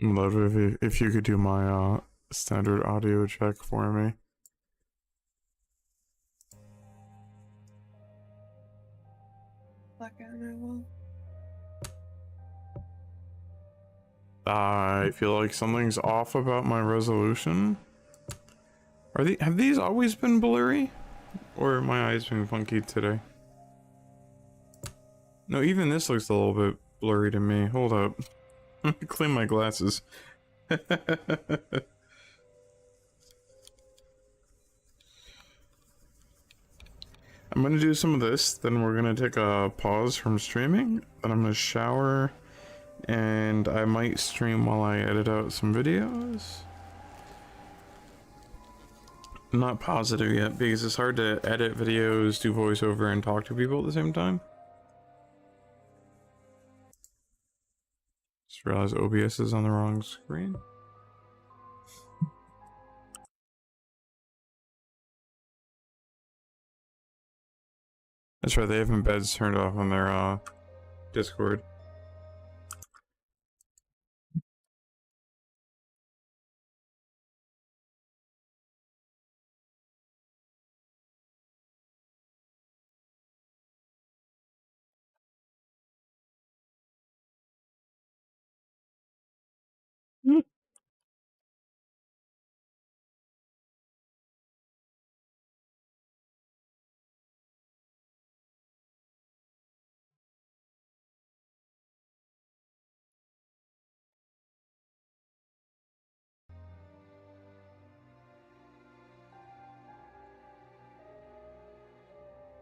I'd love it if you could do my standard audio check for me. I will. I feel like something's off about my resolution. Have these always been blurry? Or are my eyes being funky today? No, even this looks a little bit blurry to me. Hold up. Let me clean my glasses. I'm gonna do some of this, then we're gonna take a pause from streaming, then I'm gonna shower, and I might stream while I edit out some videos. I'm not positive yet, because it's hard to edit videos, do voiceover, and talk to people at the same time. Just realized OBS is on the wrong screen. That's right, they have embeds turned off on their Discord.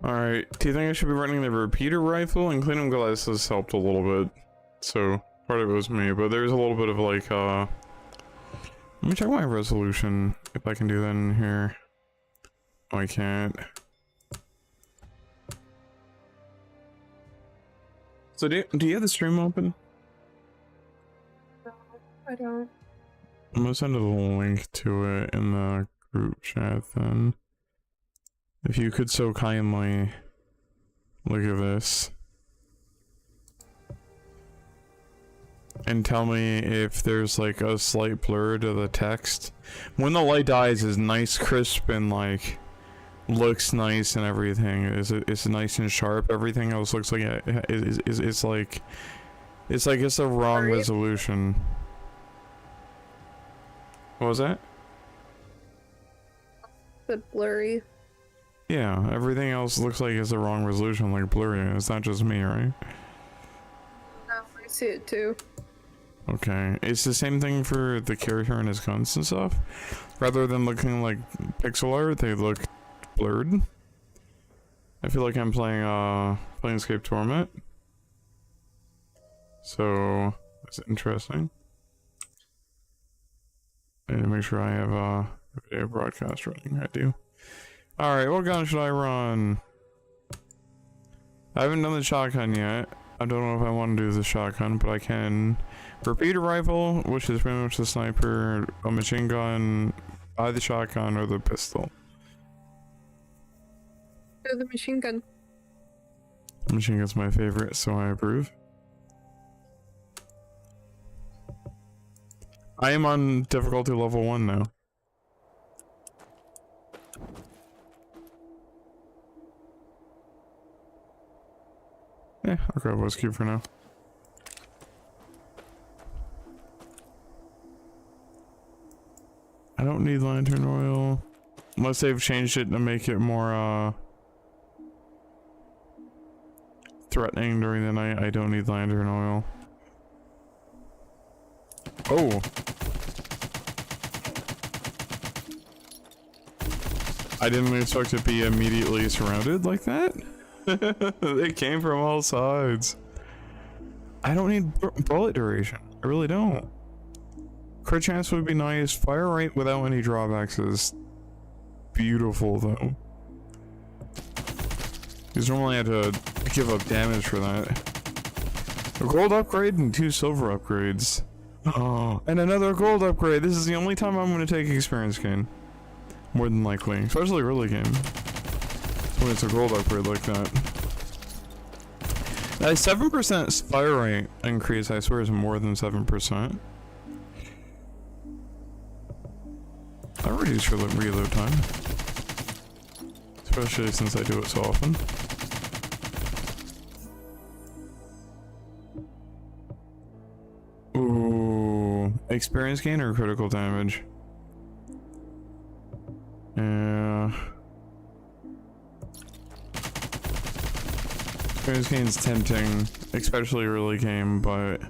Alright, do you think I should be running the repeater rifle? And cleaning glasses helped a little bit. So, part of it was me, but there's a little bit of like, let me check my resolution, if I can do that in here. Oh, I can't. So do you have the stream open? No, I don't. I'm gonna send a link to it in the group chat then. If you could so kindly look at this. And tell me if there's like a slight blur to the text. When the light dies, is nice, crisp, and like looks nice and everything. It's nice and sharp. Everything else looks like it's like it's the wrong resolution. What was that? The blurry. Yeah, everything else looks like it's the wrong resolution, like blurry. It's not just me, right? No, I see it too. Okay, it's the same thing for the character and his guns and stuff. Rather than looking like pixel art, they look blurred. I feel like I'm playing Planescape Torment. So that's interesting. I need to make sure I have a video broadcast running. I do. Alright, what gun should I run? I haven't done the shotgun yet. I don't know if I want to do the shotgun, but I can. Repeater rifle, which is pretty much the sniper, a machine gun, either the shotgun or the pistol. Do the machine gun. Machine gun's my favorite, so I approve. I am on difficulty level 1 now. Yeah, I'll grab what's cube for now. I don't need lantern oil. Unless they've changed it to make it more, threatening during the night. I don't need lantern oil. Oh! I didn't expect to be immediately surrounded like that. They came from all sides. I don't need bullet duration. I really don't. Crit chance would be nice. Fire rate without any drawbacks is beautiful though. Because normally I had to give up damage for that. A gold upgrade and 2 silver upgrades. Oh, and another gold upgrade. This is the only time I'm going to take experience gain. More than likely. Especially early game. When it's a gold upgrade like that. That 7% fire rate increase, I swear, is more than 7%. I reduce reload time. Especially since I do it so often. Ooh, experience gain or critical damage? Yeah. Experience gain's tempting, especially early game, but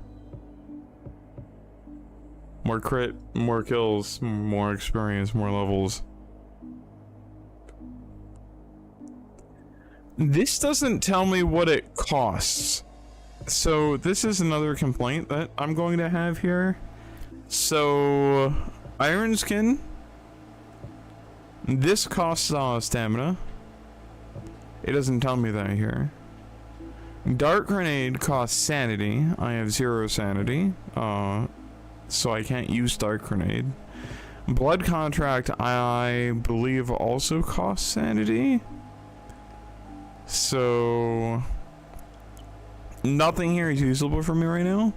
more crit, more kills, more experience, more levels. This doesn't tell me what it costs. So this is another complaint that I'm going to have here. So iron skin, this costs stamina. It doesn't tell me that here. Dark grenade costs sanity. I have 0 sanity, so I can't use dark grenade. Blood contract, I believe, also costs sanity. So nothing here is usable for me right now,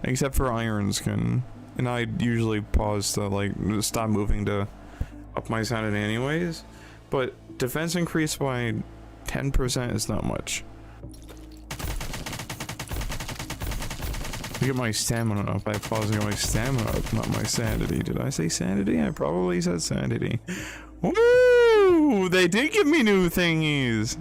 except for iron skin. And I usually pause to like stop moving to up my sanity anyways. But defense increased by 10% is not much. To get my stamina up, I pause to get my stamina up, not my sanity. Did I say sanity? I probably said sanity. Woo! They did give me new thingies.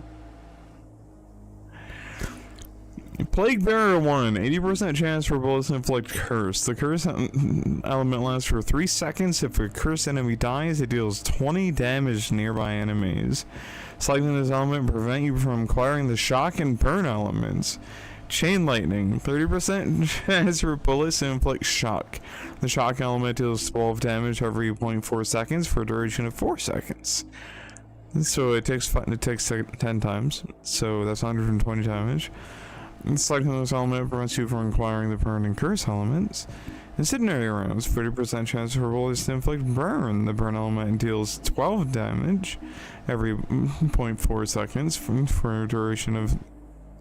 Plague Bearer 1, 80% chance for bullets to inflict curse. The curse element lasts for 3 seconds. If a cursed enemy dies, it deals 20 damage to nearby enemies. Selecting this element will prevent you from acquiring the shock and burn elements. Chain Lightning, 30% chance for bullets to inflict shock. The shock element deals 12 damage every 0.4 seconds for a duration of 4 seconds. So it takes 10 times, so that's 120 damage. Selecting this element prevents you from acquiring the burn and curse elements. Incendiary rounds, 30% chance for bullets to inflict burn. The burn element deals 12 damage every 0.4 seconds for a duration of...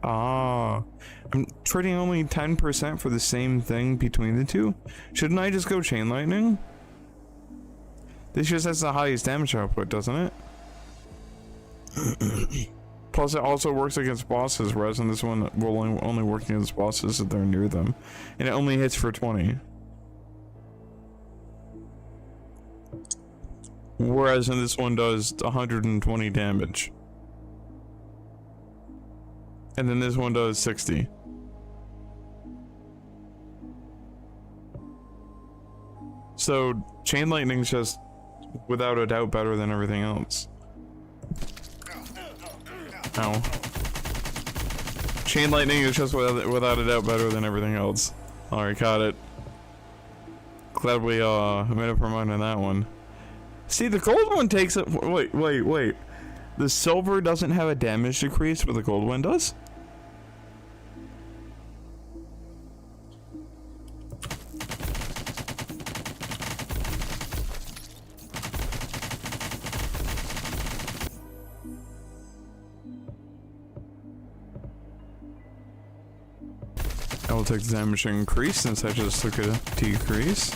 I'm trading only 10% for the same thing between the two. Shouldn't I just go Chain Lightning? This just has the highest damage output, doesn't it? Plus it also works against bosses, whereas in this one will only work against bosses if they're near them. And it only hits for 20. Whereas in this one does 120 damage. And then this one does 60. So Chain Lightning's just without a doubt better than everything else. Ow. Chain Lightning is just without a doubt better than everything else. Alright, got it. Glad we made up our mind on that one. See, the gold one takes it. Wait. The silver doesn't have a damage decrease, but the gold one does? I will take the damage increase since I just took a decrease.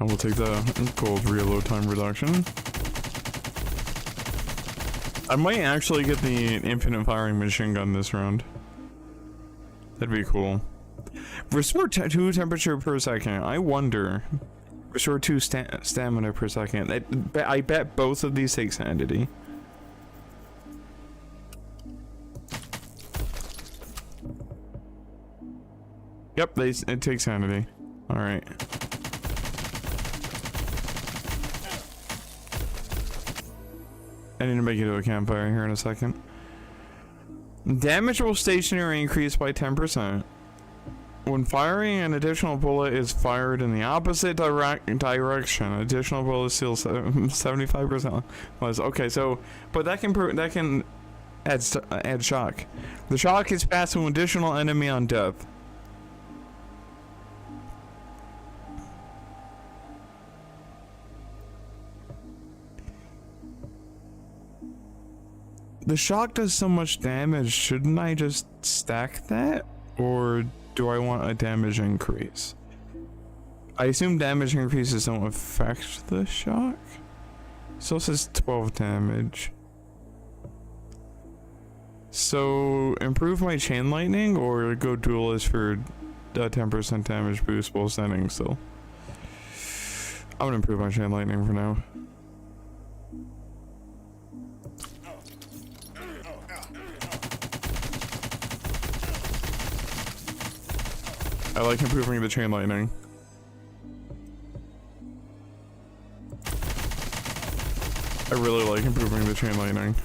I will take the gold reload time reduction. I might actually get the infinite firing machine gun this round. That'd be cool. Restore 2 temperature per second. I wonder. Restore 2 stamina per second. I bet both of these take sanity. Yep, it takes sanity. Alright. I need to make it to a campfire here in a second. Damage will stationary increase by 10%. When firing, an additional bullet is fired in the opposite direction. Additional bullets deal 75% less. Okay, so, but that can add shock. The shock is passed to an additional enemy on death. the shock does so much damage. Shouldn't I just stack that? Or do I want a damage increase? I assume damage increases don't affect the shock. So it says 12 damage. So improve my chain lightning or go duelist for a 10% damage boost while standing still. I'm gonna improve my chain lightning for now. I like improving the chain lightning. I really like improving the chain lightning.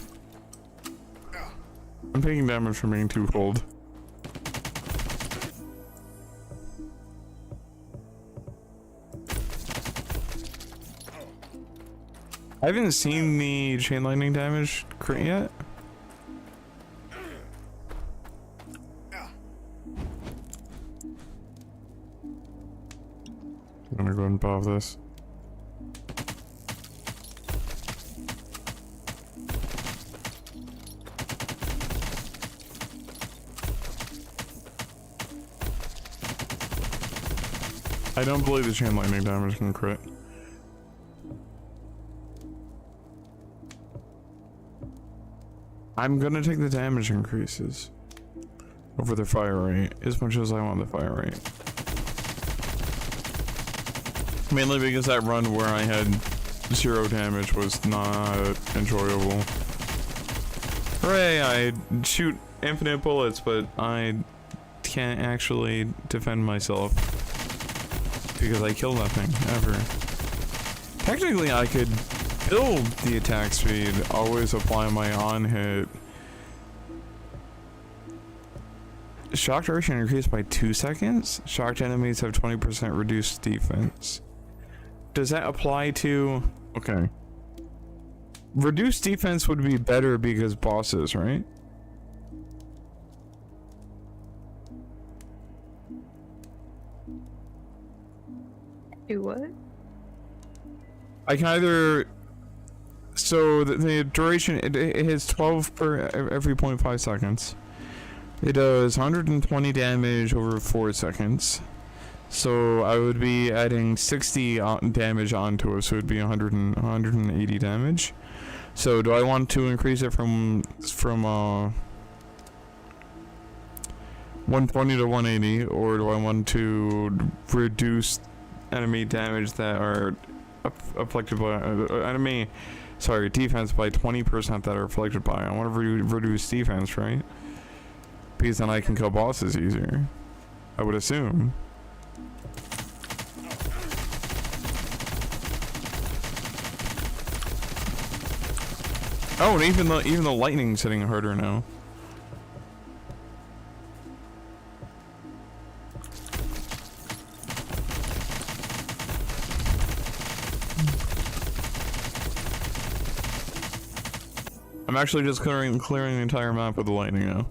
I'm taking damage from being too cold. I haven't seen the chain lightning damage crit yet. I'm gonna go ahead and pop this. I don't believe the chain lightning damage can crit. I'm gonna take the damage increases over the fire rate as much as I want the fire rate. Mainly because that run where I had 0 damage was not enjoyable. Hooray, I shoot infinite bullets, but I can't actually defend myself because I kill nothing, ever. Technically, I could build the attack speed, always apply my on-hit. Shock duration increased by 2 seconds. Shocked enemies have 20% reduced defense. Does that apply to... Okay. Reduced defense would be better because bosses, right? Do what? I can either... So the duration, it hits 12 per every 0.5 seconds. It does 120 damage over 4 seconds. So I would be adding 60 damage onto it, so it would be 180 damage. So do I want to increase it from 120 to 180, or do I want to reduce enemy damage that are afflicted by defense by 20% that are afflicted by? I want to reduce defense, right? Because then I can kill bosses easier, I would assume. Oh, and even the lightning's hitting harder now. I'm actually just clearing the entire map with the lightning now.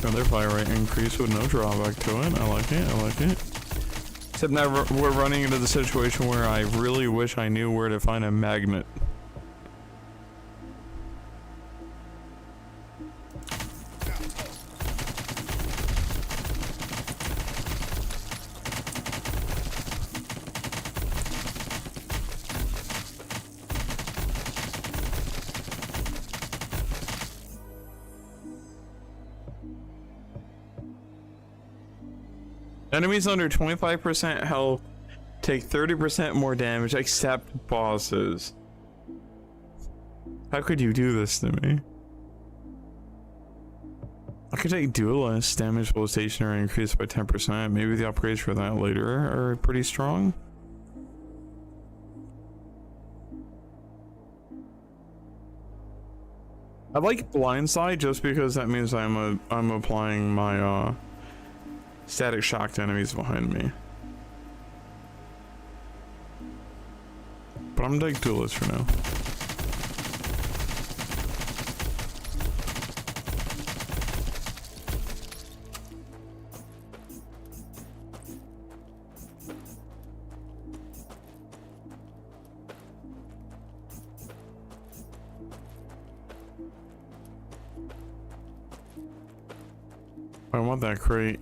Another fire rate increase with no drawback to it. I like it, I like it. Except now we're running into the situation where I really wish I knew where to find a magnet. Enemies under 25% health take 30% more damage except bosses. How could you do this to me? I could take duelist, damage while stationary increased by 10%. Maybe the upgrades for that later are pretty strong. I like blindside just because that means I'm applying my static shock to enemies behind me. But I'm like duelist for now. I want that crate.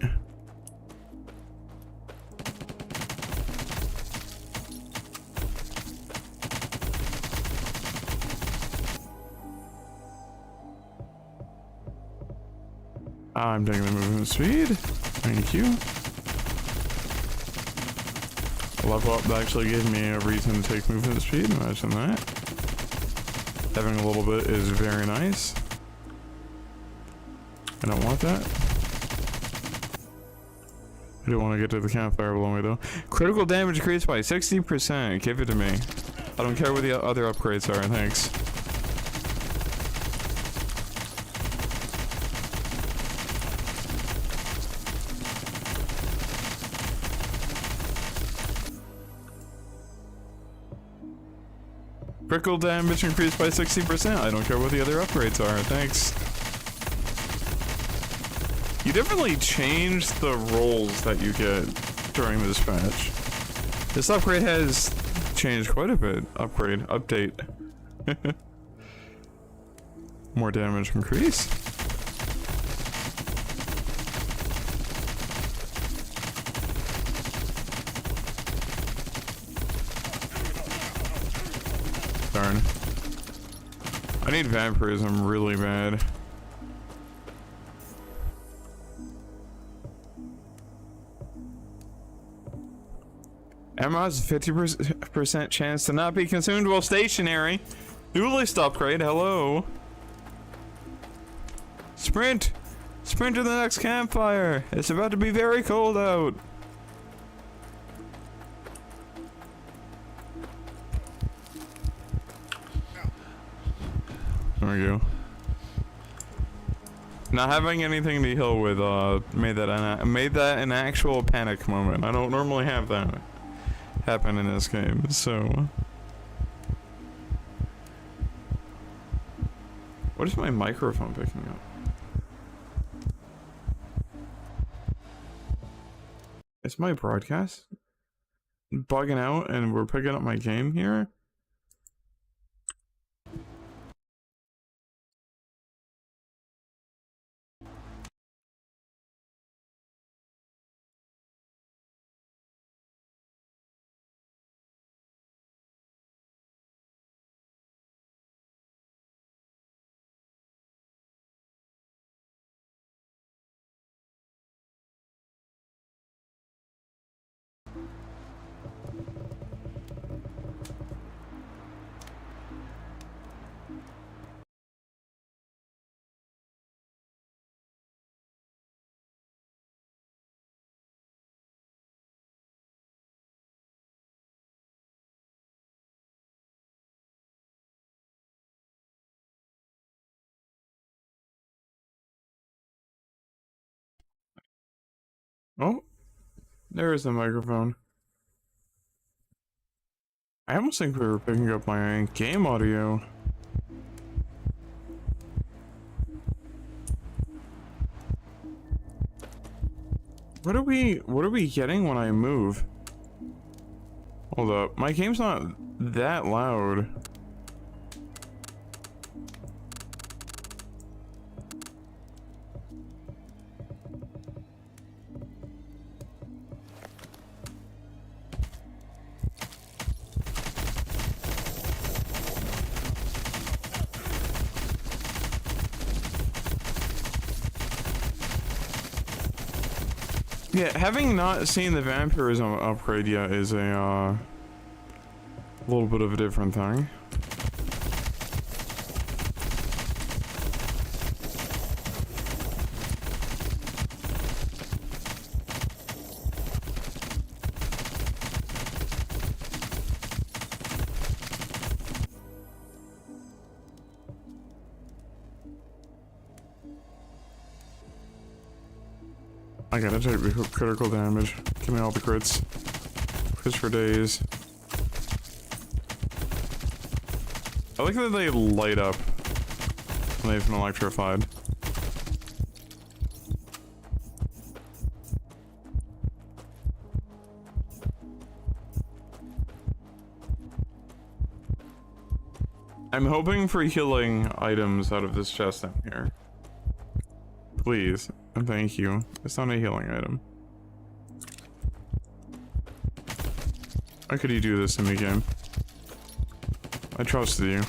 I'm taking the movement speed. Thank you. A level up actually gave me a reason to take movement speed. Imagine that. Having a little bit is very nice. I don't want that. I do want to get to the campfire below me though. Critical damage increased by 60%. Give it to me. I don't care what the other upgrades are. Thanks. Critical damage increased by 60%. I don't care what the other upgrades are. Thanks. You definitely changed the rolls that you get during this patch. This upgrade has changed quite a bit. Update. More damage increase. Darn. I need vampirism really bad. Ammo has a 50% chance to not be consumed while stationary. Duelist upgrade, hello. Sprint! Sprint to the next campfire! It's about to be very cold out. There we go. Not having anything to heal with made that an actual panic moment. I don't normally have that happen in this game, so what is my microphone picking up? Is my broadcast bugging out and we're picking up my game here? Oh, there is the microphone. I almost think we were picking up my game audio. What are we getting when I move? Hold up, my game's not that loud. Yeah, having not seen the vampirism upgrade yet is a little bit of a different thing. I gotta take the critical damage. Give me all the crits. Crits for days. I like that they light up when they've been electrified. I'm hoping for healing items out of this chest down here. Please, and thank you. It's not a healing item. Why could you do this to me, game? I trusted you.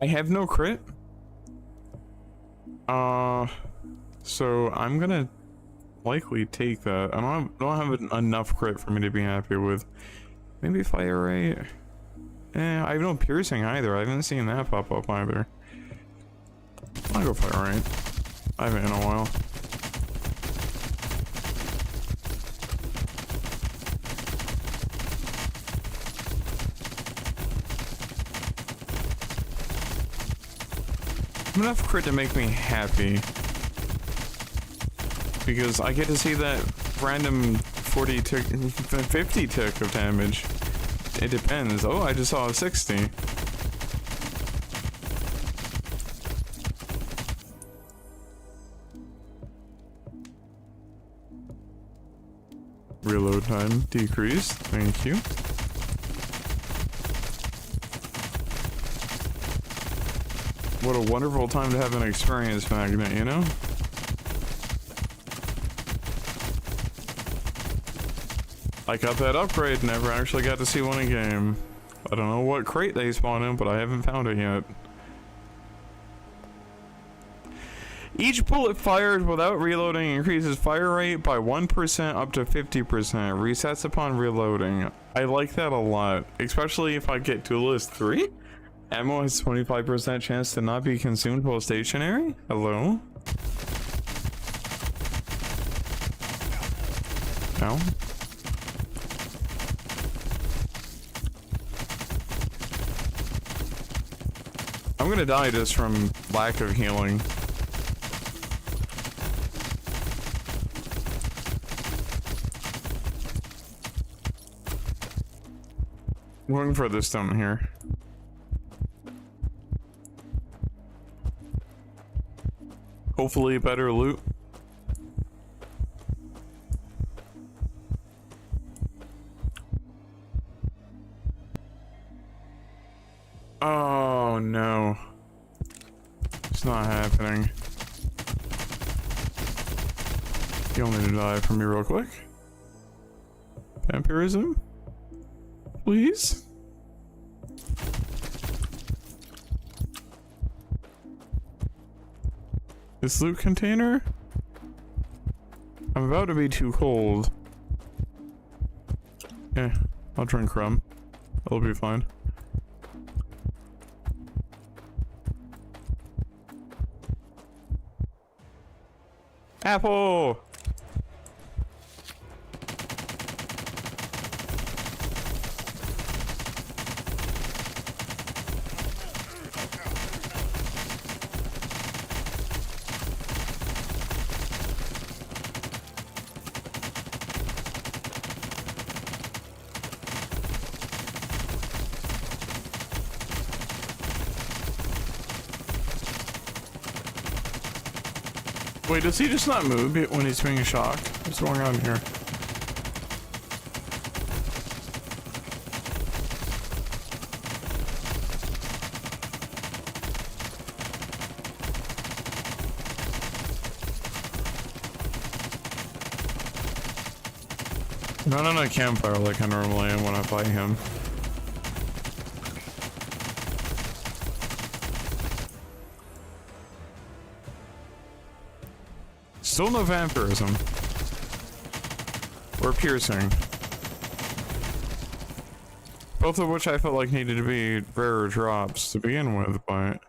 I have no crit. So I'm gonna likely take that. I don't have enough crit for me to be happy with. Maybe fire rate. I have no piercing either. I haven't seen that pop up either. I'll go fire rate. I haven't in a while. Enough crit to make me happy. Because I get to see that random 40 tick, 50 tick of damage. It depends. Oh, I just saw a 60. Reload time decreased. Thank you. What a wonderful time to have an experience magnet, you know? I got that upgrade, never actually got to see one in game. I don't know what crate they spawn in, but I haven't found it yet. Each bullet fired without reloading increases fire rate by 1% up to 50%. Resets upon reloading. I like that a lot, especially if I get Duelist 3. Ammo has 25% chance to not be consumed while stationary? Hello? Ow. I'm gonna die just from lack of healing. I'm looking for this down here. Hopefully better loot. Oh no. It's not happening. You'll need to die for me real quick. Vampirism? Please? This loot container? I'm about to be too cold. I'll drink rum. It'll be fine. Apple! Wait, does he just not move when he's being shocked? What's going on here? Not on a campfire like I normally am when I fight him. Still no vampirism. Or piercing. Both of which I felt like needed to be rarer drops to begin with, but...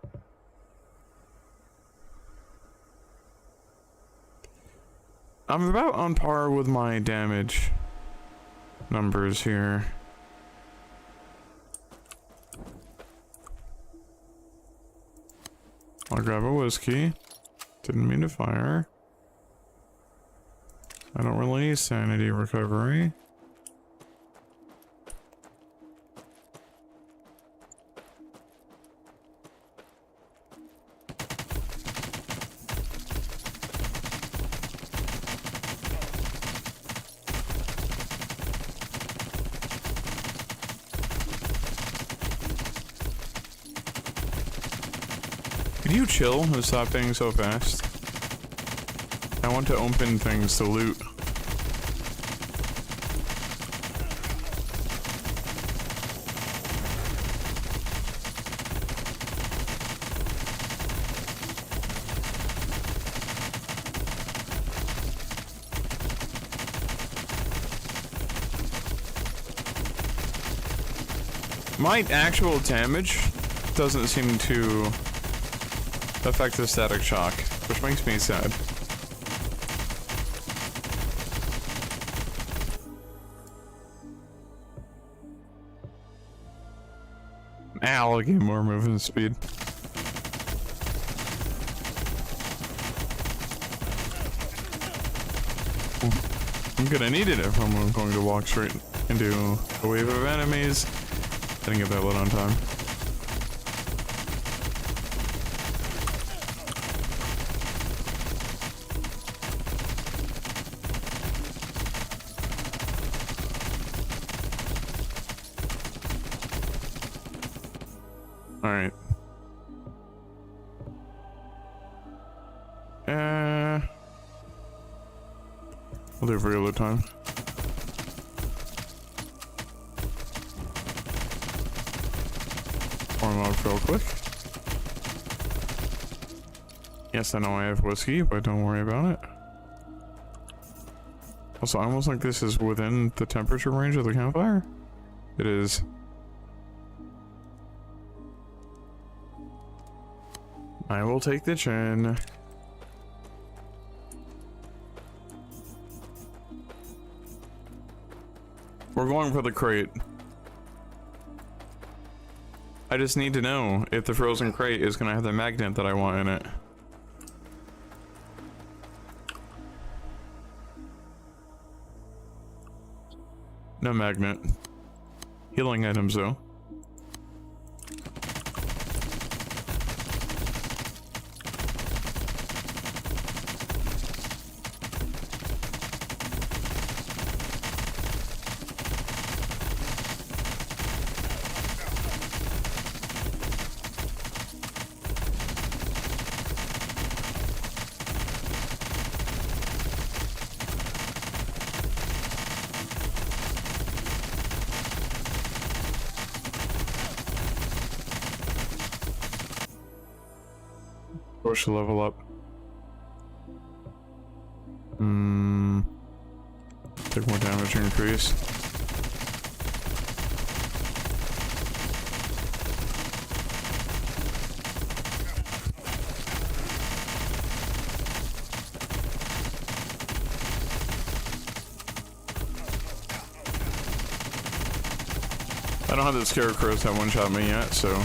I'm about on par with my damage numbers here. I'll grab a whiskey. Didn't mean to fire. I don't really need sanity recovery. Could you chill and stop being so fast? I want to open things to loot. My actual damage doesn't seem to affect the static shock, which makes me sad. I'll get more movement speed. I'm gonna need it if I'm going to walk straight into a wave of enemies. Didn't get that lit on time. Alright. We'll do it for a little time. Warm up real quick. Yes, I know I have whiskey, but don't worry about it. Also, I almost think this is within the temperature range of the campfire. It is. I will take the chin. We're going for the crate. I just need to know if the frozen crate is gonna have the magnet that I want in it. No magnet. Healing items though. Push the level up. Take more damage increase. I don't have the scarecrows that one-shot me yet, so.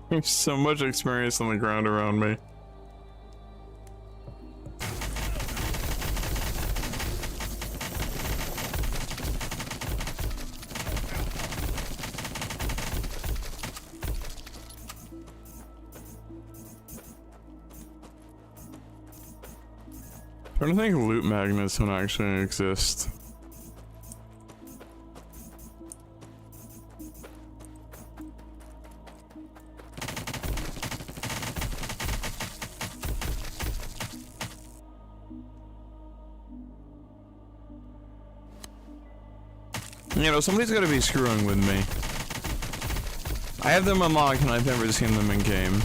There's so much experience on the ground around me. I don't think loot magnets don't actually exist. You know, somebody's gotta be screwing with me. I have them unlocked and I've never seen them in game.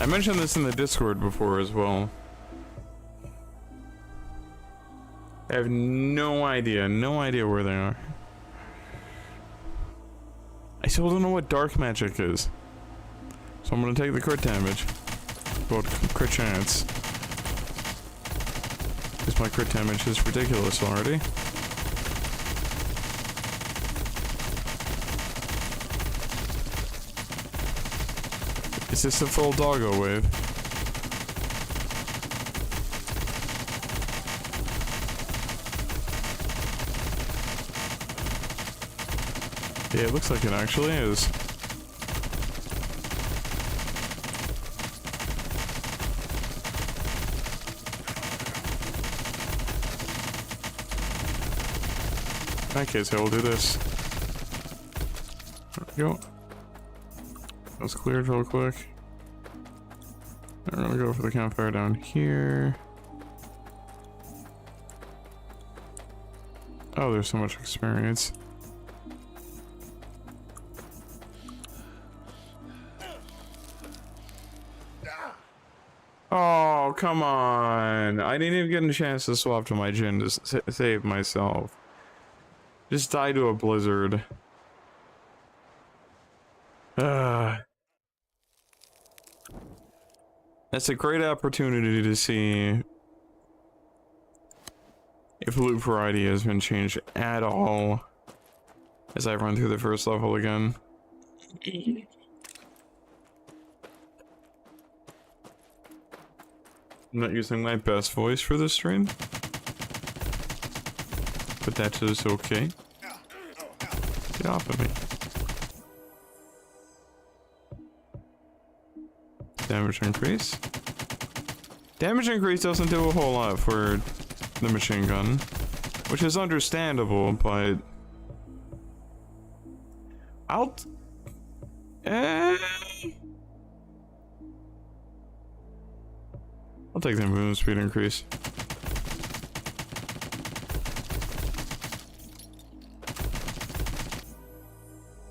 mentioned this in the Discord before as well. I have no idea where they are. I still don't know what dark magic is. So I'm gonna take the crit damage. Well, crit chance. Because my crit damage is ridiculous already. Is this a full doggo wave? Yeah, it looks like it actually is. In that case, I will do this. There we go. That's cleared real quick. I'm gonna go for the campfire down here. Oh, there's so much experience. Oh, come on. I didn't even get a chance to swap to my Jin to save myself. Just die to a blizzard. That's a great opportunity to see if loot variety has been changed at all as I run through the first level again. I'm not using my best voice for this stream, but that is okay. Get off of me. Damage increase. Damage increase doesn't do a whole lot for the machine gun, which is understandable, but I'll take the movement speed increase.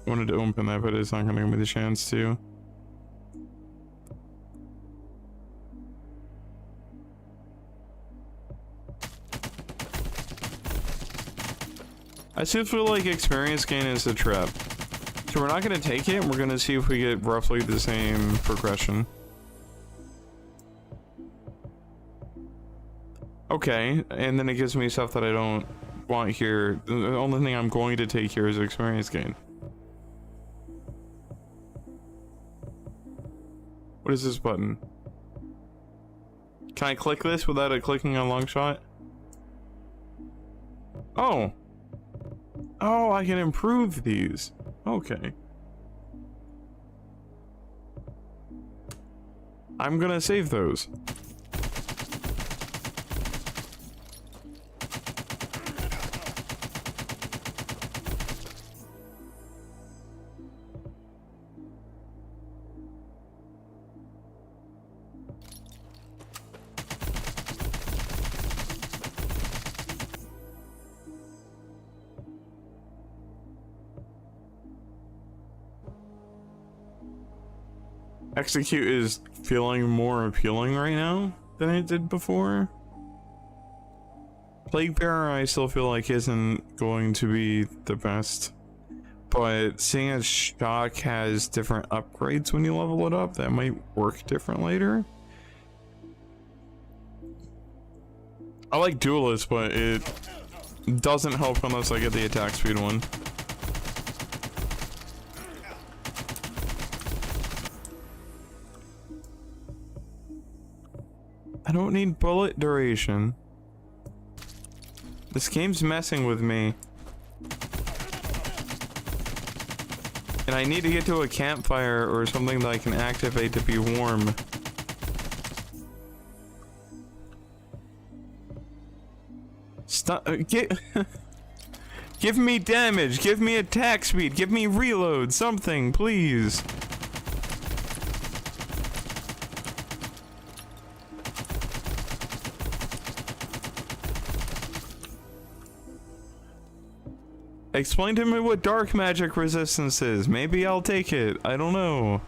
I wanted to open that, but it's not gonna give me the chance to. I still feel like experience gain is a trap. So we're not gonna take it, we're gonna see if we get roughly the same progression. Okay, and then it gives me stuff that I don't want here. The only thing I'm going to take here is experience gain. What is this button? Can I click this without it clicking on long shot? Oh. Oh, I can improve these. Okay. I'm gonna save those. Execute is feeling more appealing right now than it did before. Plague Bearer I still feel like isn't going to be the best, but seeing as Shock has different upgrades when you level it up, that might work different later. I like Duelist, but it doesn't help unless I get the attack speed one. I don't need bullet duration. This game's messing with me. And I need to get to a campfire or something that I can activate to be warm. Stop. Give me damage. Give me attack speed. Give me reload. Something, please. Explain to me what dark magic resistance is. Maybe I'll take it. I don't know.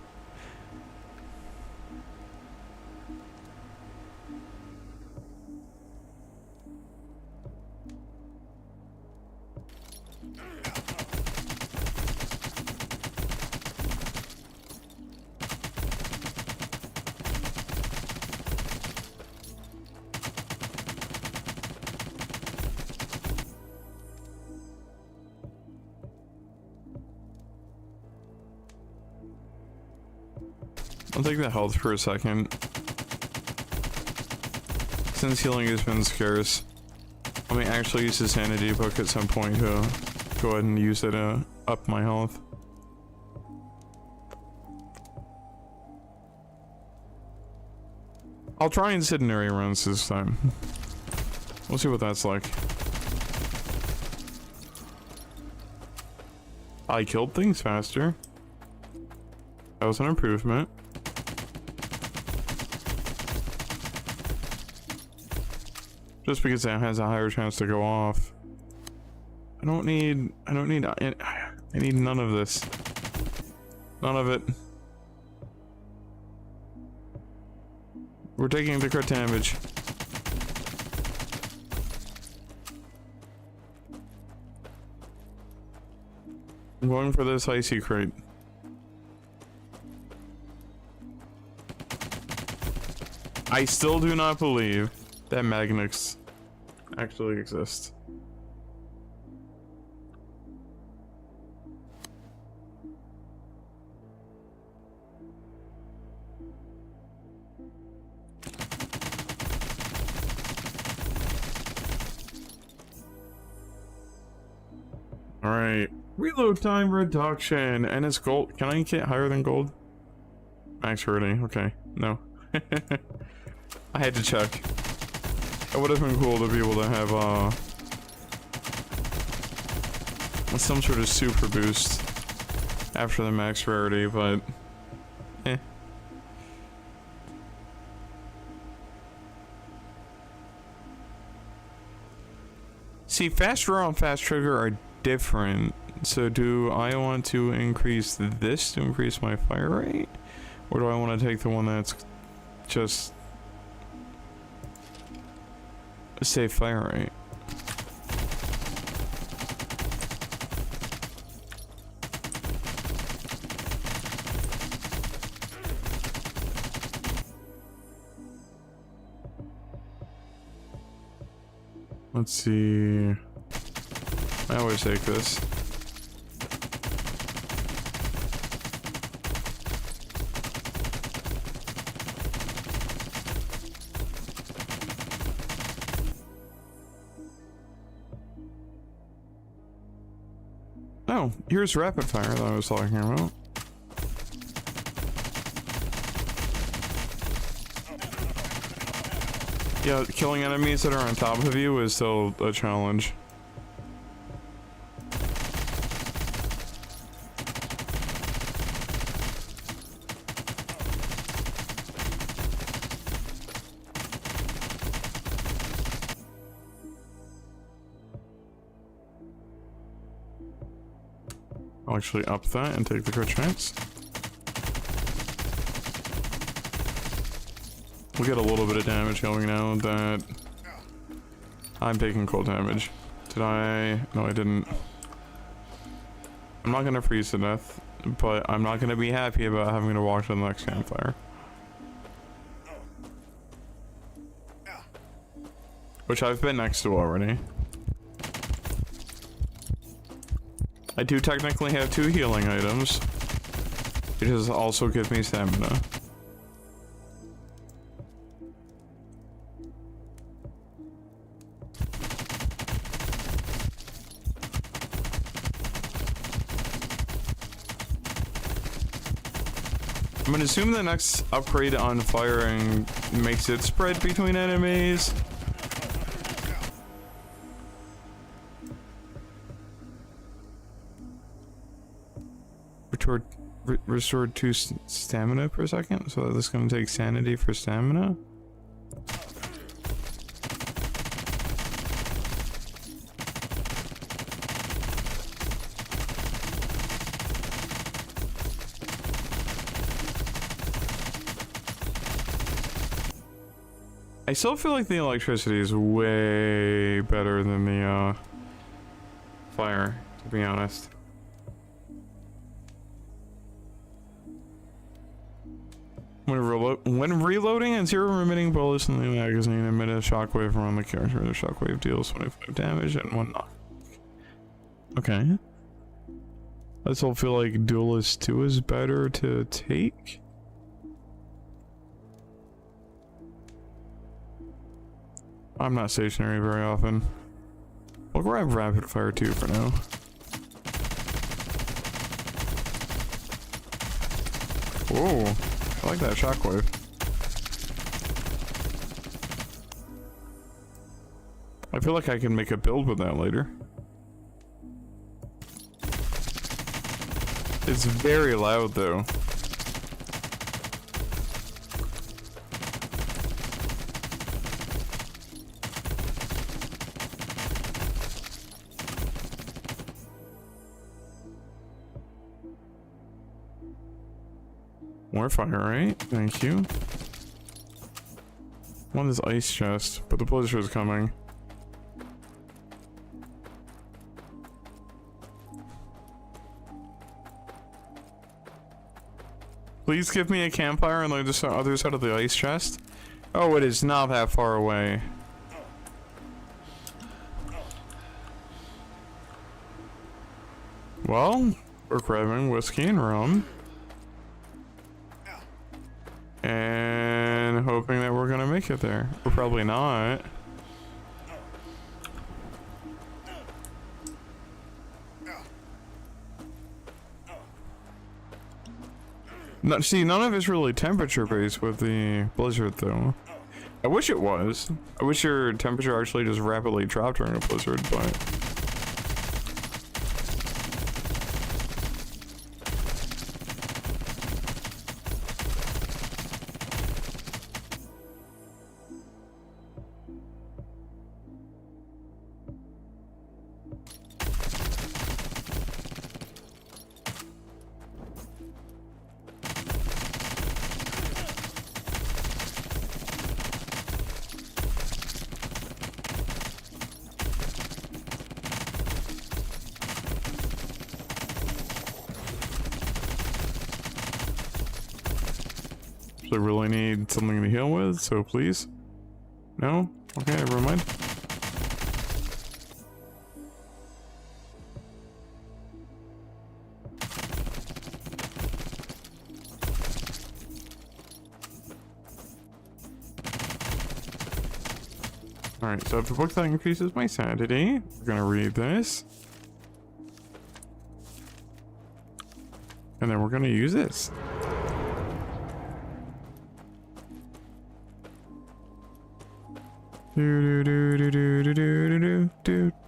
I'll take the health for a second. Since healing has been scarce, I may actually use the sanity book at some point to go ahead and use it to up my health. I'll try incendiary runs this time. We'll see what that's like. I killed things faster. That was an improvement. Just because it has a higher chance to go off. I need none of this. None of it. We're taking the crit damage. I'm going for this icy crate. I still do not believe that magnets actually exist. Alright. Reload time reduction. And it's gold. Can I get higher than gold? Max rating. Okay. No. I had to check. It would have been cool to be able to have some sort of super boost after the max rarity, but eh. See, fast draw and fast trigger are different. So do I want to increase this to increase my fire rate? Or do I want to take the one that's just save fire rate? Let's see. I always take this. Oh, here's rapid fire that I was talking about. Yeah, killing enemies that are on top of you is still a challenge. I'll actually up that and take the crit chance. We'll get a little bit of damage going now that I'm taking cold damage. Did I? No, I didn't. I'm not gonna freeze to death, but I'm not gonna be happy about having to walk to the next campfire. Which I've been next to already. I do technically have 2 healing items. It does also give me stamina. I'm gonna assume the next upgrade on firing makes it spread between enemies. Restored 2 stamina per second, so this is gonna take sanity for stamina. I still feel like the electricity is way better than the fire, to be honest. When reloading and 0 remitting bullets in the magazine, emit a shockwave around the character. The shockwave deals 25 damage and 1 knock. Okay. I still feel like Duelist 2 is better to take. I'm not stationary very often. We'll grab rapid fire too for now. Whoa, I like that shockwave. I feel like I can make a build with that later. It's very loud though. More fire, right? Thank you. One is ice chest, but the blizzard is coming. Please give me a campfire on the other side of the ice chest. Oh, it is not that far away. Well, we're grabbing whiskey and rum. And hoping that we're gonna make it there. We're probably not. No, see, none of it's really temperature based with the blizzard though. I wish it was. I wish your temperature actually just rapidly dropped during a blizzard, but... I really need something to heal with, so please. No? Okay, never mind. Alright, so I have a book that increases my sanity. We're gonna read this. And then we're gonna use this.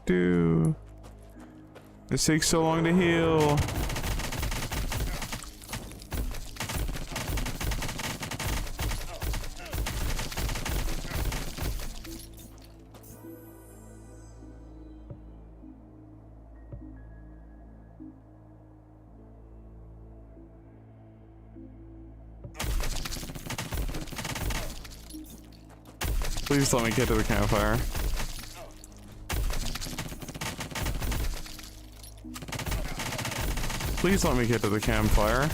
Do. This takes so long to heal. Please let me get to the campfire. Please let me get to the campfire.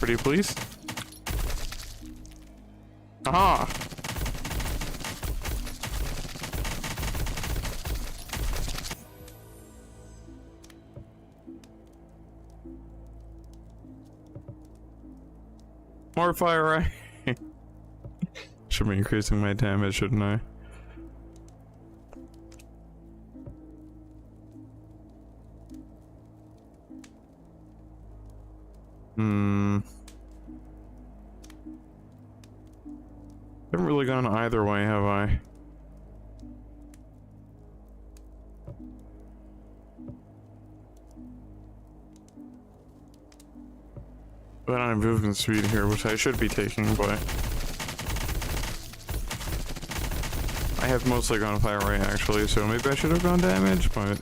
Pretty please. Aha! More fire, right? Should be increasing my damage, shouldn't I? Haven't really gone either way, have I? But I'm movement speed here, which I should be taking, but I have mostly gone fire right actually, so maybe I should have gone damage, but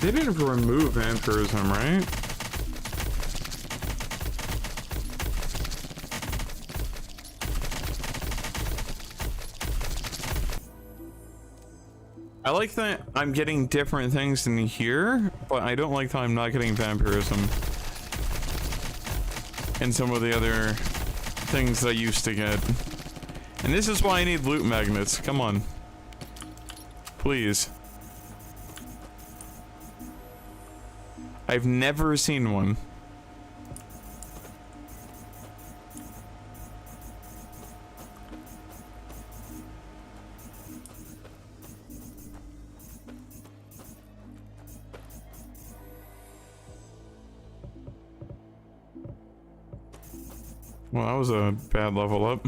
they didn't remove vampirism, right? I like that I'm getting different things in here, but I don't like that I'm not getting vampirism. And some of the other things that I used to get. And this is why I need loot magnets. Come on. Please. I've never seen one. Well, that was a bad level up.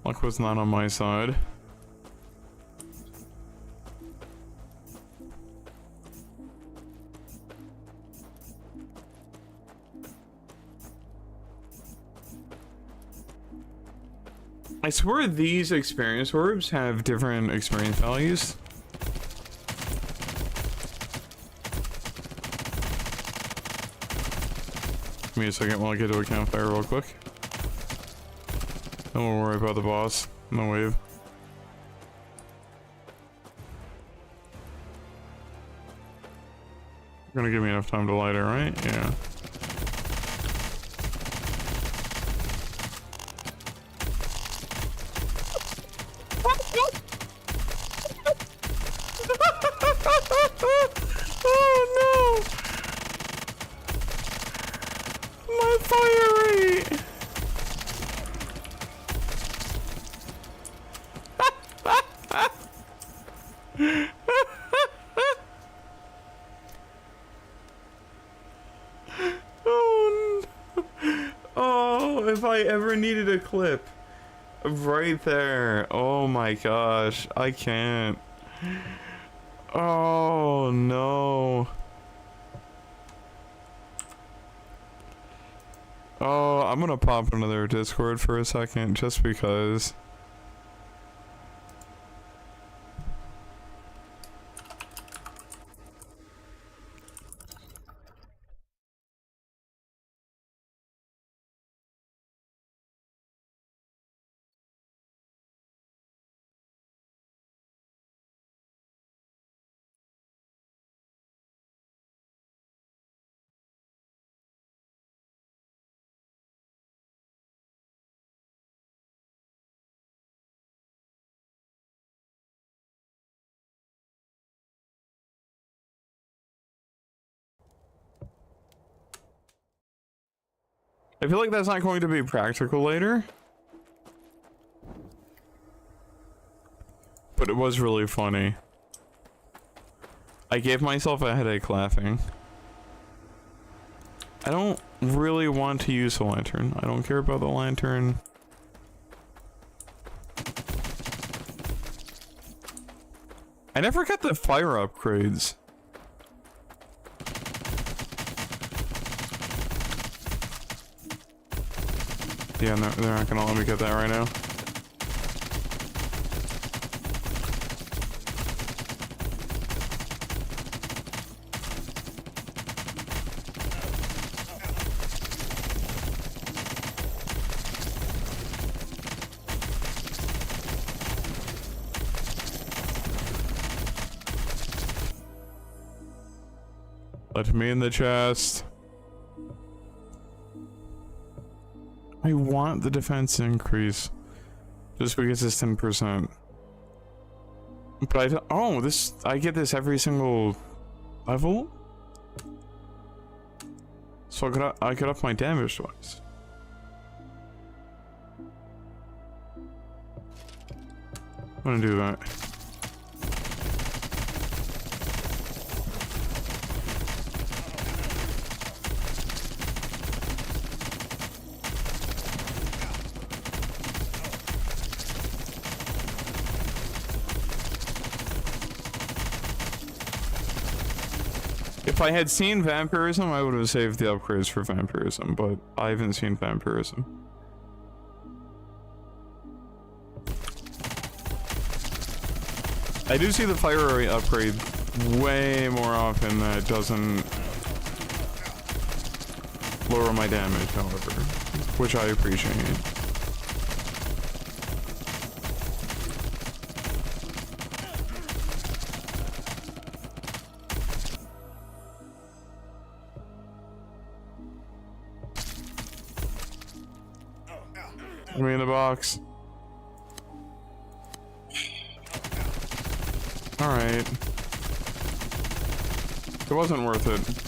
Luck was not on my side. I swear these experience orbs have different experience values. Give me a second while I get to a campfire real quick. Don't worry about the boss. No wave. You're gonna give me enough time to light it, right? Yeah. Oh no! My fire rate! Oh, no. Oh, if I ever needed a clip. Right there. Oh my gosh. I can't. Oh no. Oh, I'm gonna pop another Discord for a second just because. I feel like that's not going to be practical later. But it was really funny. I gave myself a headache laughing. I don't really want to use the lantern. I don't care about the lantern. I never got the fire upgrades. Yeah, no, they're not gonna let me get that right now. Let me in the chest. I want the defense increase. Just because it's 10%. But I don't, oh, this, I get this every single level? So I could up my damage twice. I'm gonna do that. If I had seen vampirism, I would have saved the upgrades for vampirism, but I haven't seen vampirism. I do see the fire rate upgrade way more often that it doesn't lower my damage, however, which I appreciate. Put me in the box. Alright. It wasn't worth it.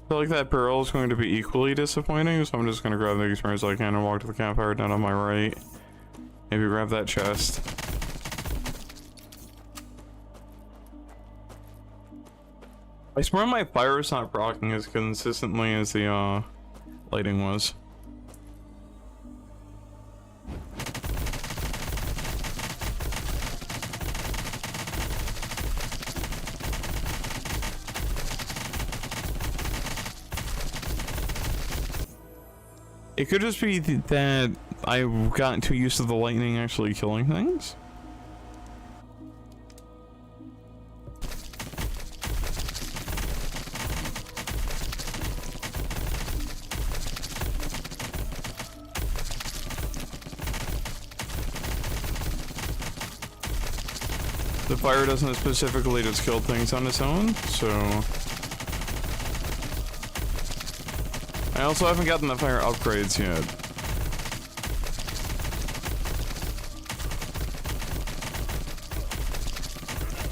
I feel like that barrel is going to be equally disappointing, so I'm just going to grab the experience I can and walk to the campfire down on my right. Maybe grab that chest. I swear my fire is not proccing as consistently as the lighting was. It could just be that I've gotten too used to the lightning actually killing things. The fire doesn't specifically just kill things on its own, so... I also haven't gotten the fire upgrades yet.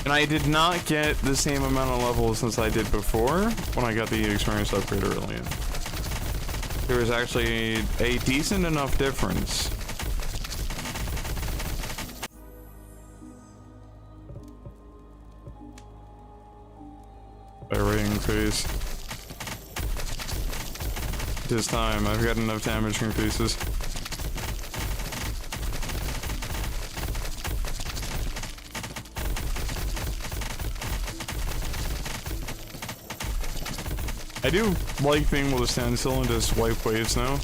And I did not get the same amount of levels as I did before when I got the experience upgrade earlier. There was actually a decent enough difference. Fire rate increase. This time, I've got enough damage increases. I do like being able to stand still and just wipe waves now.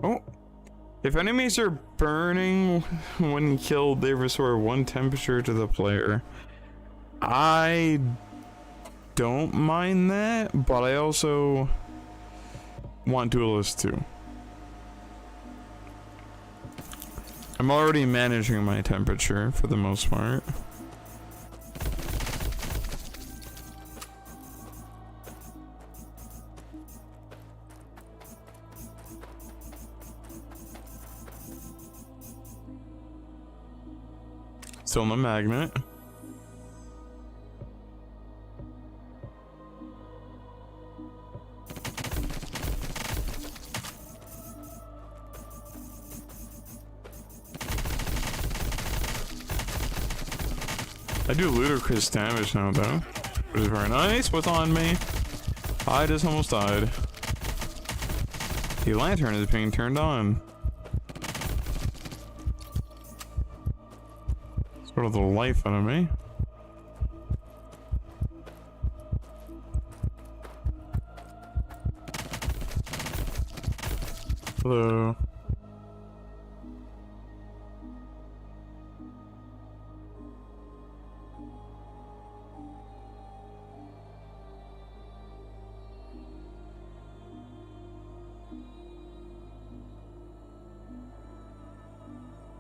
Oh. If enemies are burning when killed, they restore 1 temperature to the player. I don't mind that, but I also want duelist too. I'm already managing my temperature for the most part. Still no magnet. I do ludicrous damage now though, which is very nice. What's on me? I just almost died. The lantern is being turned on. Sort of the life out of me. Hello.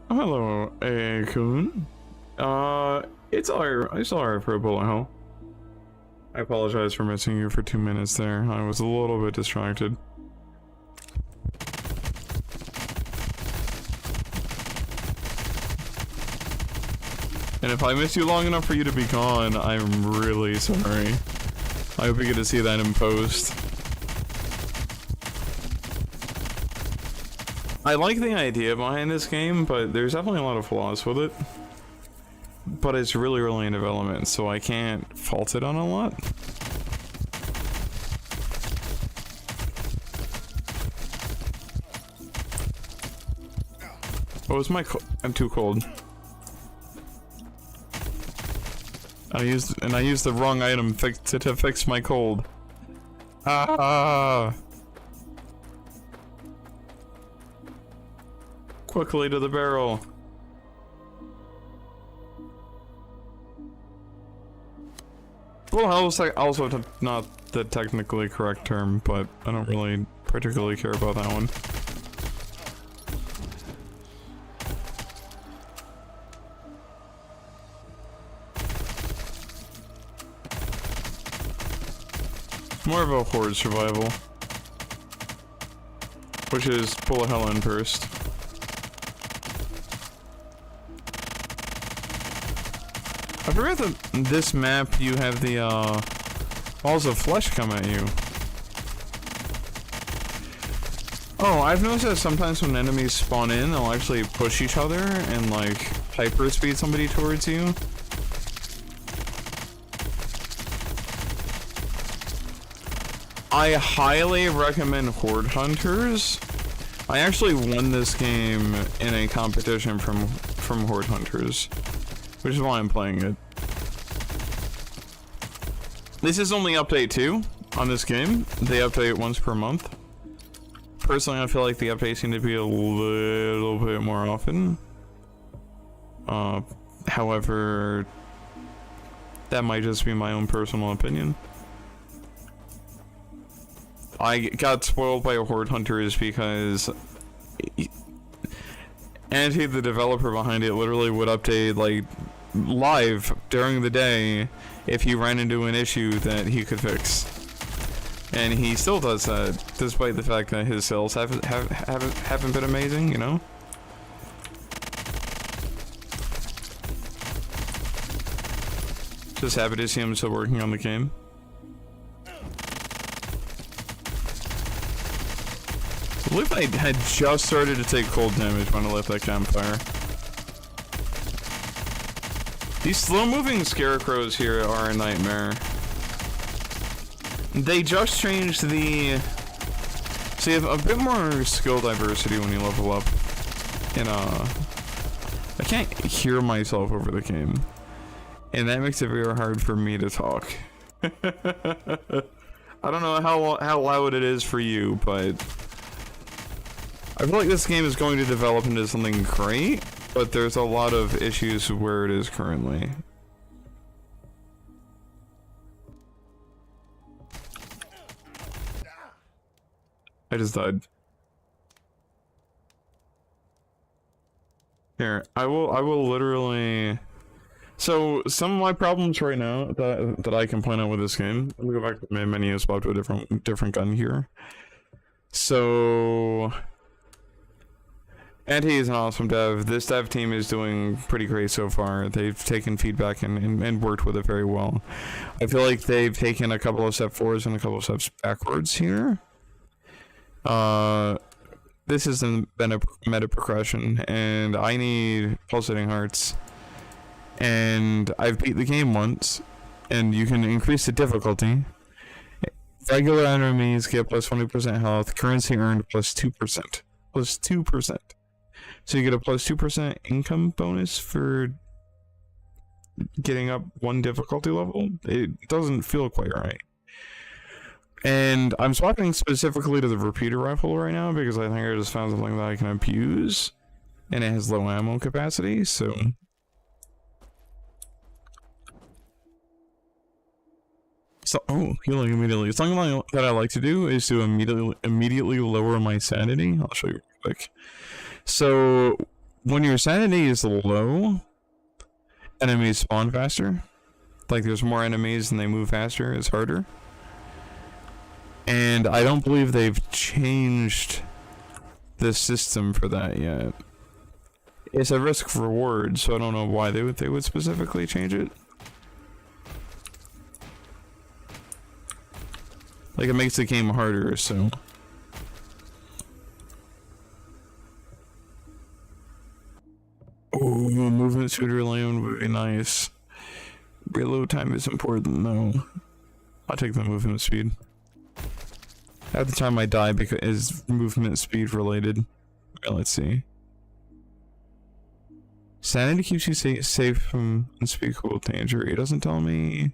Oh, hello, Akun. It's alright for a bullet hole. I apologize for missing you for 2 minutes there. I was a little bit distracted. And if I missed you long enough for you to be gone, I'm really sorry. I hope you get to see that in post. I like the idea behind this game, but there's definitely a lot of flaws with it. But it's really early in development, so I can't fault it on a lot. Oh, it's my I'm too cold. I used the wrong item to fix my cold. Ah. Quickly to the barrel. Full health is also not the technically correct term, but I don't really particularly care about that one. More of a Horde Survival, which is pull a hell in first. I forgot that this map you have the balls of flesh come at you. Oh, I've noticed that sometimes when enemies spawn in, they'll actually push each other and like hyperspeed somebody towards you. I highly recommend Horde Hunters. I actually won this game in a competition from Horde Hunters, which is why I'm playing it. This is only update 2 on this game. They update once per month. Personally, I feel like the updates need to be a little bit more often. However, that might just be my own personal opinion. I got spoiled by Horde Hunters because Andy, the developer behind it, literally would update like live during the day if he ran into an issue that he could fix, and he still does that despite the fact that his sales haven't been amazing, you know. Just happy to see him still working on the game. I believe I had just started to take cold damage when I left that campfire. These slow-moving scarecrows here are a nightmare. They just changed the... So you have a bit more skill diversity when you level up. In I can't hear myself over the game, and that makes it very hard for me to talk. I don't know how loud it is for you, but I feel like this game is going to develop into something great, but there's a lot of issues where it is currently. I just died. Here, I will literally... So, some of my problems right now that I can point out with this game... Let me go back to the main menu and swap to a different gun here. So... Anti is an awesome dev. This dev team is doing pretty great so far. They've taken feedback and worked with it very well. I feel like they've taken a couple of steps forwards and a couple of steps backwards here. This hasn't been a meta progression, and I need pulsating hearts. And I've beat the game once, and you can increase the difficulty. Regular enemies get plus 20% health, currency earned plus 2%. Plus 2%. So you get a plus 2% income bonus for getting up one difficulty level. It doesn't feel quite right. And I'm swapping specifically to the repeater rifle right now because I think I just found something that I can abuse. And it has low ammo capacity, so... oh, healing immediately. Something that I like to do is to immediately lower my sanity. I'll show you real quick. So, when your sanity is low, enemies spawn faster. Like, there's more enemies and they move faster. It's harder. And I don't believe they've changed the system for that yet. It's a risk reward, so I don't know why they would specifically change it. Like, it makes the game harder, so... Oh, movement speed alone would be nice. Reload time is important, though. I'll take the movement speed. At the time I die because is movement speed related. Right, let's see. Sanity keeps you safe from unspeakable danger. It doesn't tell me...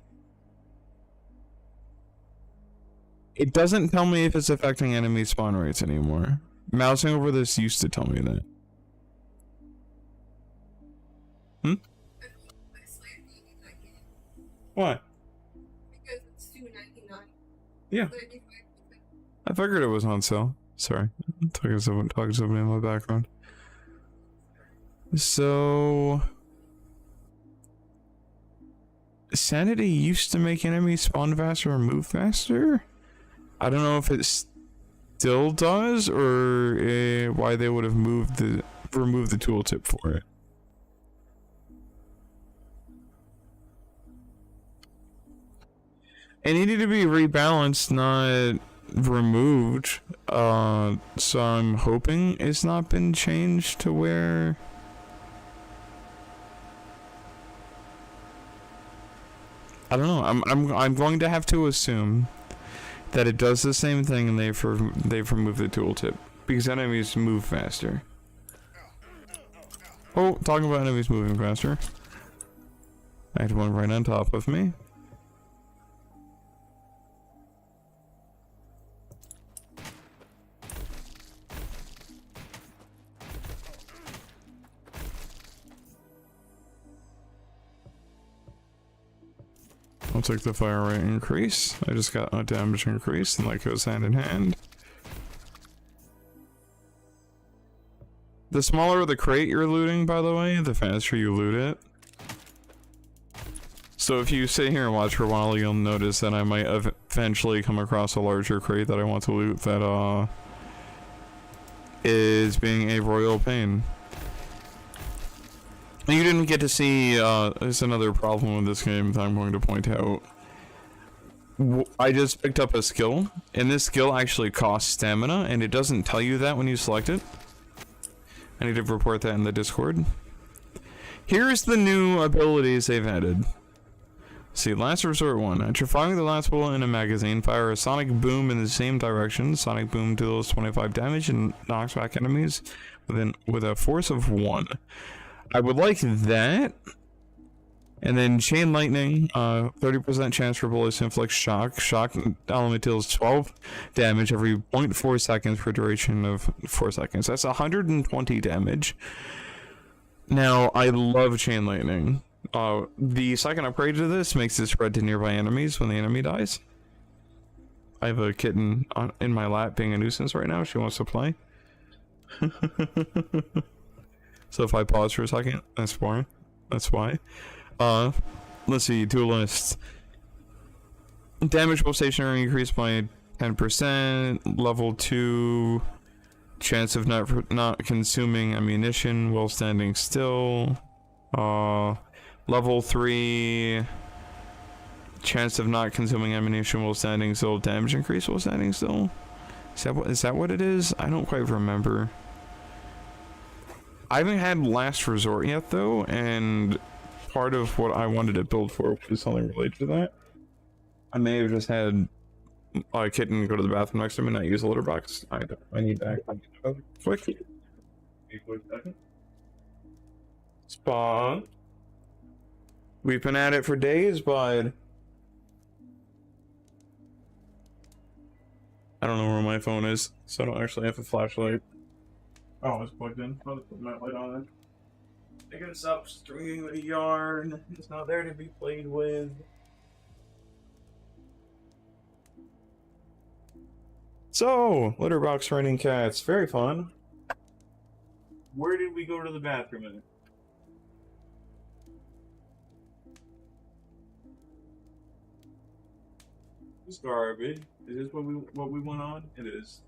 It doesn't tell me if it's affecting enemy spawn rates anymore. Mousing over this used to tell me that. Hmm? Why? Because it's $2.99. Yeah. I figured it was on sale. Sorry. I'm talking to somebody in my background. So... Sanity used to make enemies spawn faster or move faster? I don't know if it still does, or why they would have removed the tooltip for it. It needed to be rebalanced, not removed. So I'm hoping it's not been changed to where... I don't know. I'm going to have to assume that it does the same thing and they've removed the tooltip because enemies move faster. Oh, talking about enemies moving faster. I had one right on top of me. I'll take the fire rate increase. I just got a damage increase, and that goes hand in hand. The smaller the crate you're looting, by the way, the faster you loot it. So if you sit here and watch for a while, you'll notice that I might eventually come across a larger crate that I want to loot that is being a royal pain. You didn't get to see, there's another problem with this game that I'm going to point out. I just picked up a skill, and this skill actually costs stamina, and it doesn't tell you that when you select it. I need to report that in the Discord. Here's the new abilities they've added. See, Last Resort 1. After firing the last bullet in a magazine, fire a sonic boom in the same direction. Sonic boom deals 25 damage and knocks back enemies with a force of 1. I would like that. And then Chain Lightning, 30% chance for bullets to inflict shock. Shock element deals 12 damage every 0.4 seconds for a duration of 4 seconds. That's 120 damage. Now, I love Chain Lightning. The second upgrade to this makes it spread to nearby enemies when the enemy dies. I have a kitten in my lap being a nuisance right now. She wants to play. So if I pause for a second, that's why. That's why. Let's see, two lists. Damage while stationary increased by 10%. Level 2, chance of not consuming ammunition while standing still. Level 3, chance of not consuming ammunition while standing still. Damage increase while standing still. Is that what it is? I don't quite remember. I haven't had Last Resort yet though, and part of what I wanted to build for was something related to that. I may have just had a kitten go to the bathroom next to me and not use a litter box. I need to act quick. Spawn. We've been at it for days, bud. I don't know where my phone is, so I don't actually have a flashlight. Oh, it's plugged in. I'll just put my light on it. I gotta stop stringing the yarn. It's not there to be played with. So, litter box raining cats. Very fun. Where did we go to the bathroom in it? This garbage. Is this what we went on? It is.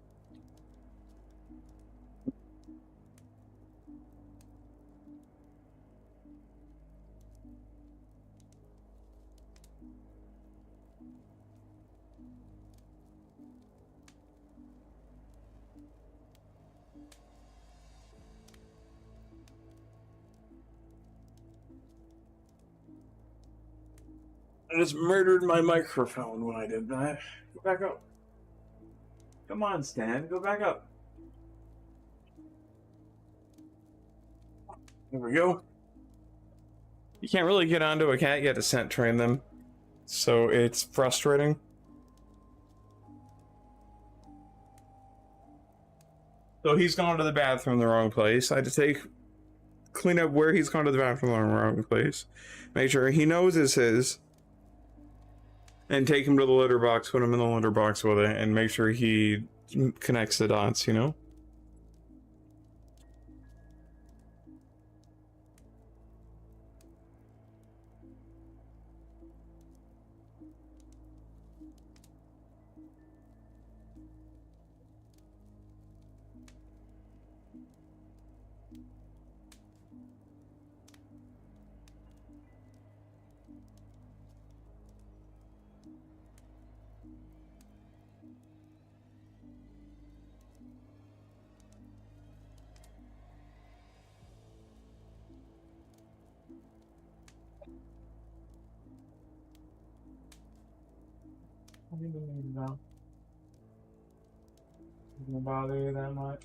I just murdered my microphone when I did that. Go back up. Come on, Stan. Go back up. There we go. You can't really get onto a cat yet to scent train them. So it's frustrating. So he's gone to the bathroom in the wrong place. I had to take clean up where he's gone to the bathroom in the wrong place. Make sure he knows it's his. And take him to the litter box, put him in the litter box with it, and make sure he connects the dots, you know? I don't even know. Doesn't bother you that much.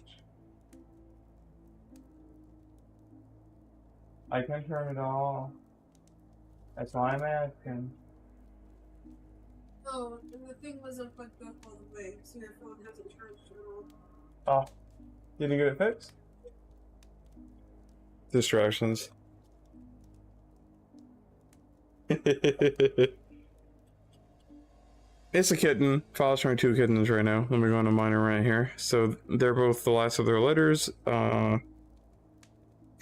I can turn it off. That's why I'm asking. Oh, and the thing wasn't plugged up all the way, so your phone hasn't charged at all. Oh. Did you get it fixed? Distractions. It's a kitten. Fostering 2 kittens right now. Let me go on a minor right here. So they're both the last of their litters. Got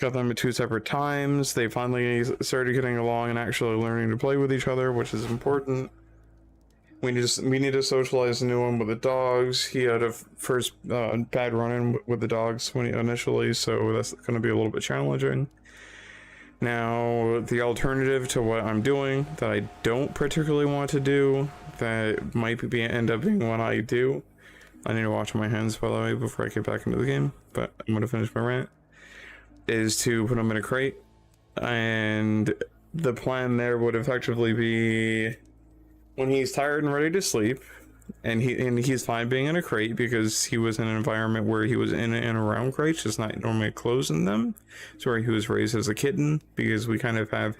them at 2 separate times. They finally started getting along and actually learning to play with each other, which is important. We need to socialize the new one with the dogs. He had a first bad run-in with the dogs initially, so that's going to be a little bit challenging. Now, the alternative to what I'm doing that I don't particularly want to do, that might end up being what I do. I need to wash my hands, by the way, before I get back into the game, but I'm going to finish my rant. Is to put them in a crate, and the plan there would effectively be when he's tired and ready to sleep, and he's fine being in a crate because he was in an environment where he was in and around crates, just not normally closed in them. It's where he was raised as a kitten, because we kind of have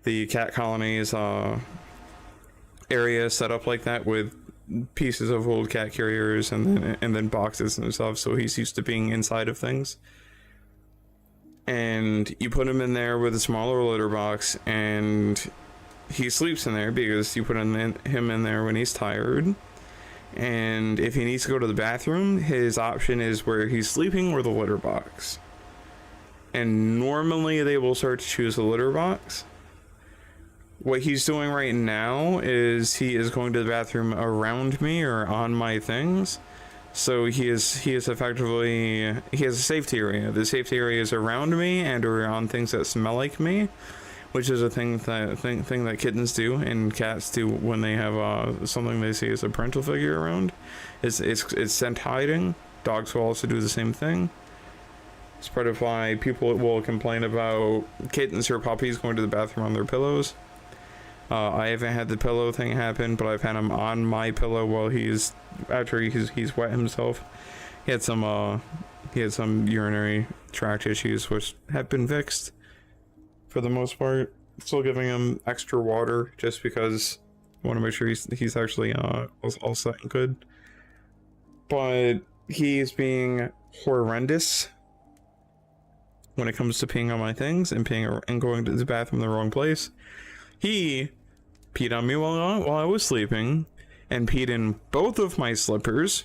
the cat colonies area set up like that with pieces of old cat carriers and then boxes and stuff, so he's used to being inside of things. And you put him in there with a smaller litter box, and he sleeps in there because you put him in there when he's tired. And if he needs to go to the bathroom, his option is where he's sleeping or the litter box. And normally they will start to choose the litter box. What he's doing right now is he is going to the bathroom around me or on my things. So he is effectively, he has a safety area. The safety area is around me and or on things that smell like me, which is a thing that kittens do and cats do when they have something they see as a parental figure around. It's scent hiding. Dogs will also do the same thing. It's part of why people will complain about kittens or puppies going to the bathroom on their pillows. I haven't had the pillow thing happen, but I've had him on my pillow while he's wet himself. He had some urinary tract issues which have been fixed for the most part. Still giving him extra water just because I want to make sure he's actually all set and good. But he's being horrendous when it comes to peeing on my things and going to the bathroom in the wrong place. He peed on me while I was sleeping, and peed in both of my slippers,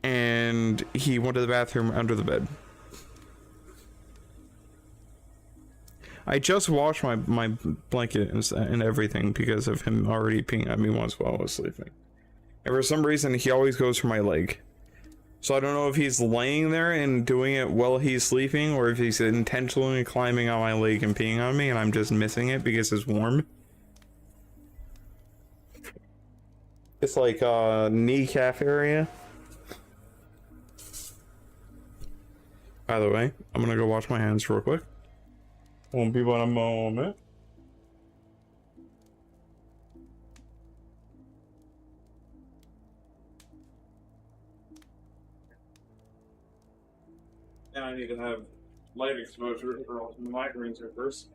and he went to the bathroom under the bed. I just washed my blanket and everything because of him already peeing on me once while I was sleeping. And for some reason, he always goes for my leg. So I don't know if he's laying there and doing it while he's sleeping, or if he's intentionally climbing on my leg and peeing on me and I'm just missing it because it's warm. It's like a kneecap area. By the way, I'm gonna go wash my hands real quick. Won't be but a moment. And I need to have light exposure or else my migraines are first.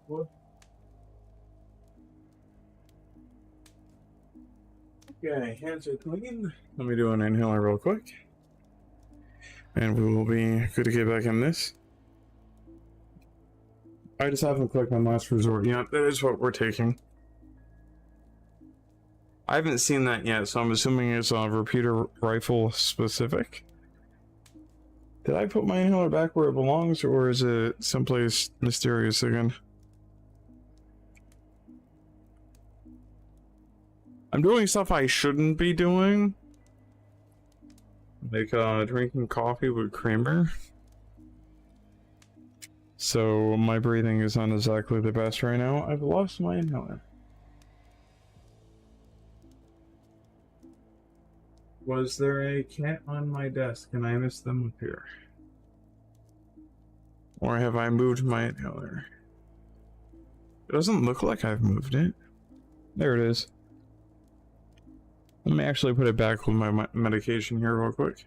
What? Okay, hands are clean. Let me do an inhaler real quick. And we will be good to get back in this. I just haven't clicked on last resort yet. That is what we're taking. I haven't seen that yet, so I'm assuming it's repeater rifle specific. Did I put my inhaler back where it belongs, or is it someplace mysterious again? I'm doing stuff I shouldn't be doing. Like drinking coffee with creamer. So my breathing is not exactly the best right now. I've lost my inhaler. Was there a cat on my desk and I missed them up here? Or have I moved my inhaler? It doesn't look like I've moved it. There it is. Let me actually put it back with my medication here real quick.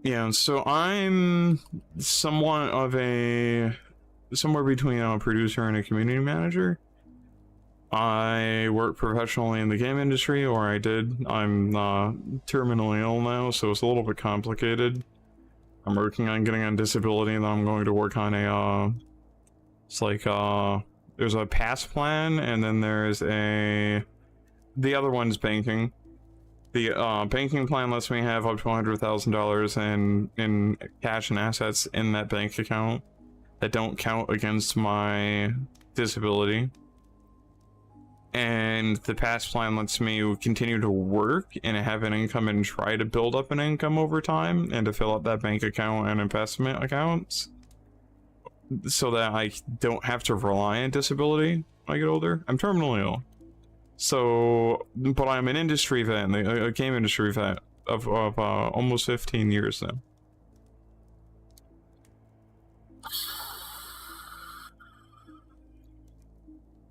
Yeah, so I'm somewhat of somewhere between a producer and a community manager. I work professionally in the game industry, or I did. I'm terminally ill now, so it's a little bit complicated. I'm working on getting on disability, and then I'm going to work on it's like, there's a pass plan, and then there's the other one's banking. The banking plan lets me have up to $100,000 in cash and assets in that bank account that don't count against my disability. And the pass plan lets me continue to work and have an income and try to build up an income over time and to fill up that bank account and investment accounts so that I don't have to rely on disability when I get older. I'm terminally ill. So, but I'm an industry vet, a game industry vet of almost 15 years now.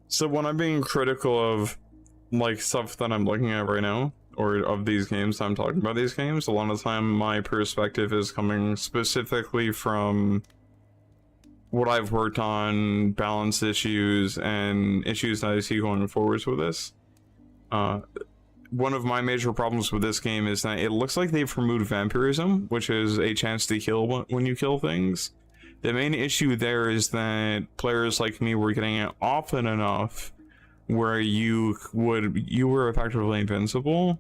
So when I'm being critical of like stuff that I'm looking at right now, or of these games, I'm talking about these games, a lot of the time my perspective is coming specifically from what I've worked on, balance issues, and issues that I see going forwards with this. One of my major problems with this game is that it looks like they've removed vampirism, which is a chance to kill when you kill things. The main issue there is that players like me were getting it often enough where you were effectively invincible,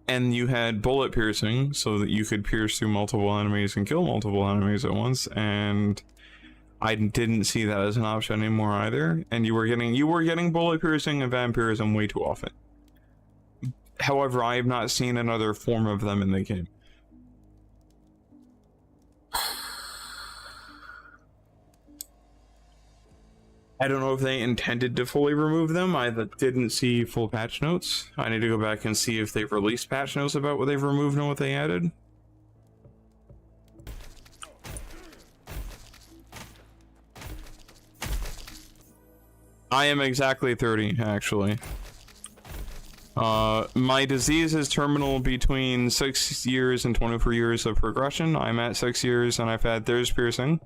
and you had bullet piercing so that you could pierce through multiple enemies and kill multiple enemies at once, and I didn't see that as an option anymore either. And you were getting bullet piercing and vampirism way too often. However, I have not seen another form of them in the game. I don't know if they intended to fully remove them. I didn't see full patch notes. I need to go back and see if they've released patch notes about what they've removed and what they added. I am exactly 30, actually. My disease is terminal between 6 years and 24 years of progression. I'm at 6 years and I've had thirst piercing.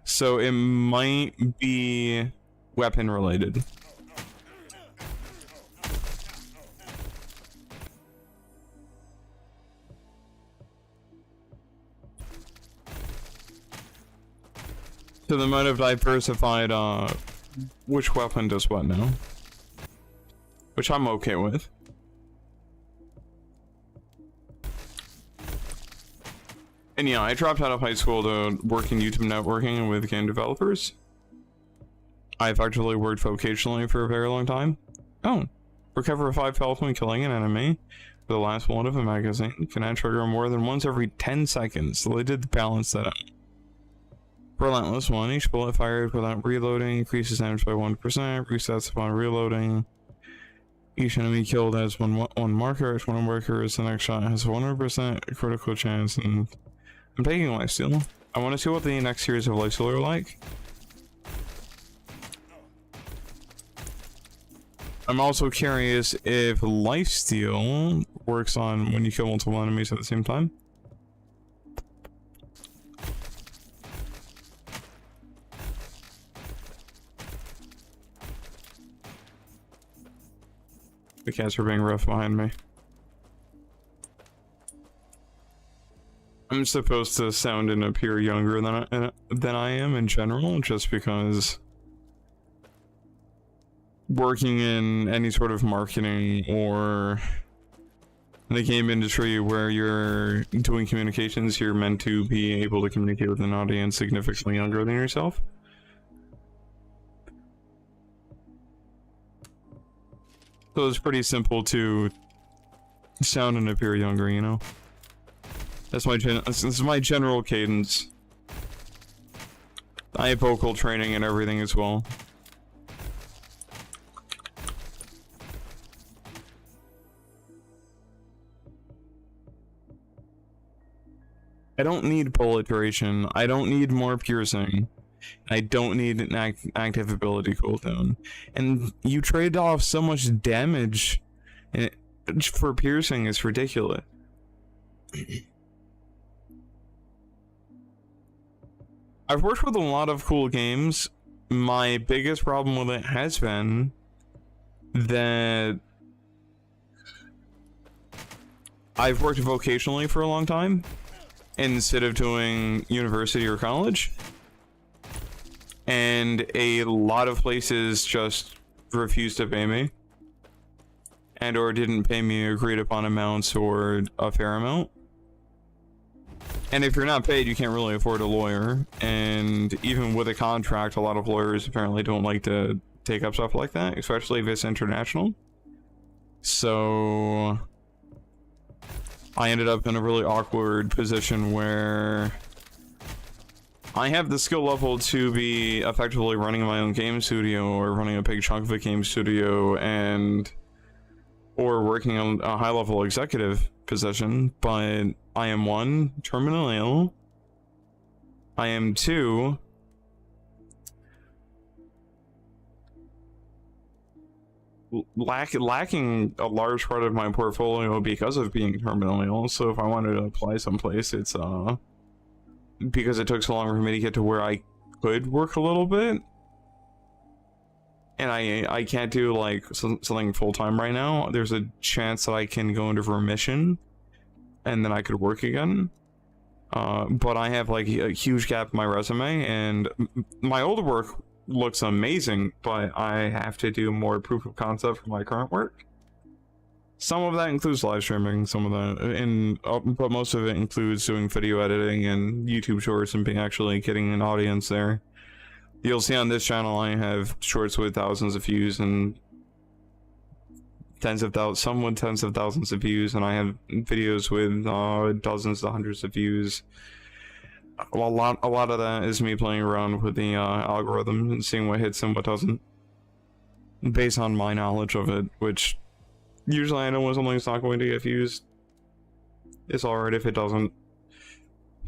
So it might be weapon related. So they might have diversified which weapon does what now, which I'm okay with. And yeah, I dropped out of high school to work in YouTube networking with game developers. I've actually worked vocationally for a very long time. Oh, recover 5 health when killing an enemy. The last bullet of a magazine can trigger more than once every 10 seconds. So they did balance that out. Relentless 1. Each bullet fired without reloading increases damage by 1%. Resets upon reloading. Each enemy killed has one marker. Each one marker is the next shot has a 100% critical chance. And I'm taking lifesteal. I want to see what the next series of lifesteal are like. I'm also curious if lifesteal works on when you kill multiple enemies at the same time. The cats are being rough behind me. I'm supposed to sound and appear younger than I am in general, just because working in any sort of marketing or the game industry where you're doing communications, you're meant to be able to communicate with an audience significantly younger than yourself. So it's pretty simple to sound and appear younger, you know? This is my general cadence. I have vocal training and everything as well. I don't need bullet duration. I don't need more piercing. I don't need an active ability cooldown. And you trade off so much damage for piercing is ridiculous. I've worked with a lot of cool games. My biggest problem with it has been that I've worked vocationally for a long time instead of doing university or college, and a lot of places just refused to pay me and or didn't pay me agreed upon amounts or a fair amount. And if you're not paid, you can't really afford a lawyer. And even with a contract, a lot of lawyers apparently don't like to take up stuff like that, especially if it's international. So I ended up in a really awkward position where I have the skill level to be effectively running my own game studio or running a big chunk of a game studio or working on a high-level executive position, but I am 1, terminally ill. I am 2, lacking a large part of my portfolio because of being terminally ill. So if I wanted to apply someplace, it's because it took so long for me to get to where I could work a little bit. And I can't do like something full-time right now. There's a chance that I can go into remission and then I could work again. But I have like a huge gap in my resume, and my old work looks amazing, but I have to do more proof of concept for my current work. Some of that includes live streaming, some of that, but most of it includes doing video editing and YouTube shorts and actually getting an audience there. You'll see on this channel I have shorts with thousands of views and some with tens of thousands of views, and I have videos with dozens to hundreds of views. A lot of that is me playing around with the algorithm and seeing what hits and what doesn't, based on my knowledge of it, which usually I know when something's not going to get views. It's alright if it doesn't.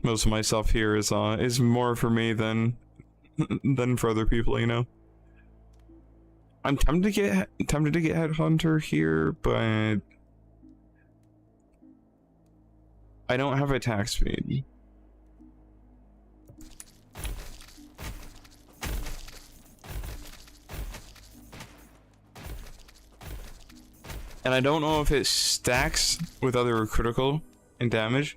Most of my stuff here is more for me than for other people, you know. I'm tempted to get Headhunter here, but I don't have attack speed. And I don't know if it stacks with other critical and damage.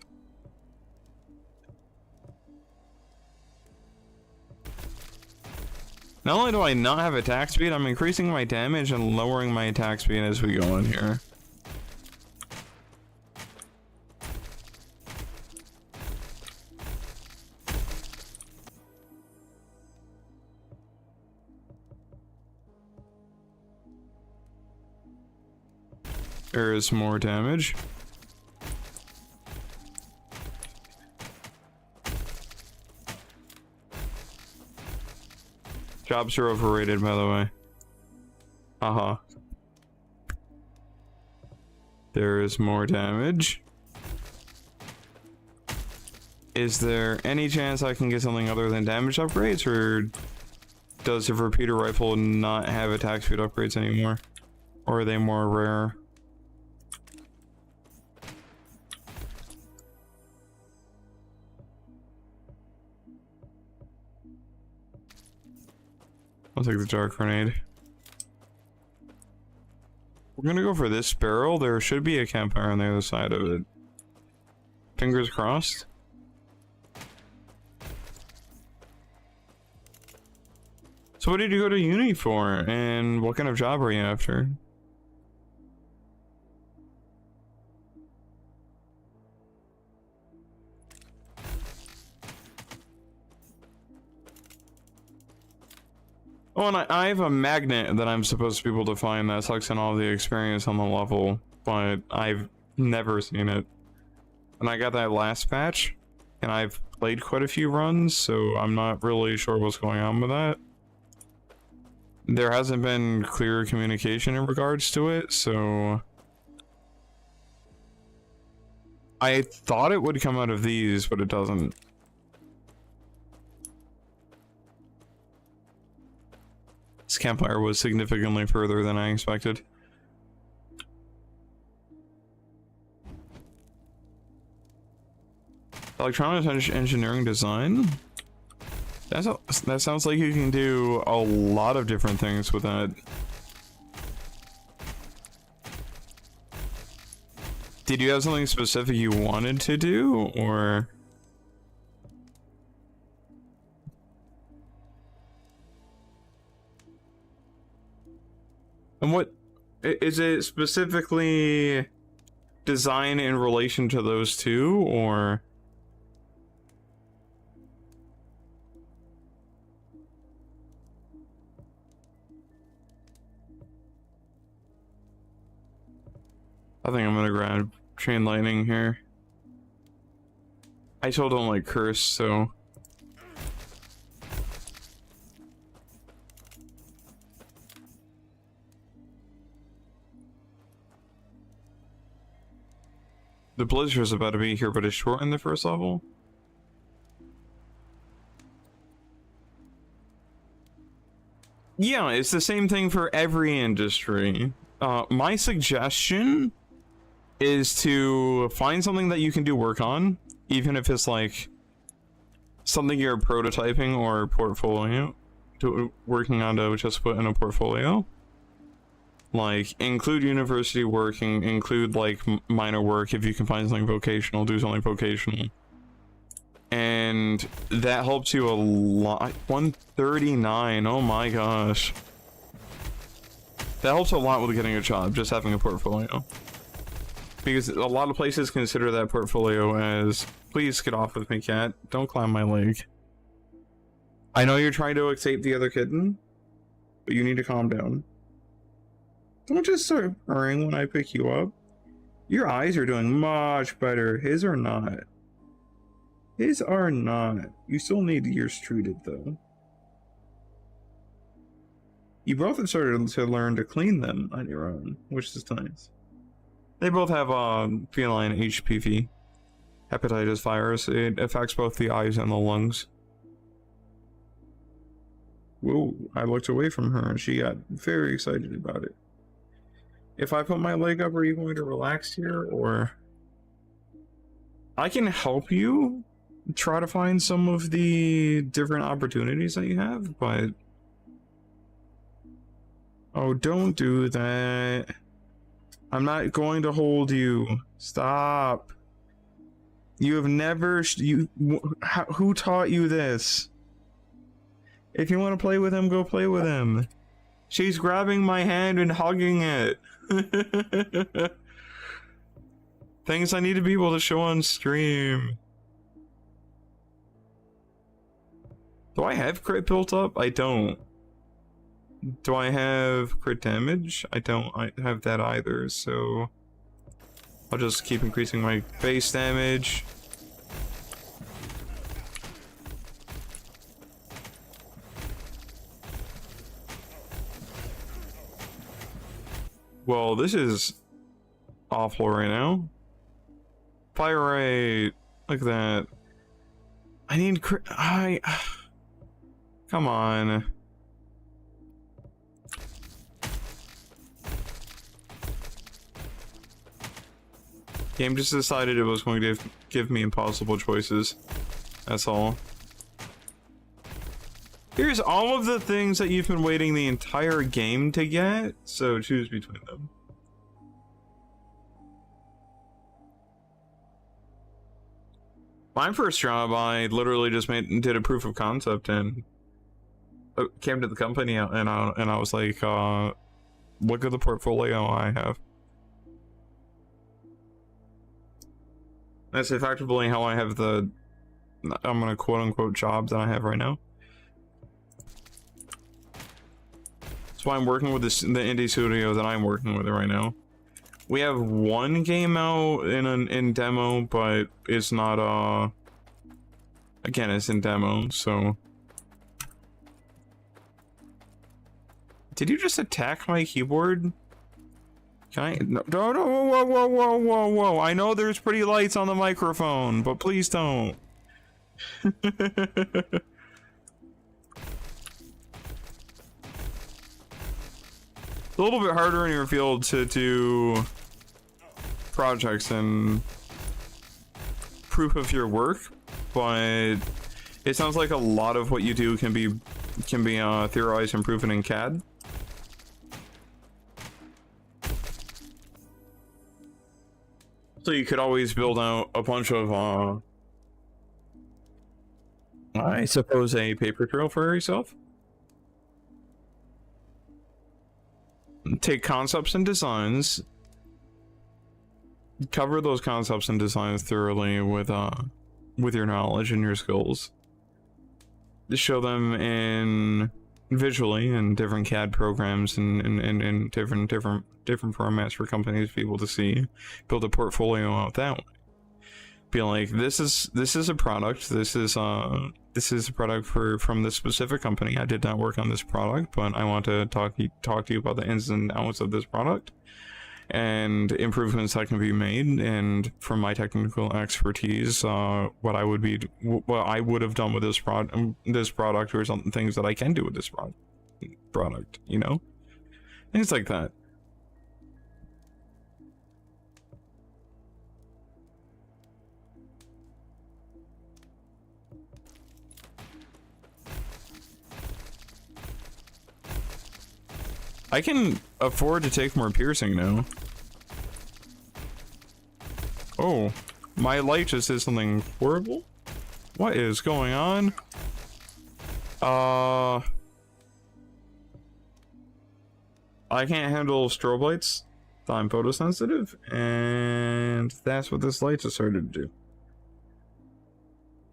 Not only do I not have attack speed, I'm increasing my damage and lowering my attack speed as we go in here. There is more damage. Jobs are overrated, by the way. Haha. There is more damage. Is there any chance I can get something other than damage upgrades, or does the repeater rifle not have attack speed upgrades anymore? Or are they more rare? I'll take the dark grenade. we're gonna go for this barrel. There should be a campfire on the other side of it. Fingers crossed. So what did you go to uni for, and what kind of job are you after? Oh, and I have a magnet that I'm supposed to be able to find that sucks in all the experience on the level, but I've never seen it. And I got that last patch, and I've played quite a few runs, so I'm not really sure what's going on with that. There hasn't been clear communication in regards to it, so I thought it would come out of these, but it doesn't. This campfire was significantly further than I expected. Electronics engineering design? That sounds like you can do a lot of different things with that. Did you have something specific you wanted to do, or? And what is it specifically design in relation to those two, or? I think I'm gonna grab chain lightning here. I still don't like curse, so. The blizzard is about to be here, but it's short in the first level. Yeah, it's the same thing for every industry. My suggestion is to find something that you can do work on, even if it's like something you're prototyping or portfolio, working on to just put in a portfolio. Like, include university work, and include like minor work. If you can find something vocational, do something vocational. And that helps you a lot. 139, oh my gosh. That helps a lot with getting a job, just having a portfolio. Because a lot of places consider that portfolio as, please get off with me, cat. Don't climb my leg. I know you're trying to escape the other kitten, but you need to calm down. Don't just start purring when I pick you up. Your eyes are doing much better. His are not. His are not. You still need ears treated, though. You both have started to learn to clean them on your own, which is nice. They both have feline HPV, hepatitis virus. It affects both the eyes and the lungs. Whoa, I looked away from her and she got very excited about it. If I put my leg up, are you going to relax here, or? I can help you try to find some of the different opportunities that you have, but... Oh, don't do that. I'm not going to hold you. Stop. You have never... who taught you this? If you want to play with him, go play with him. She's grabbing my hand and hugging it. Things I need to be able to show on stream. Do I have crit built up? I don't. Do I have crit damage? I don't have that either, so I'll just keep increasing my base damage. Well, this is awful right now. Fire rate. Look at that. I need come on. Game just decided it was going to give me impossible choices. That's all. Here's all of the things that you've been waiting the entire game to get, so choose between them. My first job, I literally just did a proof of concept and came to the company and I was like, look at the portfolio I have. That's effectively how I have the, I'm gonna quote unquote job that I have right now. That's why I'm working with the indie studio that I'm working with right now. We have one game out in demo, but it's not again, it's in demo, so. Did you just attack my keyboard? Can I? No, whoa. I know there's pretty lights on the microphone, but please don't. It's a little bit harder in your field to do projects and proof of your work, but it sounds like a lot of what you do can be theorized and proven in CAD. So you could always build out a bunch of I suppose a paper trail for yourself. Take concepts and designs, cover those concepts and designs thoroughly with your knowledge and your skills. Show them in visually in different CAD programs and different formats for companies to be able to see. Build a portfolio out that way. Be like, this is a product. This is a product from this specific company. I did not work on this product, but I want to talk to you about the ins and outs of this product and improvements that can be made. And from my technical expertise, what I would have done with this product, or some things that I can do with this product. You know, things like that. I can afford to take more piercing now. Oh, my light just did something horrible? What is going on? I can't handle strobe lights. I'm photosensitive, and that's what this light just started to do.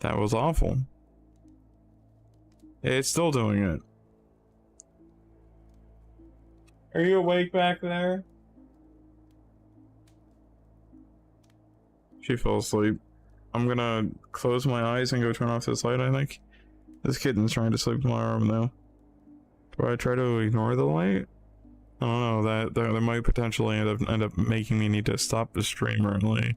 That was awful. It's still doing it. Are you awake back there? She fell asleep. I'm gonna close my eyes and go turn off this light, I think. This kitten's trying to sleep in my arm now. Do I try to ignore the light? I don't know, that might potentially end up making me need to stop the stream early.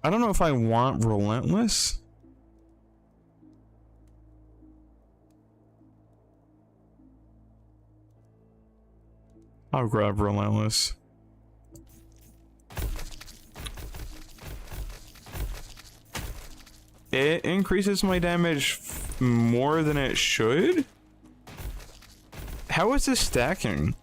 I don't know if I want Relentless. I'll grab Relentless. It increases my damage more than it should? How is this stacking?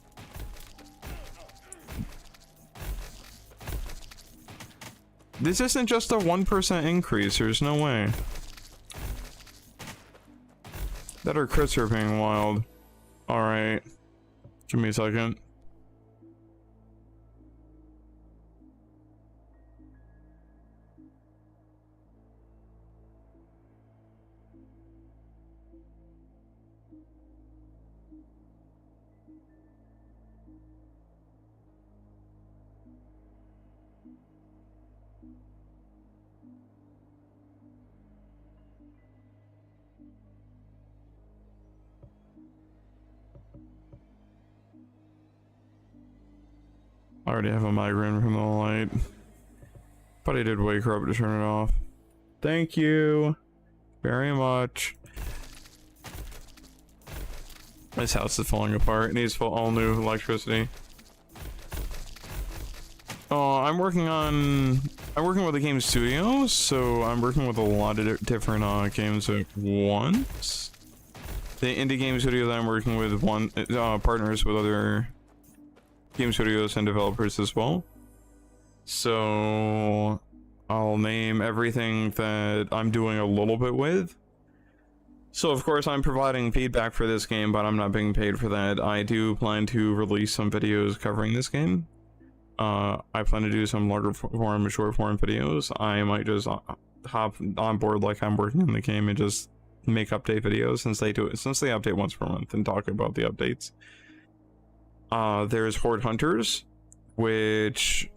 This isn't just a 1% increase, there's no way. That our crits are being wild. Alright. Give me a second. I already have a migraine from the light. But I did wake her up to turn it off. Thank you very much. This house is falling apart. It needs all new electricity. Oh, I'm working with a game studio, so I'm working with a lot of different games at once. The indie game studio that I'm working with partners with other game studios and developers as well. So I'll name everything that I'm doing a little bit with. So of course I'm providing feedback for this game, but I'm not being paid for that. I do plan to release some videos covering this game. I plan to do some longer form and short form videos. I might just hop on board like I'm working in the game and just make update videos since they update once per month and talk about the updates. There's Horde Hunters, which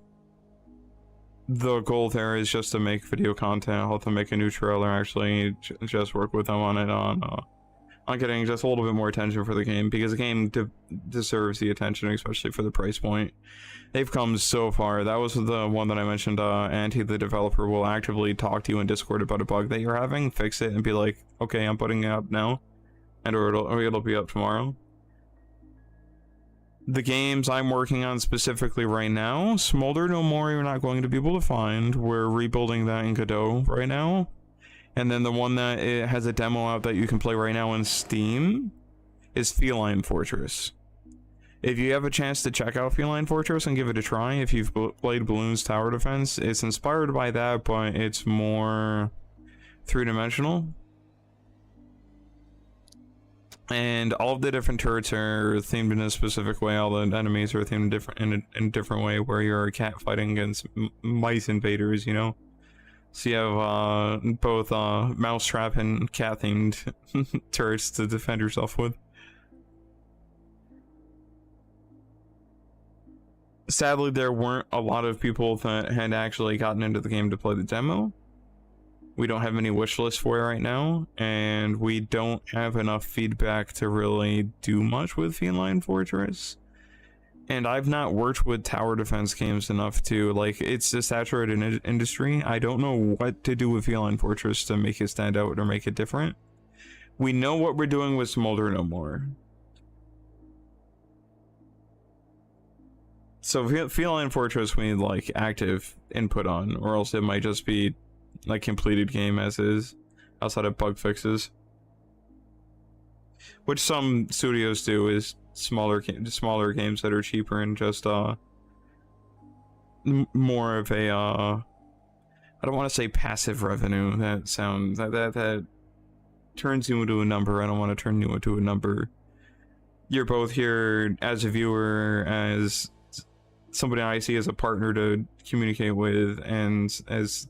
the goal there is just to make video content. I'll have to make a new trailer, actually, just work with them on it, on getting just a little bit more attention for the game, because the game deserves the attention, especially for the price point. They've come so far. That was the one that I mentioned. Anti, the developer, will actively talk to you in Discord about a bug that you're having, fix it, and be like, okay, I'm putting it up now, and or it'll be up tomorrow. The games I'm working on specifically right now, Smolder No More, you're not going to be able to find. We're rebuilding that in Godot right now. And then the one that it has a demo out that you can play right now in Steam is Feline Fortress. If you have a chance to check out Feline Fortress and give it a try, if you've played Bloons Tower Defense, it's inspired by that, but it's more three-dimensional. And all of the different turrets are themed in a specific way. All the enemies are themed in a different way, where you're a cat fighting against mice invaders, you know? So you have both mousetrap and cat-themed turrets to defend yourself with. Sadly, there weren't a lot of people that had actually gotten into the game to play the demo. We don't have any wish lists for it right now, and we don't have enough feedback to really do much with Feline Fortress. And I've not worked with tower defense games enough to, like, it's a saturated industry. I don't know what to do with Feline Fortress to make it stand out or make it different. We know what we're doing with Smolder No More. So Feline Fortress we need, like, active input on, or else it might just be like completed game as is, outside of bug fixes, which some studios do, is smaller games that are cheaper and just more of a I don't want to say passive revenue. That sounds that turns you into a number. I don't want to turn you into a number. You're both here as a viewer, as somebody I see as a partner to communicate with, and as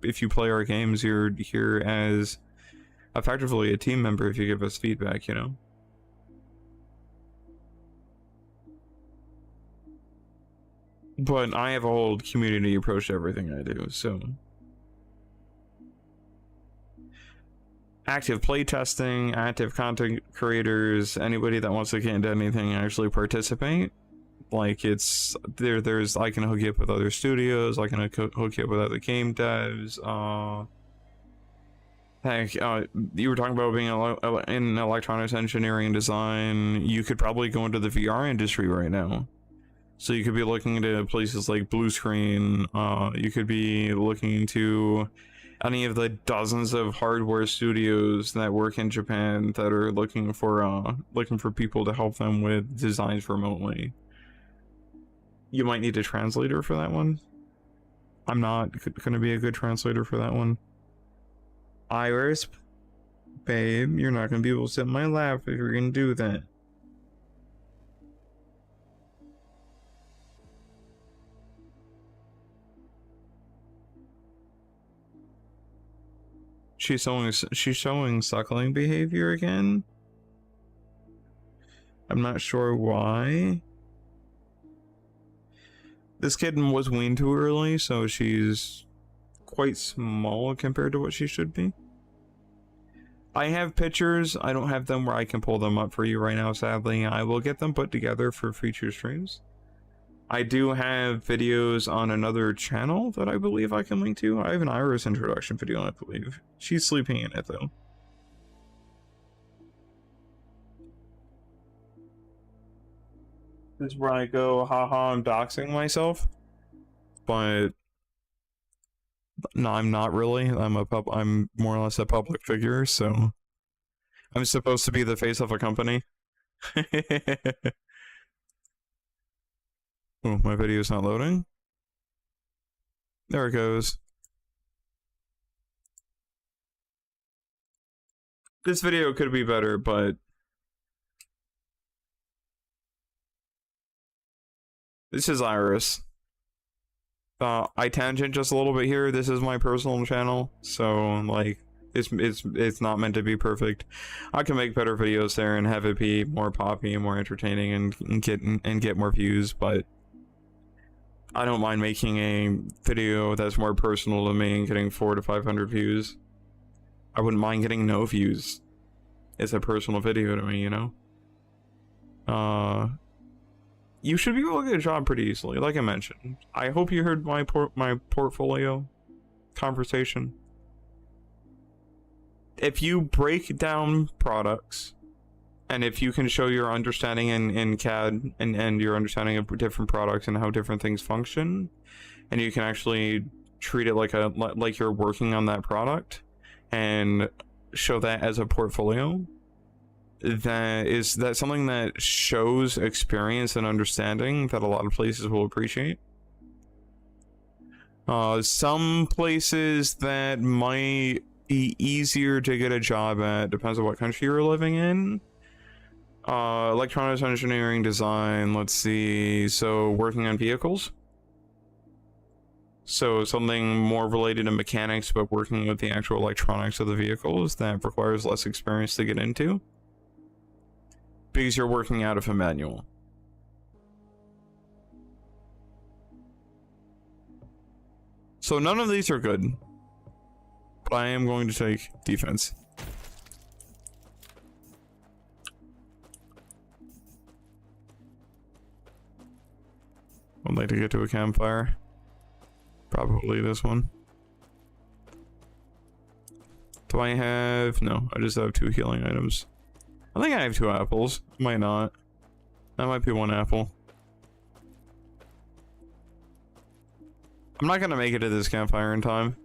if you play our games, you're here as effectively a team member if you give us feedback, you know? But I have a whole community approach to everything I do, so... Active playtesting, active content creators, anybody that wants to get into anything actually participate. Like, it's there's I can hook you up with other studios, I can hook you up with other game devs. Heck, you were talking about being in electronics engineering and design. You could probably go into the VR industry right now. So you could be looking into places like Blue Screen. You could be looking into any of the dozens of hardware studios that work in Japan that are looking for people to help them with designs remotely. You might need a translator for that one. I'm not gonna be a good translator for that one. Iris, babe, you're not gonna be able to sit in my lap if you're gonna do that. She's showing suckling behavior again. I'm not sure why. This kitten was weaned too early, so she's quite small compared to what she should be. I have pictures. I don't have them where I can pull them up for you right now, sadly. I will get them put together for future streams. I do have videos on another channel that I believe I can link to. I have an Iris introduction video, I believe. She's sleeping in it, though. This is where I go, haha, I'm doxing myself. But no, I'm not really. I'm more or less a public figure, so I'm supposed to be the face of a company. Oh, my video's not loading. There it goes. This video could be better, but this is Iris. I tangent just a little bit here. This is my personal channel, so like it's not meant to be perfect. I can make better videos there and have it be more poppy and more entertaining and get more views, but I don't mind making a video that's more personal to me and getting 400 to 500 views. I wouldn't mind getting no views. It's a personal video to me, you know? You should be able to get a job pretty easily, like I mentioned. I hope you heard my portfolio conversation. If you break down products, and if you can show your understanding in CAD and your understanding of different products and how different things function, and you can actually treat it like you're working on that product and show that as a portfolio, that's something that shows experience and understanding that a lot of places will appreciate. Some places that might be easier to get a job at, depends on what country you're living in. Electronics engineering design, let's see, so working on vehicles. So something more related to mechanics, but working with the actual electronics of the vehicles, that requires less experience to get into, because you're working out of a manual. So none of these are good, but I am going to take defense. I'd like to get to a campfire. Probably this one. Do I have... No, I just have 2 healing items. I think I have 2 apples. Might not. That might be 1 apple. I'm not gonna make it to this campfire in time.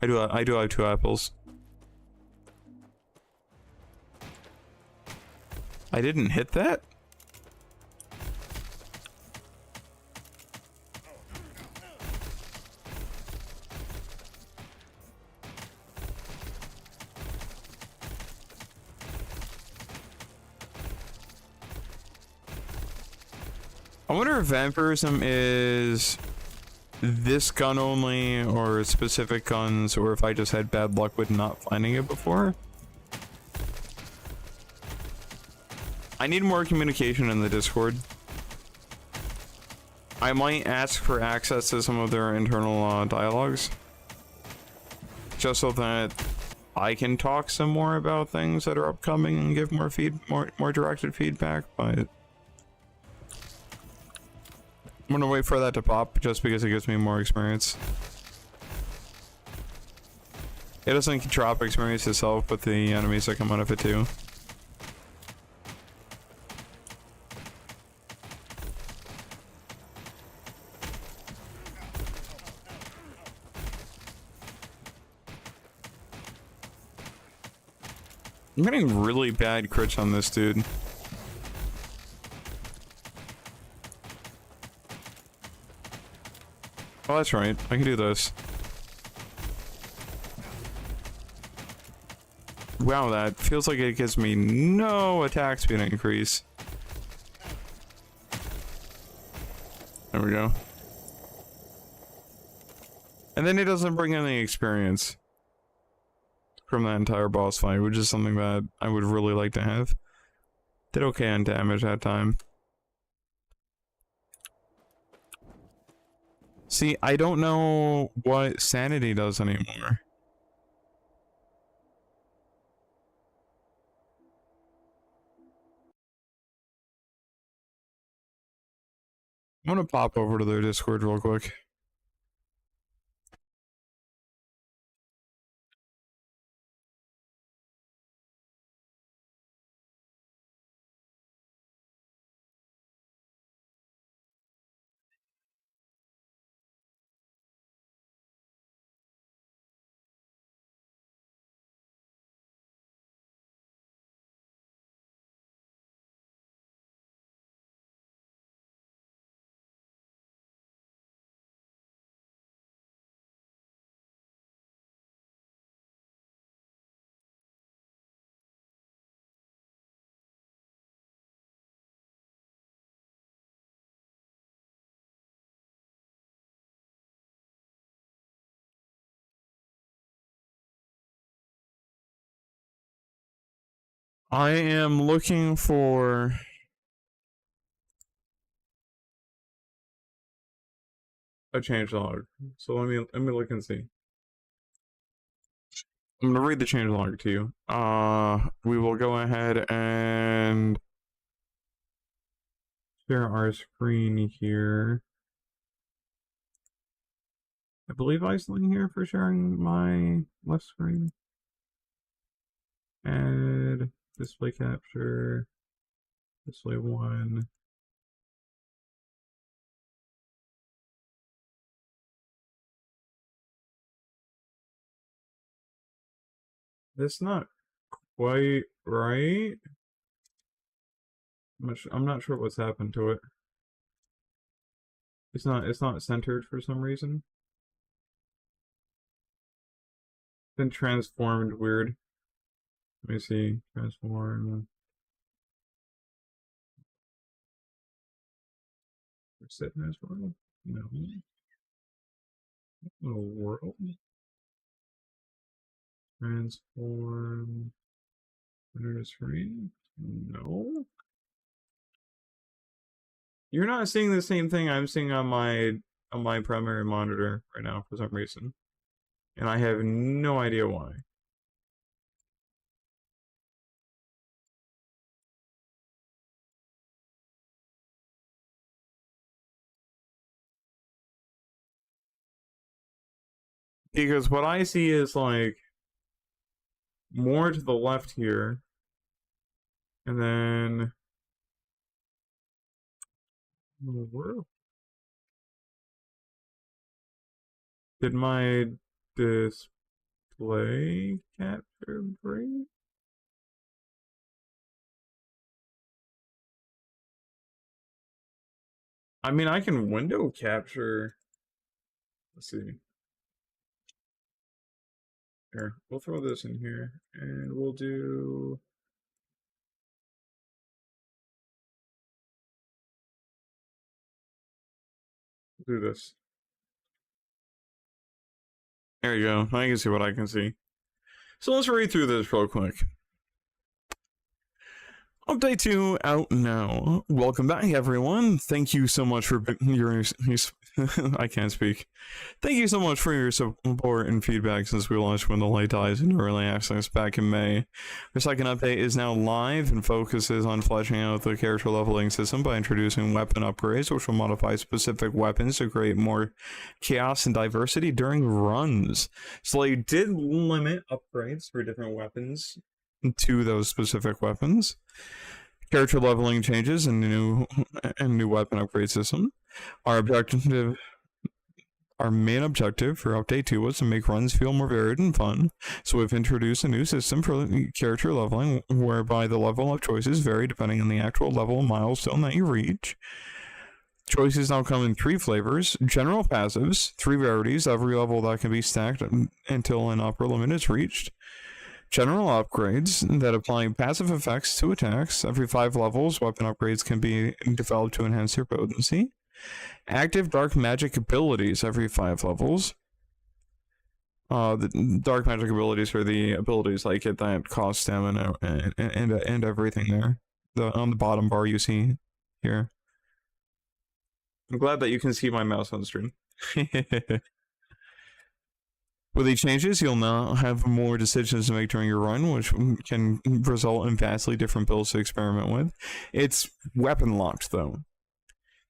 I do have 2 apples. I didn't hit that? I wonder if vampirism is this gun only, or specific guns, or if I just had bad luck with not finding it before. I need more communication in the Discord. I might ask for access to some of their internal dialogues, just so that I can talk some more about things that are upcoming and give more directed feedback. But I'm gonna wait for that to pop, just because it gives me more experience. It doesn't drop experience itself, but the enemies that come out of it too. I'm getting really bad crits on this dude. Oh, that's right. I can do this. Wow, that feels like it gives me no attack speed increase. There we go. And then it doesn't bring any experience from that entire boss fight, which is something that I would really like to have. Did okay on damage that time. See, I don't know what sanity does anymore. I'm gonna pop over to their Discord real quick. I am looking for a changelog. So let me look and see. I'm gonna read the changelog to you. We will go ahead and share our screen here. I believe I in here for sharing my left screen. Add display capture, display 1. That's not quite right. I'm not sure what's happened to it. It's not centered for some reason. Been transformed weird. Let me see. Transform. Set transform? No. Oh, world. Transform. Winter screen? No. You're not seeing the same thing I'm seeing on my primary monitor right now for some reason. And I have no idea why. Because what I see is like more to the left here. And then where did my display capture break? I mean, I can window capture. Let's see. Here, we'll throw this in here, and we'll do. Do this. There you go. I can see what I can see. So let's read through this real quick. Update 2 out now. Welcome back, everyone. Thank you so much for your I can't speak. Thank you so much for your support and feedback since we launched When the Light Dies into early access back in May. The second update is now live and focuses on fleshing out the character leveling system by introducing weapon upgrades, which will modify specific weapons to create more chaos and diversity during runs. So they did limit upgrades for different weapons to those specific weapons. Character leveling changes and new weapon upgrade system. Our main objective for update 2 was to make runs feel more varied and fun. So we've introduced a new system for character leveling, whereby the level of choices vary depending on the actual level milestone that you reach. Choices now come in 3 flavors: general passives, 3 rarities, every level that can be stacked until an upper limit is reached. General upgrades that apply passive effects to attacks. Every 5 levels, weapon upgrades can be developed to enhance their potency. Active dark magic abilities every 5 levels. The dark magic abilities are the abilities like it that cost stamina and everything there. On the bottom bar you see here. I'm glad that you can see my mouse on stream. With these changes, you'll now have more decisions to make during your run, which can result in vastly different builds to experiment with. It's weapon locked, though.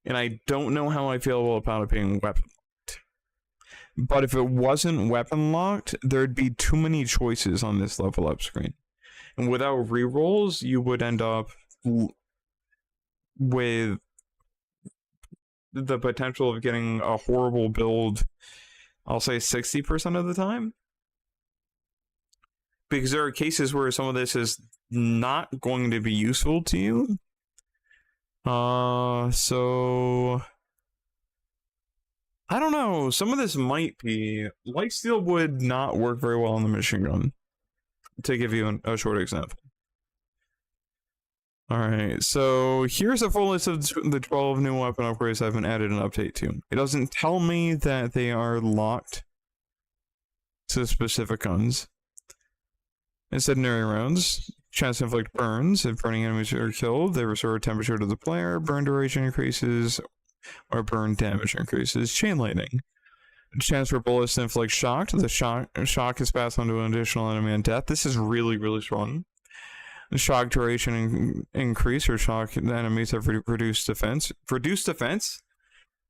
And I don't know how I feel about it being weapon locked. But if it wasn't weapon locked, there'd be too many choices on this level up screen. And without rerolls, you would end up with the potential of getting a horrible build, I'll say 60% of the time. Because there are cases where some of this is not going to be useful to you. So I don't know. Some of this might be. Lightsteel would not work very well on the machine gun, to give you a short example. Alright, so here's a full list of the 12 new weapon upgrades I've been added in Update 2. It doesn't tell me that they are locked to specific guns. Incendiary rounds, Chance to inflict burns. If burning enemies are killed, they restore temperature to the player. Burn duration increases, or burn damage increases. Chain lightning. Chance for bullets to inflict shock. The shock is passed on to an additional enemy on death. This is really, really strong. Shock duration increase, or shock enemies have reduced defense. Reduced defense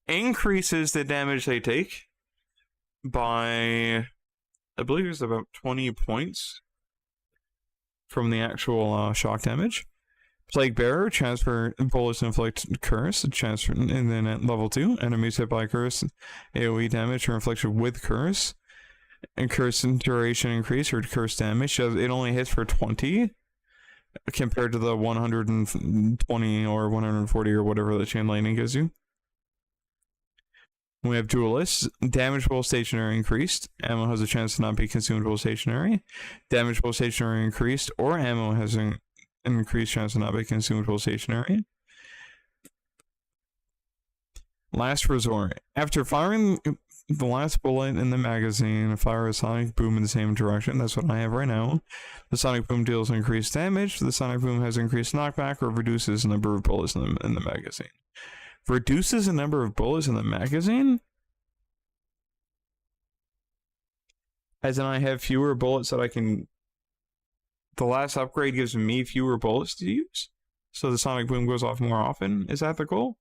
increases the damage they take by, I believe it's about 20 points from the actual shock damage. Plague Bearer, chance for bullets to inflict curse, chance for, and then at level 2, enemies hit by curse, AoE damage or infliction with curse, and curse duration increase or curse damage. It only hits for 20 compared to the 120 or 140 or whatever the chain lightning gives you. We have Duelists. Damage while stationary increased. Ammo has a chance to not be consumed while stationary. Damage while stationary increased, or ammo has an increased chance to not be consumed while stationary. Last Resort. After firing the last bullet in the magazine, fire a sonic boom in the same direction. That's what I have right now. The sonic boom deals increased damage. The sonic boom has increased knockback or reduces the number of bullets in the magazine. Reduces the number of bullets in the magazine? As in I have fewer bullets that I can... The last upgrade gives me fewer bullets to use? So the sonic boom goes off more often? Is that the goal?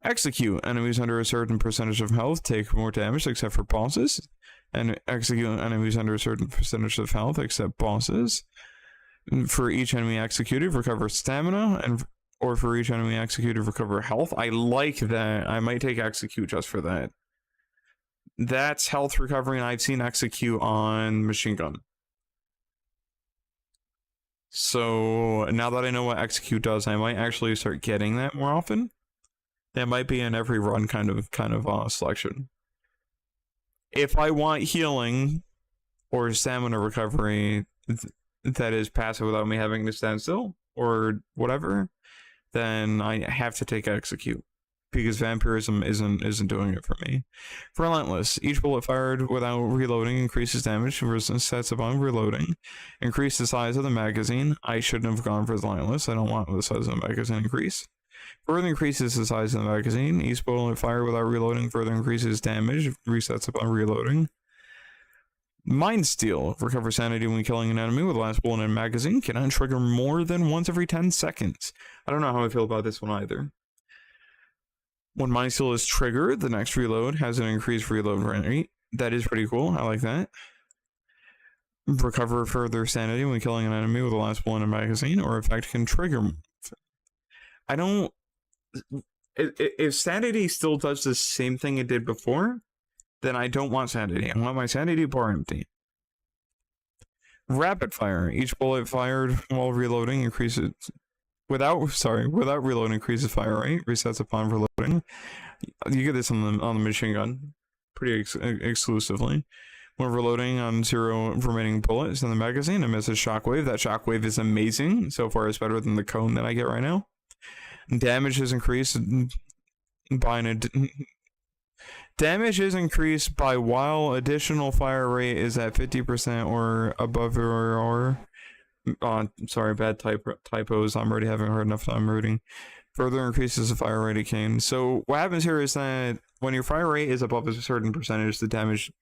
Execute. Enemies under a certain percentage of health take more damage except for bosses. And execute enemies under a certain percentage of health except bosses. For each enemy executed, recover stamina, or for each enemy executed, recover health. I like that. I might take execute just for that. That's health recovery, and I've seen execute on machine gun. So now that I know what execute does, I might actually start getting that more often. That might be in every run kind of selection. If I want healing or stamina recovery that is passive without me having to stand still or whatever, then I have to take execute, because vampirism isn't doing it for me. Relentless. Each bullet fired without reloading increases damage, resets upon reloading. Increase the size of the magazine. I shouldn't have gone for relentless. I don't want the size of the magazine increase. Further increases the size of the magazine. Each bullet fired without reloading further increases damage, resets upon reloading. Mind Steal. Recover sanity when killing an enemy with the last bullet in a magazine. Cannot trigger more than once every 10 seconds. I don't know how I feel about this one either. When Mind Steal is triggered, the next reload has an increased reload rate. That is pretty cool. I like that. Recover further sanity when killing an enemy with the last bullet in a magazine, or effect can trigger. I don't... If sanity still does the same thing it did before, then I don't want sanity. I want my sanity bar empty. Rapid fire. Each bullet fired while reloading increases... Without reloading increases fire rate, resets upon reloading. You get this on the machine gun pretty exclusively. When reloading on 0 remaining bullets in the magazine, it misses shockwave. That shockwave is amazing. So far it's better than the cone that I get right now. Damage is increased by damage is increased by while additional fire rate is at 50% or above or sorry, bad typos. I'm already having hard enough time reading. Further increases the fire rate of cane. So what happens here is that when your fire rate is above a certain percentage, the damage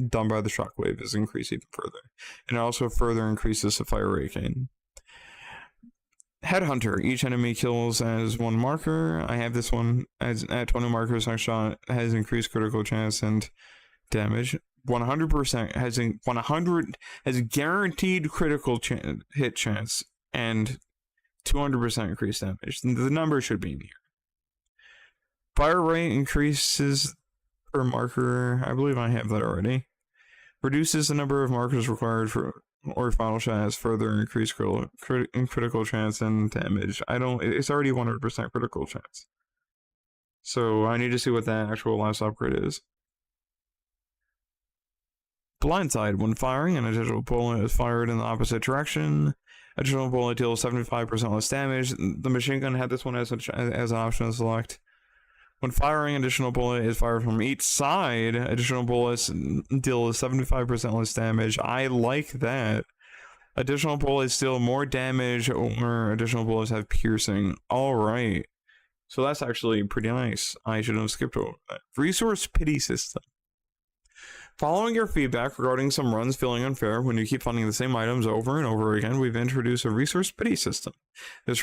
done by the shockwave is increased even further. And it also further increases the fire rate of cane. Headhunter. Each enemy kills as 1 marker. I have this one as at 20 markers. Next shot has increased critical chance and damage. 100% has guaranteed critical hit chance and 200% increased damage. The number should be in here. Fire rate increases per marker. I believe I have that already. Reduces the number of markers required for or final shot has further increased critical chance and damage. It's already 100% critical chance. So I need to see what that actual last upgrade is. Blindside. When firing, an additional bullet is fired in the opposite direction. Additional bullet deals 75% less damage. The machine gun had this one as an option to select. When firing, additional bullet is fired from each side. Additional bullets deal 75% less damage. I like that. Additional bullets deal more damage, or additional bullets have piercing. Alright. So that's actually pretty nice. I should have skipped over that. Resource pity system. Following your feedback regarding some runs feeling unfair when you keep finding the same items over and over again, we've introduced a resource pity system. The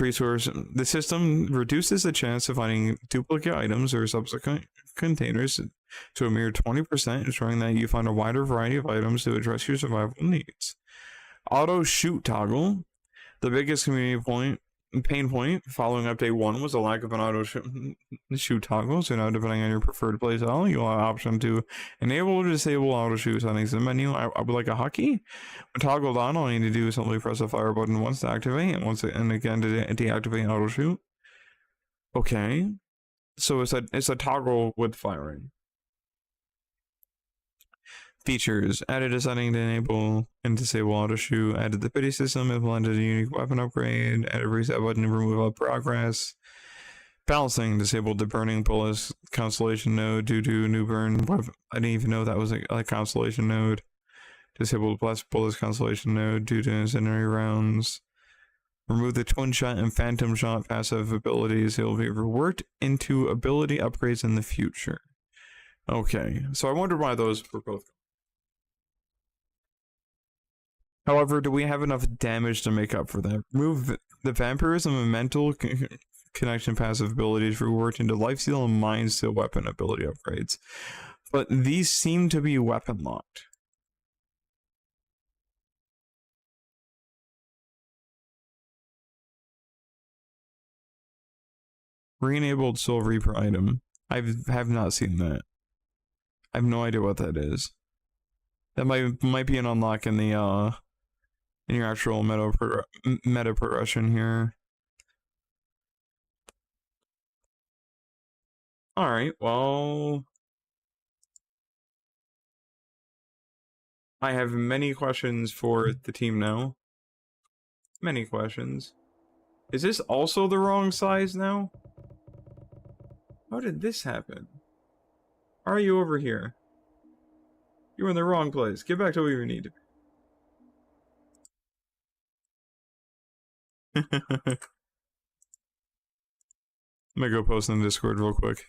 system reduces the chance of finding duplicate items or subsequent containers to a mere 20%, ensuring that you find a wider variety of items to address your survival needs. Auto shoot toggle. The biggest pain point following update 1 was a lack of an auto shoot toggle. So now, depending on your preferred playstyle, you'll have an option to enable or disable auto shoot settings in the menu. I would like a hotkey. When toggled on, all you need to do is simply press the fire button once to activate, and again to deactivate auto shoot. Okay, so it's a toggle with firing. Features. Added a setting to enable and disable auto shoot. Added the pity system. Implemented a unique weapon upgrade. Added a reset button to remove all progress. Balancing. Disabled the burning bullets constellation node due to new burn weapon. I didn't even know that was a constellation node. Disabled blast bullets constellation node due to incendiary rounds. Remove the twin shot and phantom shot passive abilities. They will be reworked into ability upgrades in the future. Okay, so I wonder why those were both. However, do we have enough damage to make up for that? Remove the vampirism and mental connection passive abilities reworked into lifesteal and mind steal weapon ability upgrades. But these seem to be weapon locked. Re-enabled Soul Reaper item. I have not seen that. I have no idea what that is. That might be an unlock in the in your actual meta progression here. All right, well, I have many questions for the team now. Many questions. Is this also the wrong size now? How did this happen? How are you over here? You're in the wrong place. Get back to where you need to be. I'm gonna go post in Discord real quick.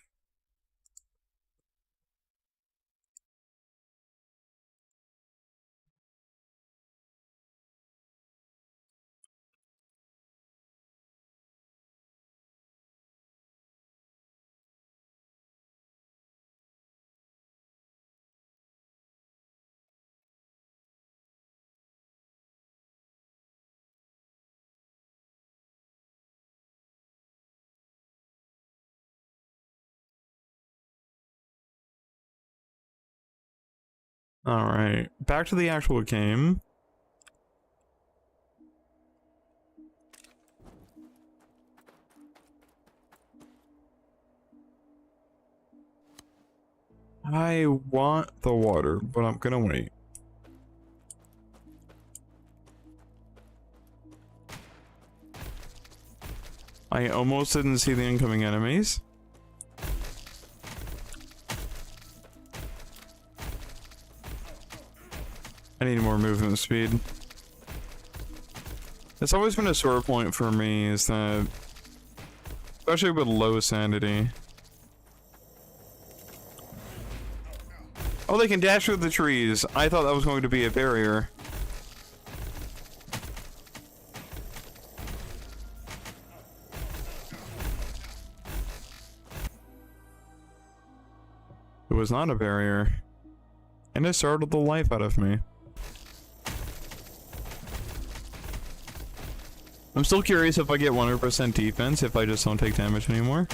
Alright, back to the actual game. I want the water, but I'm gonna wait. I almost didn't see the incoming enemies. I need more movement speed. It's always been a sore point for me, is that, especially with low sanity. Oh, they can dash through the trees. I thought that was going to be a barrier. It was not a barrier. And it startled the life out of me. I'm still curious if I get 100% defense if I just don't take damage anymore.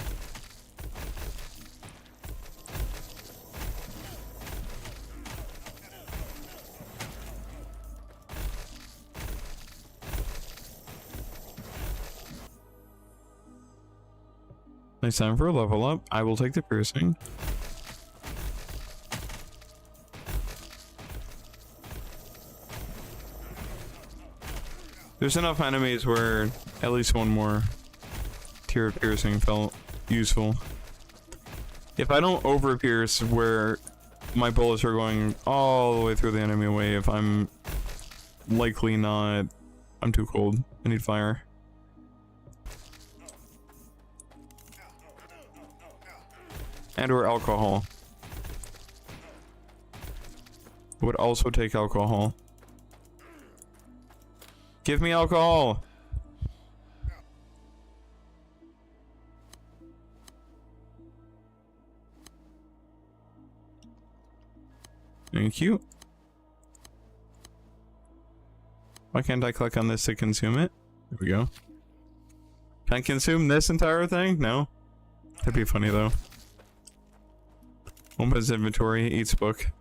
It's time for a level up. I will take the piercing. There's enough enemies where at least one more tier of piercing felt useful. If I don't over pierce where my bullets are going all the way through the enemy wave, I'm likely not I'm too cold. I need fire. And or alcohol. Would also take alcohol. Give me alcohol! Thank you. Why can't I click on this to consume it? There we go. Can I consume this entire thing? No? That'd be funny though. Opens inventory, eats book.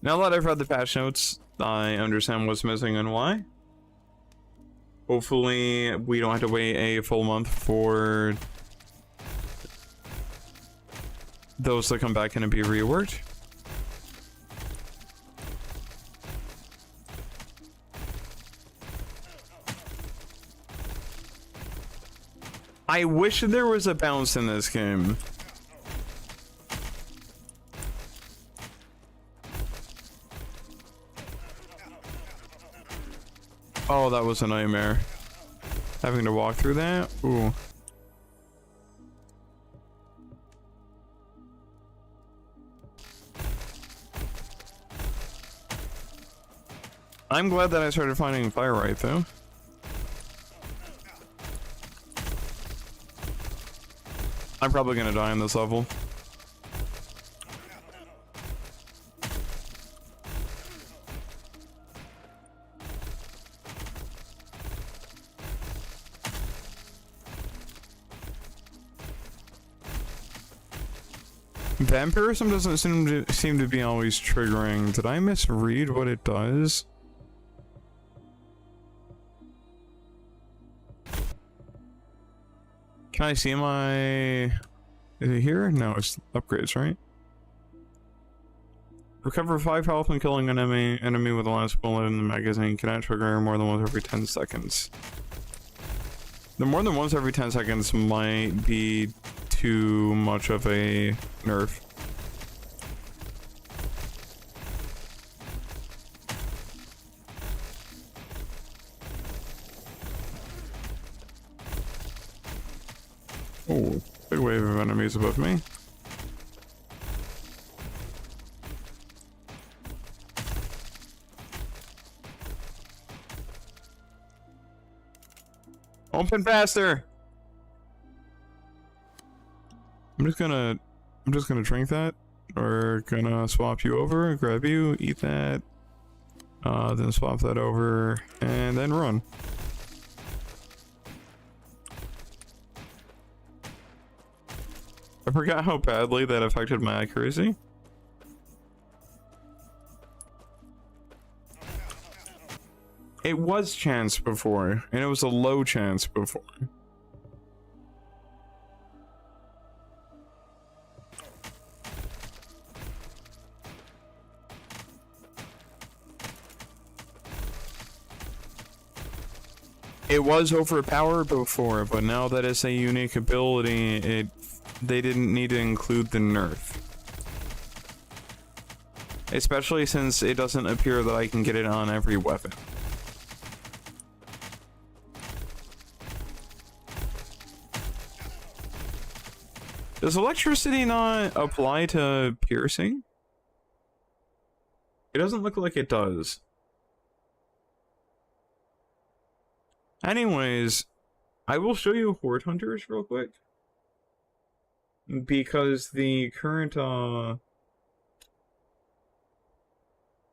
Now that I've read the patch notes, I understand what's missing and why. Hopefully, we don't have to wait a full month for those to come back and be reworked. I wish there was a bounce in this game. Oh, that was a nightmare. Having to walk through that? Ooh. I'm glad that I started finding fire right though. I'm probably gonna die on this level. Vampirism doesn't seem to be always triggering. Did I misread what it does? Can I see my... Is it here? No, it's upgrades, right? Recover 5 health when killing an enemy with the last bullet in the magazine. Cannot trigger more than once every 10 seconds. The more than once every 10 seconds might be too much of a nerf. Oh, big wave of enemies above me. Open faster! I'm just gonna drink that. Or gonna swap you over, grab you, eat that. Then swap that over, and then run. I forgot how badly that affected my accuracy. It was chance before, and it was a low chance before. It was overpowered before, but now that it's a unique ability, they didn't need to include the nerf. Especially since it doesn't appear that I can get it on every weapon. Does electricity not apply to piercing? It doesn't look like it does. Anyways, I will show you Horde Hunters real quick. Because the current,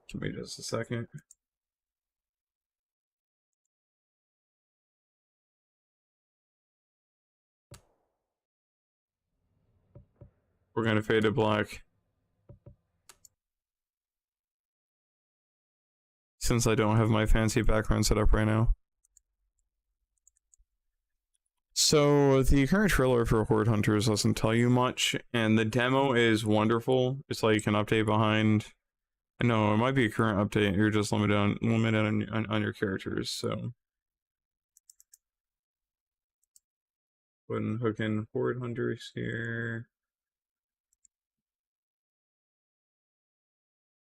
give me just a second. We're gonna fade to black. Since I don't have my fancy background set up right now. So, the current trailer for Horde Hunters doesn't tell you much, and the demo is wonderful. It's like an update behind... No, it might be a current update. You're just limited on your characters, so... Go ahead and hook in Horde Hunters here.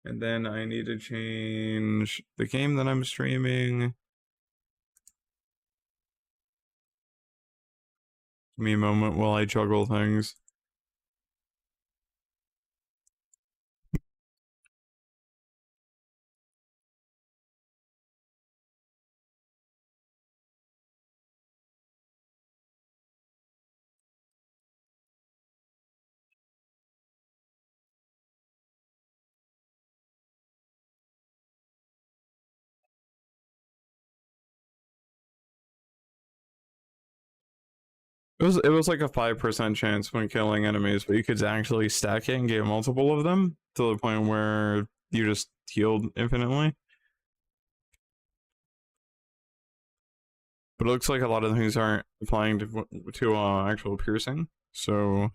And then I need to change the game that I'm streaming. Give me a moment while I juggle things. It was like a 5% chance when killing enemies, but you could actually stack it and get multiple of them to the point where you just healed infinitely. But it looks like a lot of things aren't applying to actual piercing, so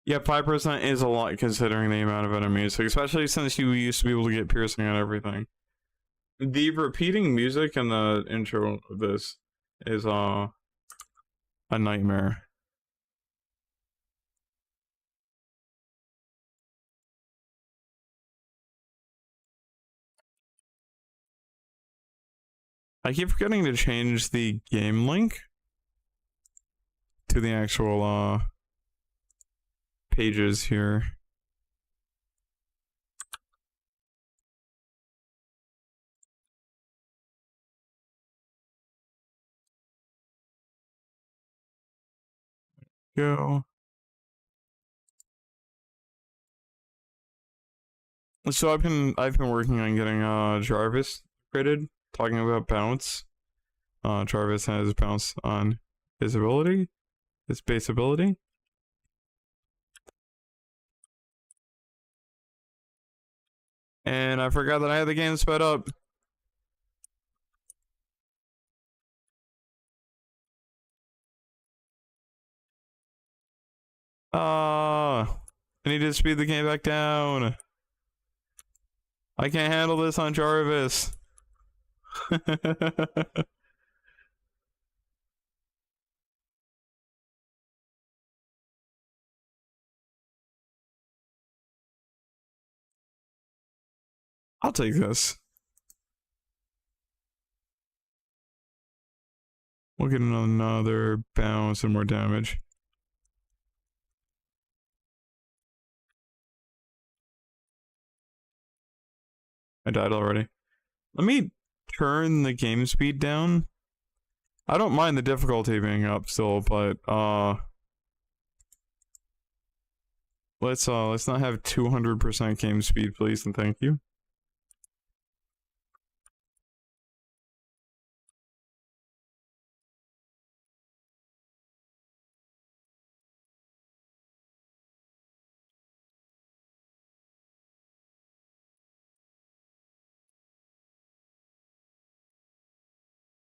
yeah, 5% is a lot considering the amount of enemies, especially since you used to be able to get piercing on everything. The repeating music in the intro of this is a nightmare. I keep forgetting to change the game link to the actual pages here. Go. So I've been working on getting Jarvis upgraded. Talking about bounce. Jarvis has bounce on his ability, his base ability. And I forgot that I had the game sped up. I need to speed the game back down. I can't handle this on Jarvis. I'll take this. We'll get another bounce and more damage. I died already. Let me turn the game speed down. I don't mind the difficulty being up still, but let's not have 200% game speed, please, and thank you.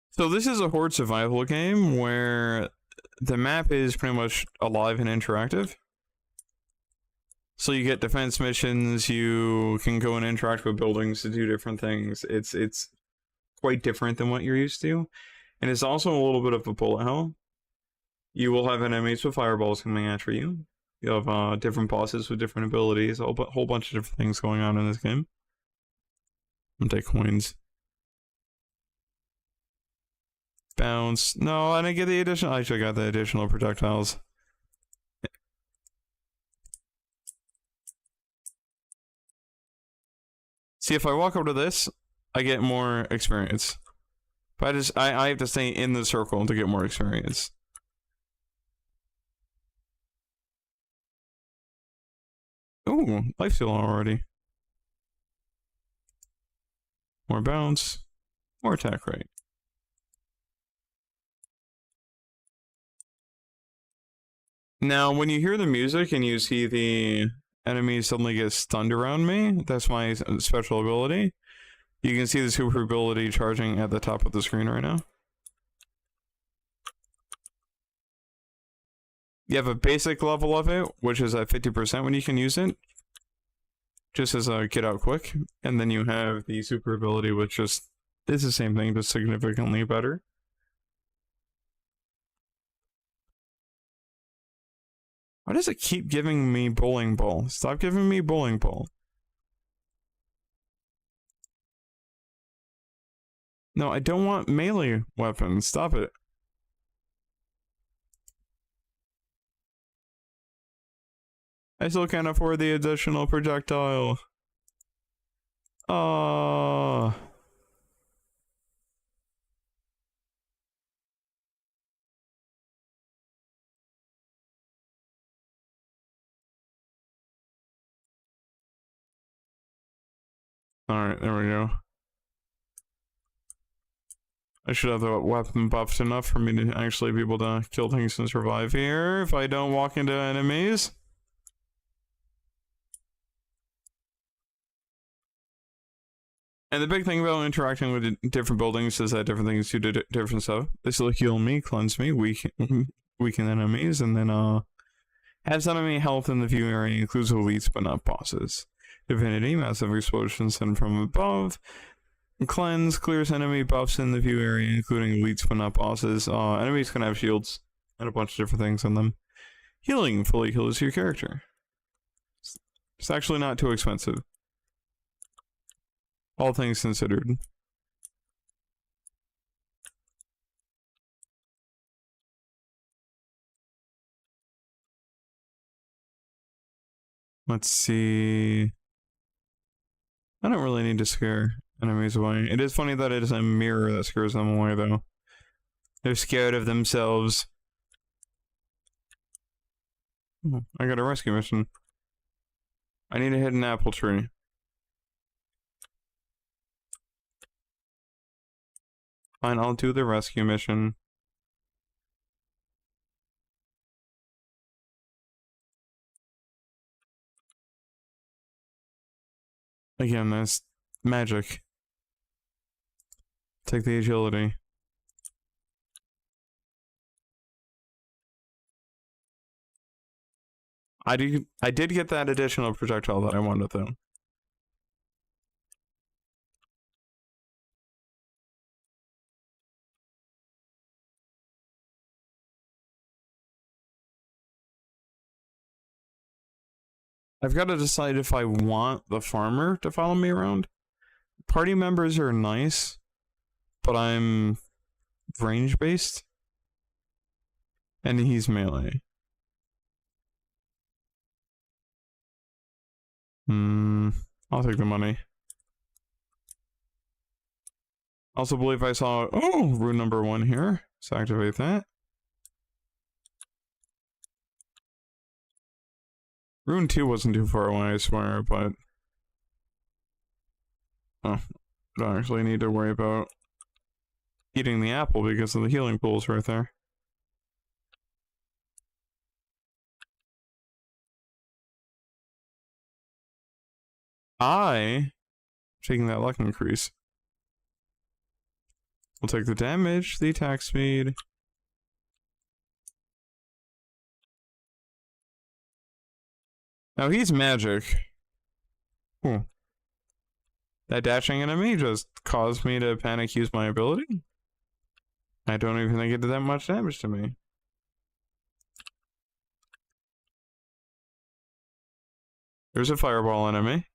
So this is a Horde Survival game where the map is pretty much alive and interactive. So you get defense missions, you can go and interact with buildings to do different things. It's quite different than what you're used to. And it's also a little bit of a bullet hell. You will have enemies with fireballs coming after you. You have different bosses with different abilities, a whole bunch of different things going on in this game. I'm gonna take coins. Bounce. No, I didn't get the additional. I actually got the additional projectiles. See, if I walk over to this, I get more experience. But I have to stay in the circle to get more experience. Ooh, life steal already. More bounce. More attack rate. Now, when you hear the music and you see the enemies suddenly get stunned around me, that's my special ability. You can see the super ability charging at the top of the screen right now. You have a basic level of it, which is at 50% when you can use it. Just as a get out quick. And then you have the super ability, which just is the same thing, but significantly better. Why does it keep giving me bowling ball? Stop giving me bowling ball. No, I don't want melee weapons. Stop it. I still can't afford the additional projectile. Alright, there we go. I should have the weapon buffed enough for me to actually be able to kill things and survive here if I don't walk into enemies. And the big thing about interacting with different buildings is that different things do different stuff. This will heal me, cleanse me, weaken enemies, and then adds enemy health in the view area, includes elites but not bosses. Divinity, massive explosions sent from above. Cleanse, clears enemy buffs in the view area, including elites but not bosses. Enemies can have shields and a bunch of different things on them. Healing fully heals your character. It's actually not too expensive. All things considered. Let's see. I don't really need to scare enemies away. It is funny that it is a mirror that scares them away, though. They're scared of themselves. Oh, I got a rescue mission. I need to hit an apple tree. Fine, I'll do the rescue mission. Again, that's magic. Take the agility. I did get that additional projectile that I wanted, though. I've got to decide if I want the farmer to follow me around. Party members are nice, but I'm range-based. And he's melee. I'll take the money. Also believe I saw, rune number 1 here. Let's activate that. Rune 2 wasn't too far away, I swear, but... Oh, I don't actually need to worry about eating the apple because of the healing pools right there. Taking that luck increase. We'll take the damage, the attack speed. Now he's magic. Ooh. That dashing enemy just caused me to panic use my ability? I don't even think it did that much damage to me. There's a fireball enemy.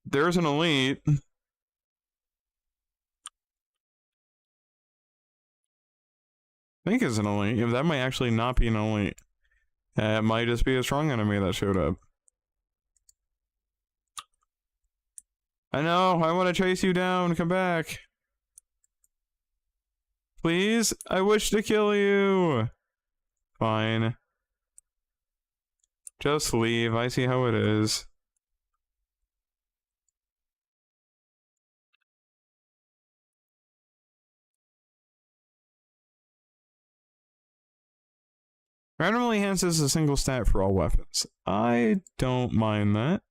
There's an elite. I think it's an elite. That might actually not be an elite. It might just be a strong enemy that showed up. I know, I want to chase you down. Come back. Please? I wish to kill you. Fine. Just leave. I see how it is. Randomly enhances a single stat for all weapons. I don't mind that.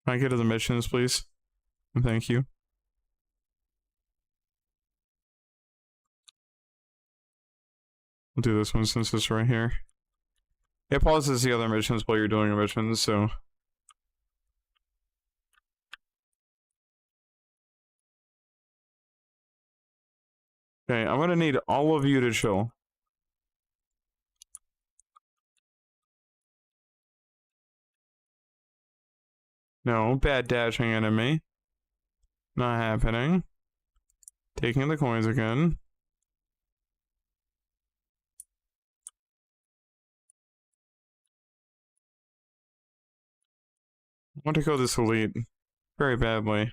Can I get to the missions, please? Thank you. We'll do this one since it's right here. It pauses the other missions while you're doing your missions, so... Okay, I'm gonna need all of you to chill. No, bad dashing enemy. Not happening. Taking the coins again. I want to go this elite. Very badly.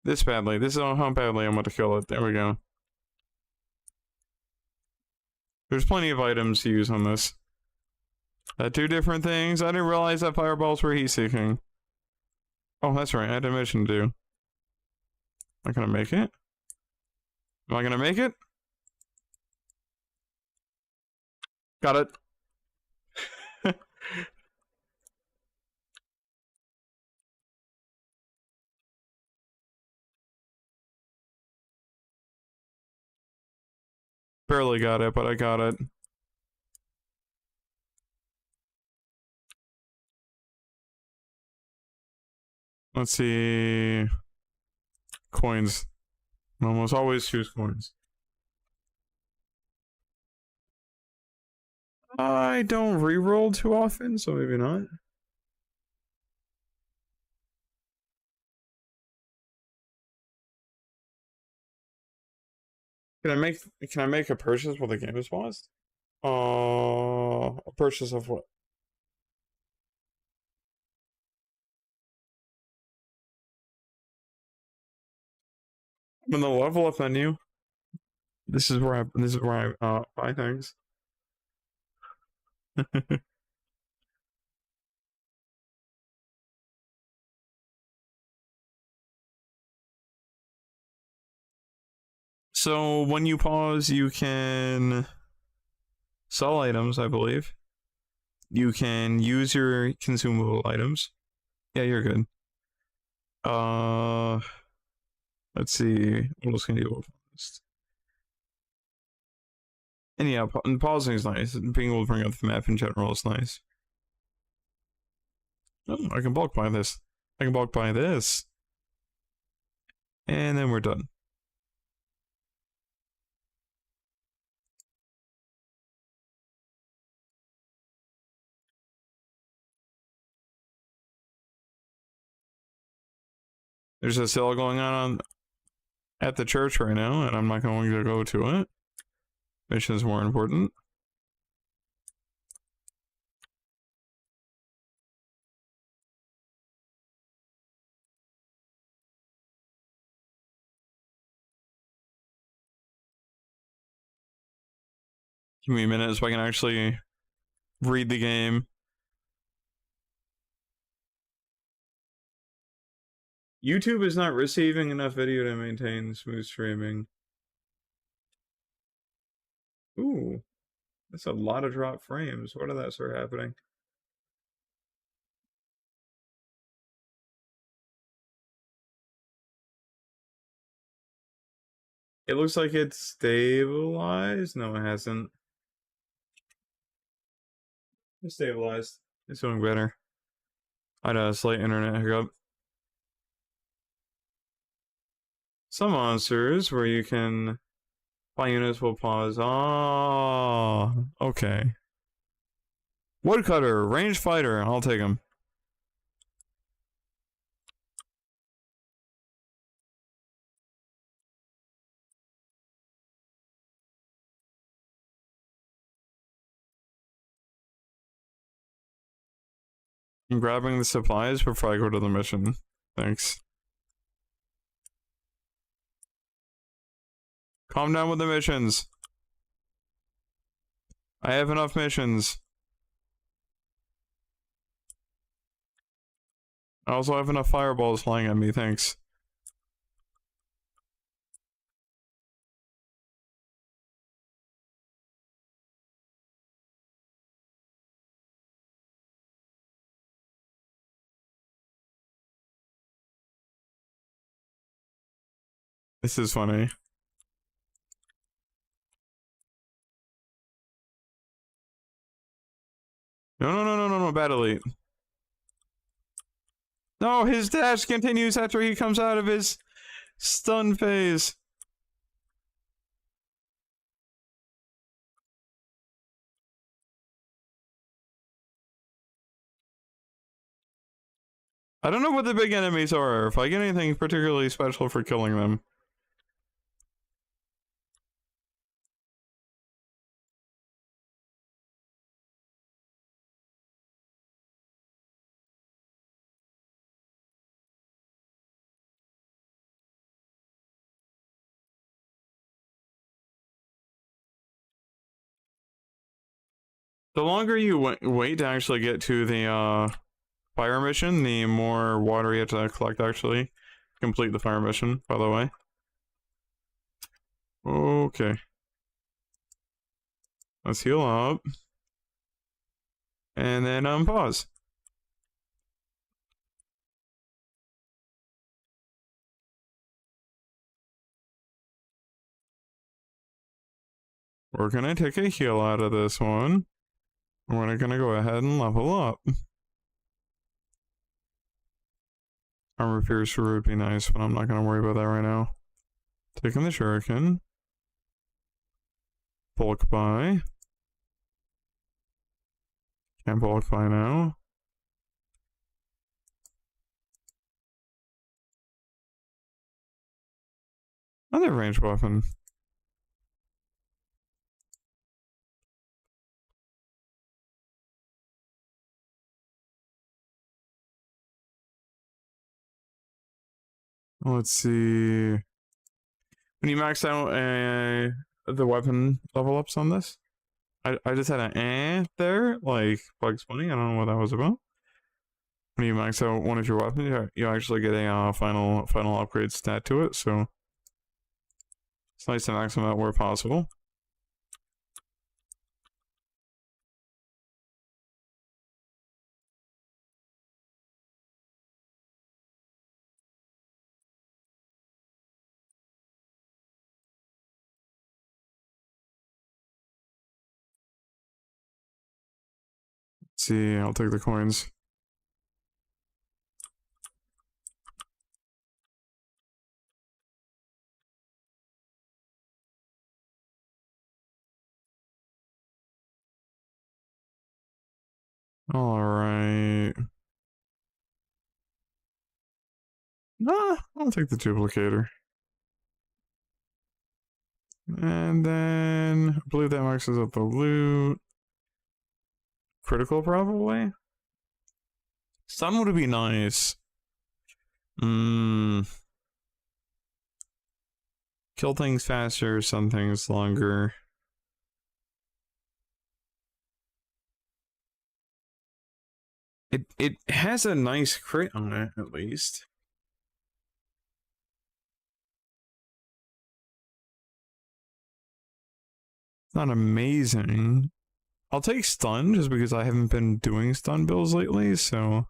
This badly. This is how badly I want to kill it. There we go. There's plenty of items to use on this. Two different things. I didn't realize that fireballs were heat-seeking. Oh, that's right. I had a mission to do. Am I gonna make it? Am I gonna make it? Got it. Barely got it, but I got it. Let's see. Coins. I almost always choose coins. I don't re-roll too often, so maybe not. Can I make a purchase while the game is paused? A purchase of what? I'm in the level up menu. This is where I buy things. So when you pause, you can sell items, I believe. You can use your consumable items. Yeah, you're good. Let's see. What else can you do with this? And yeah, pausing is nice. Being able to bring up the map in general is nice. Oh, I can bulk buy this. I can bulk buy this. And then we're done. There's a sale going on at the church right now, and I'm not going to go to it. Mission's more important. Give me a minute so I can actually read the game. YouTube is not receiving enough video to maintain smooth streaming. Ooh, that's a lot of drop frames. Why did that start happening? It looks like it's stabilized. No, it hasn't. It's stabilized. It's doing better. I had a slight internet hiccup. Some monsters where you can buy units will pause. Oh, okay. Woodcutter, ranged fighter. I'll take him. I'm grabbing the supplies before I go to the mission. Thanks. Calm down with the missions. I have enough missions. I also have enough fireballs flying at me, thanks. This is funny. No, bad elite. No, his dash continues after he comes out of his stun phase. I don't know what the big enemies are, if I get anything particularly special for killing them. The longer you wait to actually get to the fire mission, the more water you have to collect actually complete the fire mission, by the way. Okay. Let's heal up. And then pause. We're gonna take a heal out of this one. We're gonna go ahead and level up. Armor piercer would be nice, but I'm not gonna worry about that right now. Taking the shuriken. Bulk buy. Can't bulk buy now. Another ranged weapon. Let's see. When you max out the weapon level ups on this, I just had an there, like Bugs Bunny. I don't know what that was about. When you max out one of your weapons, you actually get a final upgrade stat to it. So it's nice to max them out where possible. Let's see, I'll take the coins. Alright. Nah, I'll take the duplicator. And then, I believe that maxes out the loot. Critical, probably? Stun would be nice. Kill things faster, stun things longer. It has a nice crit on it, at least. It's not amazing. I'll take stun just because I haven't been doing stun builds lately, so.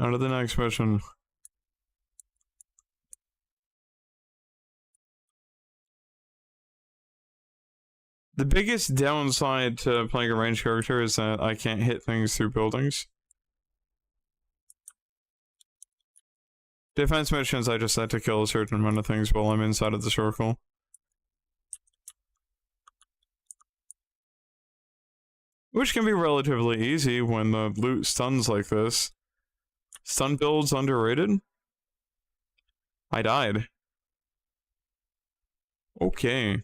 On to the next mission. The biggest downside to playing a ranged character is that I can't hit things through buildings. Defense missions, I just had to kill a certain amount of things while I'm inside of the circle. Which can be relatively easy when the loot stuns like this. Stun builds underrated? I died. Okay.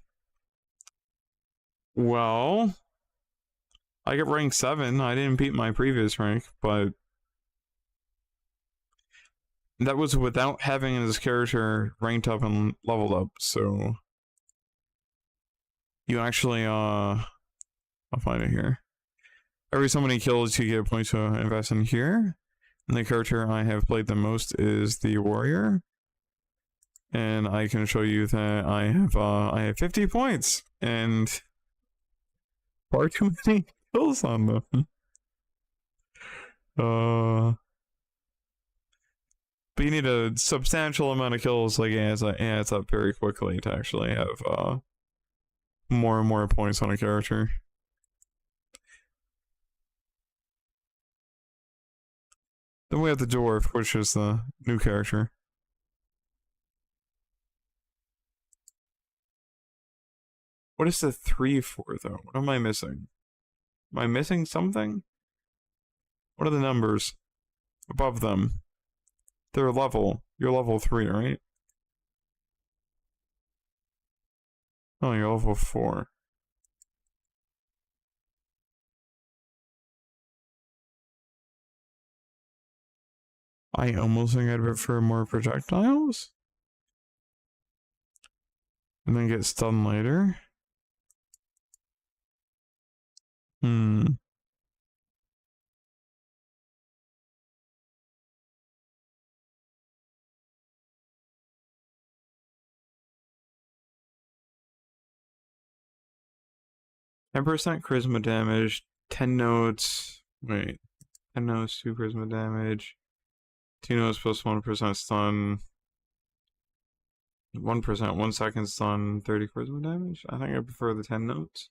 Well, I get rank 7. I didn't beat my previous rank, but that was without having this character ranked up and leveled up, so you actually, I'll find it here. Every so many kills you get points to invest in here. And the character I have played the most is the warrior. And I can show you that I have 50 points and far too many kills on them. But you need a substantial amount of kills, like it adds up very quickly to actually have more and more points on a character. Then we have the dwarf, which is the new character. What is the 3 for, though? What am I missing? Am I missing something? What are the numbers above them? They're level. You're level 3, right? Oh, you're level 4. I almost think I'd prefer more projectiles. And then get stunned later. 10% charisma damage, 10 nodes. Wait. 10 nodes, 2 charisma damage. 2 nodes plus 1% stun. 1%, 1 second stun, 30 charisma damage. I think I prefer the 10 nodes.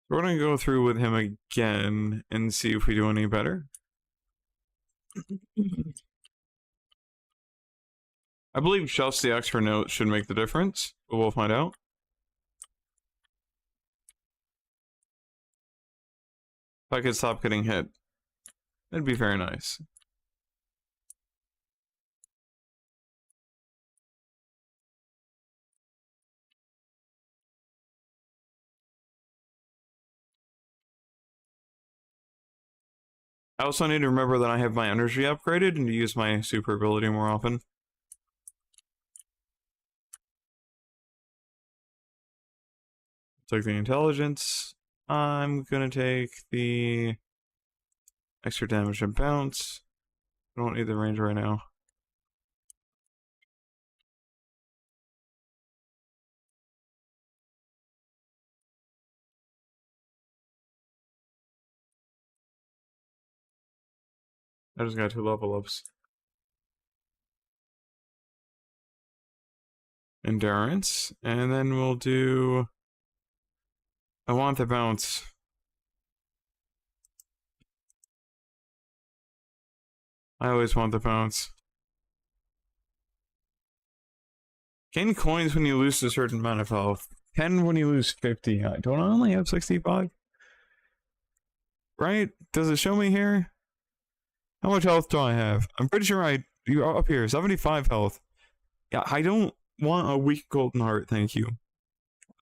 We're gonna go through with him again and see if we do any better. I believe just the extra note should make the difference, but we'll find out. If I could stop getting hit, it'd be very nice. I also need to remember that I have my energy upgraded and to use my super ability more often. Take the intelligence. I'm gonna take the extra damage and bounce. I don't need the range right now. I just got 2 level ups. Endurance, and then we'll do... I want the bounce. I always want the bounce. Gain coins when you lose a certain amount of health. 10 when you lose 50. Don't I only have 65? Right? Does it show me here? How much health do I have? I'm pretty sure you're up here, 75 health. Yeah, I don't want a weak golden heart, thank you.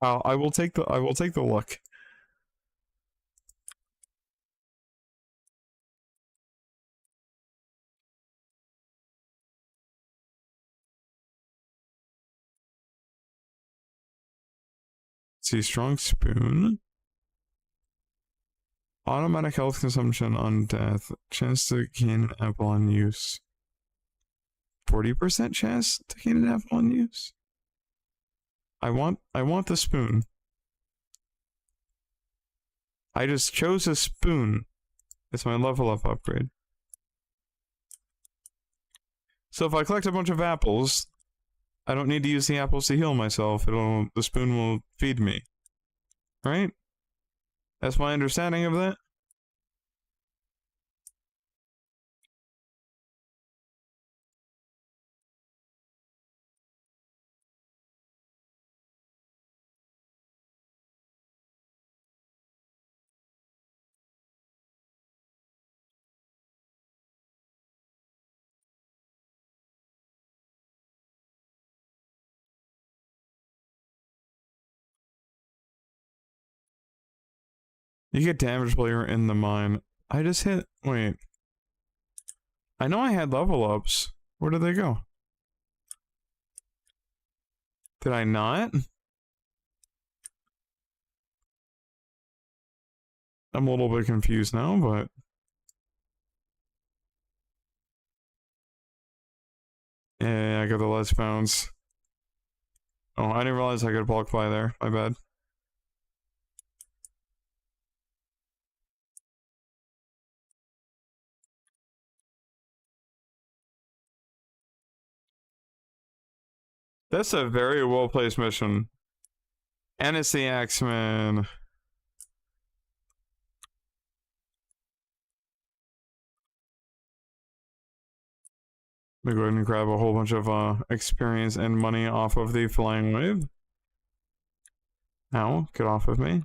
I will take the luck. See, strong spoon. Automatic health consumption on death. Chance to gain an apple on use. 40% chance to gain an apple on use. I want the spoon. I just chose a spoon. It's my level up upgrade. So if I collect a bunch of apples, I don't need to use the apples to heal myself. The spoon will feed me. Right? That's my understanding of that. You get damage while you're in the mine. I just hit... Wait. I know I had level ups. Where did they go? Did I not? I'm a little bit confused now, but... Yeah, I got the less bounce. Oh, I didn't realize I could bulk fly there. My bad. That's a very well-placed mission. And it's the Axeman. Let me go ahead and grab a whole bunch of experience and money off of the flying wave. Ow, get off of me.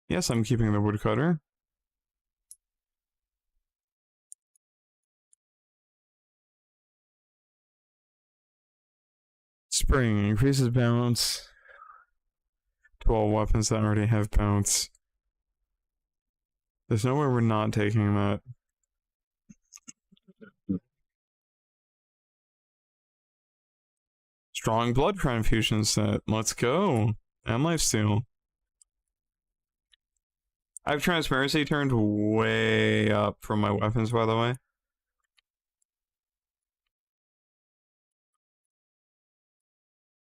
Yes, I'm keeping the woodcutter. Spring increases bounce to all weapons that already have bounce. There's nowhere we're not taking that. Strong blood transfusion set. Let's go. And lifesteal. I have transparency turned way up from my weapons, by the way.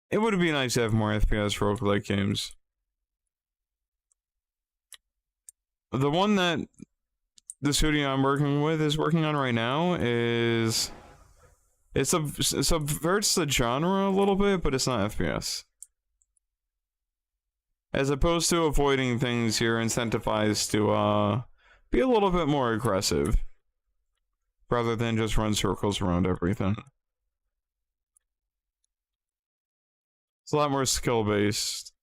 It would be nice to have more FPS roguelike games. The one that the studio I'm working with is working on right now is... It subverts the genre a little bit, but it's not FPS. As opposed to avoiding things, you're incentivized to be a little bit more aggressive. Rather than just run circles around everything. It's a lot more skill-based.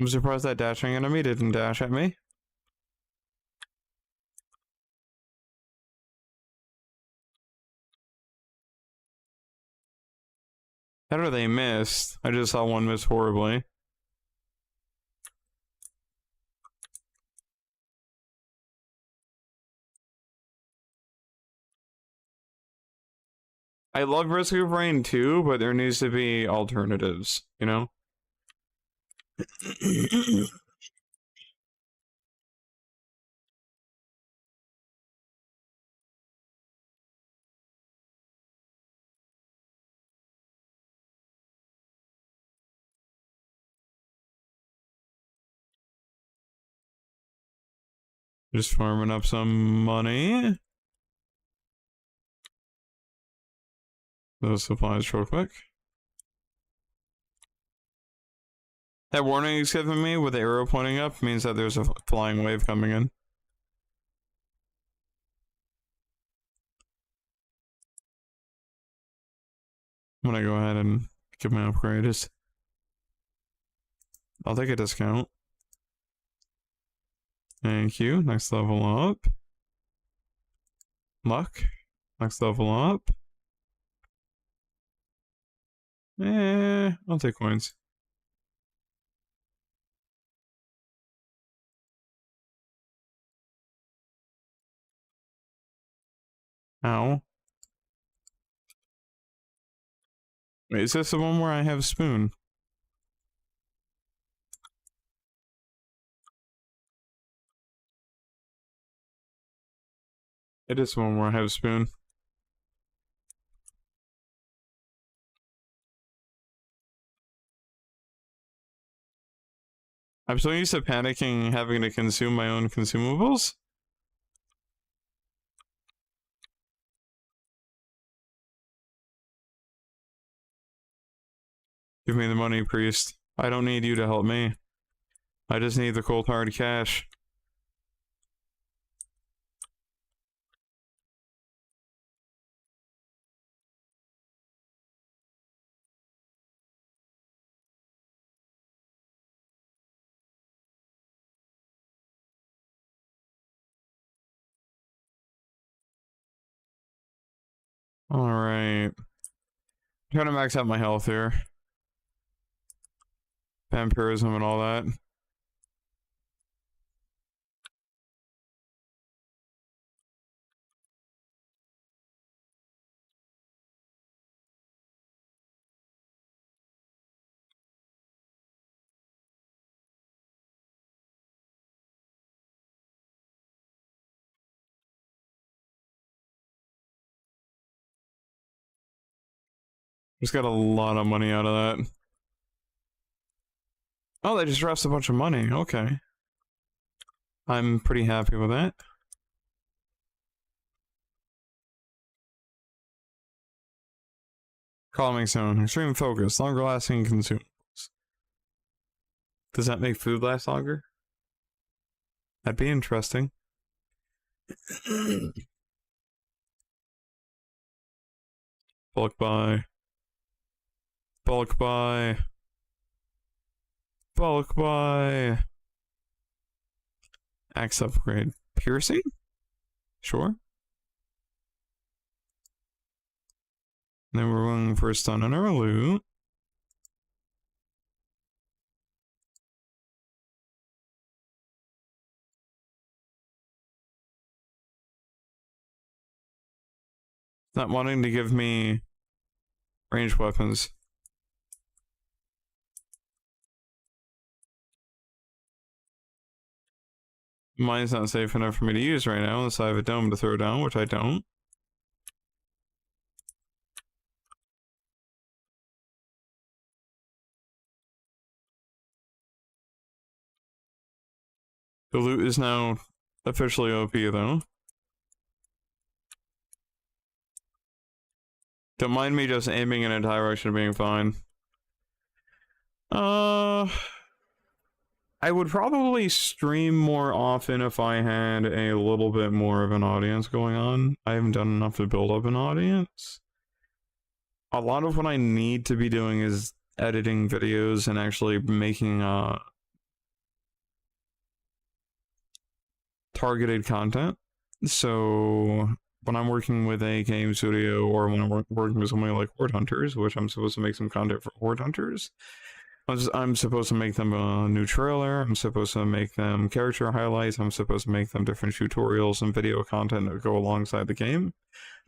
I'm surprised that dashing enemy didn't dash at me. How do they miss? I just saw one miss horribly. I love Risk of Rain too, but there needs to be alternatives, you know? Just farming up some money. Those supplies real quick. That warning he's giving me with the arrow pointing up means that there's a flying wave coming in. I'm gonna go ahead and get my upgrades. I'll take a discount. Thank you. Next level up. Luck. Next level up. I'll take coins. Ow. Wait, is this the one where I have a spoon? It is the one where I have a spoon. I'm so used to panicking having to consume my own consumables. Give me the money, priest. I don't need you to help me. I just need the cold hard cash. Alright. Trying to max out my health here. Vampirism and all that. Just got a lot of money out of that. Oh, they just dropped a bunch of money. Okay. I'm pretty happy with that. Calming sound. Extreme focus. Longer lasting consumables. Does that make food last longer? That'd be interesting. Bulk buy. Bulk buy. Bulk buy. Axe upgrade. Piercing? Sure. Then we're going for a stun on our loot. Not wanting to give me ranged weapons. Mine's not safe enough for me to use right now unless I have a dome to throw down, which I don't. The loot is now officially OP though. Don't mind me just aiming in a direction being fine. I would probably stream more often if I had a little bit more of an audience going on. I haven't done enough to build up an audience. A lot of what I need to be doing is editing videos and actually making targeted content. So when I'm working with a game studio or when I'm working with somebody like Horde Hunters, which I'm supposed to make some content for Horde Hunters, I'm supposed to make them a new trailer, I'm supposed to make them character highlights, I'm supposed to make them different tutorials and video content that go alongside the game.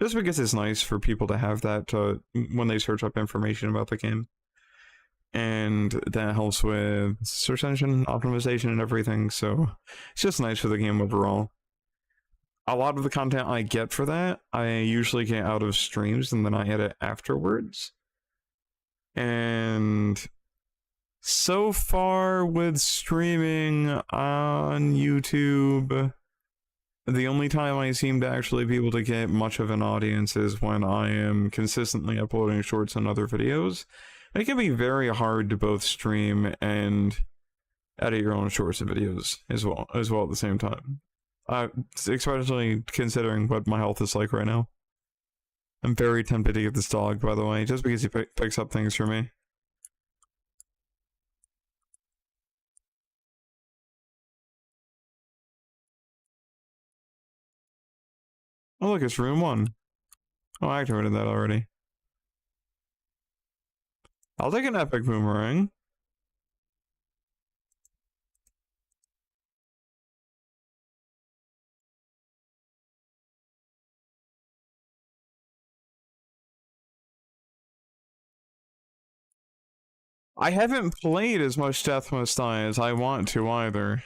Just because it's nice for people to have that when they search up information about the game. And that helps with search engine optimization and everything, so it's just nice for the game overall. A lot of the content I get for that, I usually get out of streams and then I edit afterwards. And so far with streaming on YouTube, the only time I seem to actually be able to get much of an audience is when I am consistently uploading shorts and other videos. It can be very hard to both stream and edit your own shorts and videos as well at the same time. Especially considering what my health is like right now. I'm very tempted to get this dog, by the way, just because he picks up things for me. Oh look, it's room 1. Oh, I activated that already. I'll take an epic boomerang. I haven't played as much Death Must Die as I want to either.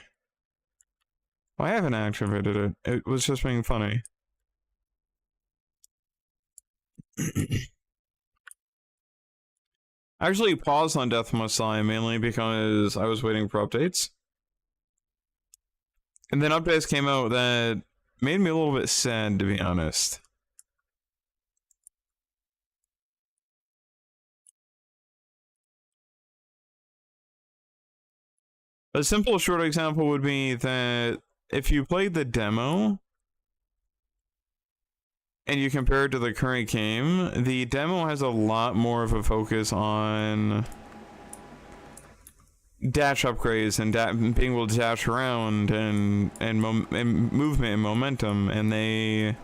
I haven't activated it. It was just being funny. I actually paused on Death Must Die mainly because I was waiting for updates. And then updates came out that made me a little bit sad, to be honest. A simple short example would be that if you played the demo and you compare it to the current game, the demo has a lot more of a focus on dash upgrades and being able to dash around and movement and momentum, and they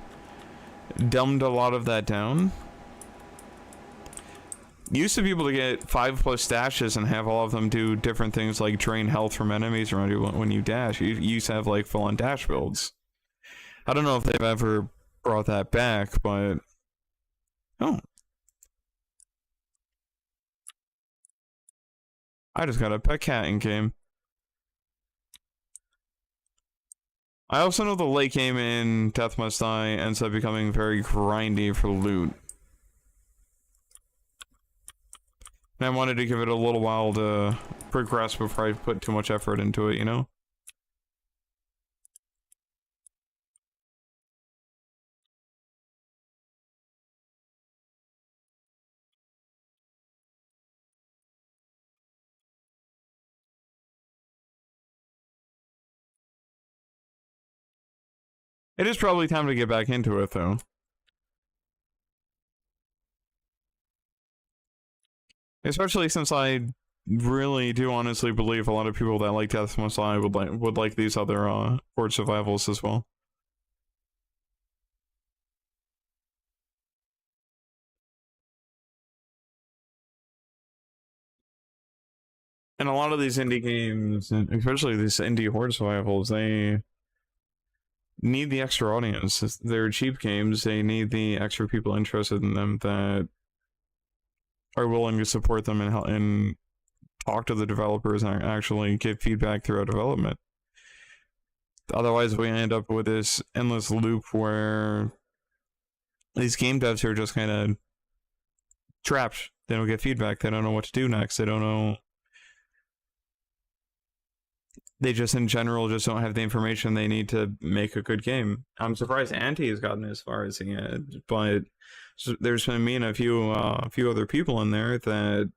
dumbed a lot of that down Used to be able to get 5+ dashes and have all of them do different things like drain health from enemies around you when you dash. You used to have like full-on dash builds. I don't know if they've ever brought that back, but oh, I just got a pet cat in game. I also know the late game in Death Must Die ends up becoming very grindy for loot. And I wanted to give it a little while to progress before I put too much effort into it, you know? It is probably time to get back into it, though. Especially since I really do honestly believe a lot of people that like Death Must Die would like these other Horde Survivals as well. And a lot of these indie games, and especially these indie Horde Survivals, they need the extra audience. They're cheap games, they need the extra people interested in them that are willing to support them and talk to the developers and actually give feedback throughout development. Otherwise, we end up with this endless loop where these game devs are just kind of trapped. They don't get feedback. They don't know what to do next. They don't know. They just, in general, just don't have the information they need to make a good game. I'm surprised Anti has gotten as far as he had, but there's been me and a few other people in there that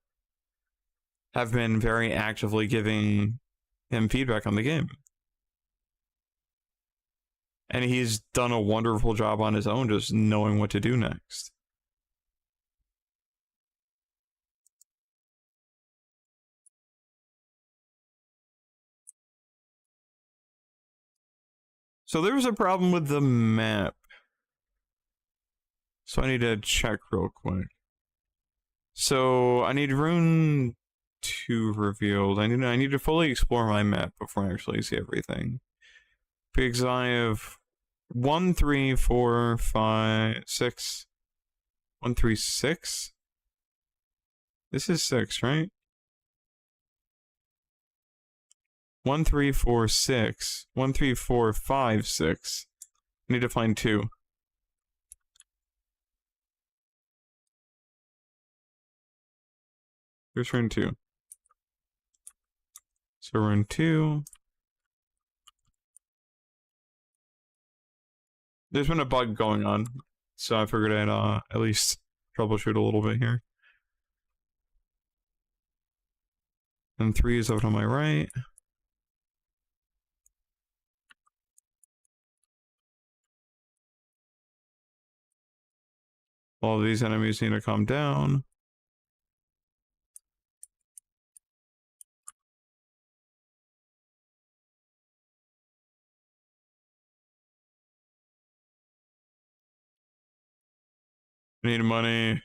have been very actively giving him feedback on the game. And he's done a wonderful job on his own, just knowing what to do next. So there was a problem with the map. So I need to check real quick. So I need rune 2 revealed. I need to fully explore my map before I actually see everything. Because I have 1, 3, 4, 5, 6. 1, 3, 6? This is 6, right? 1, 3, 4, 6. 1, 3, 4, 5, 6. I need to find 2. Here's rune 2. So rune 2. There's been a bug going on, so I figured I'd at least troubleshoot a little bit here. And 3 is over to my right. All of these enemies need to calm down. I need money.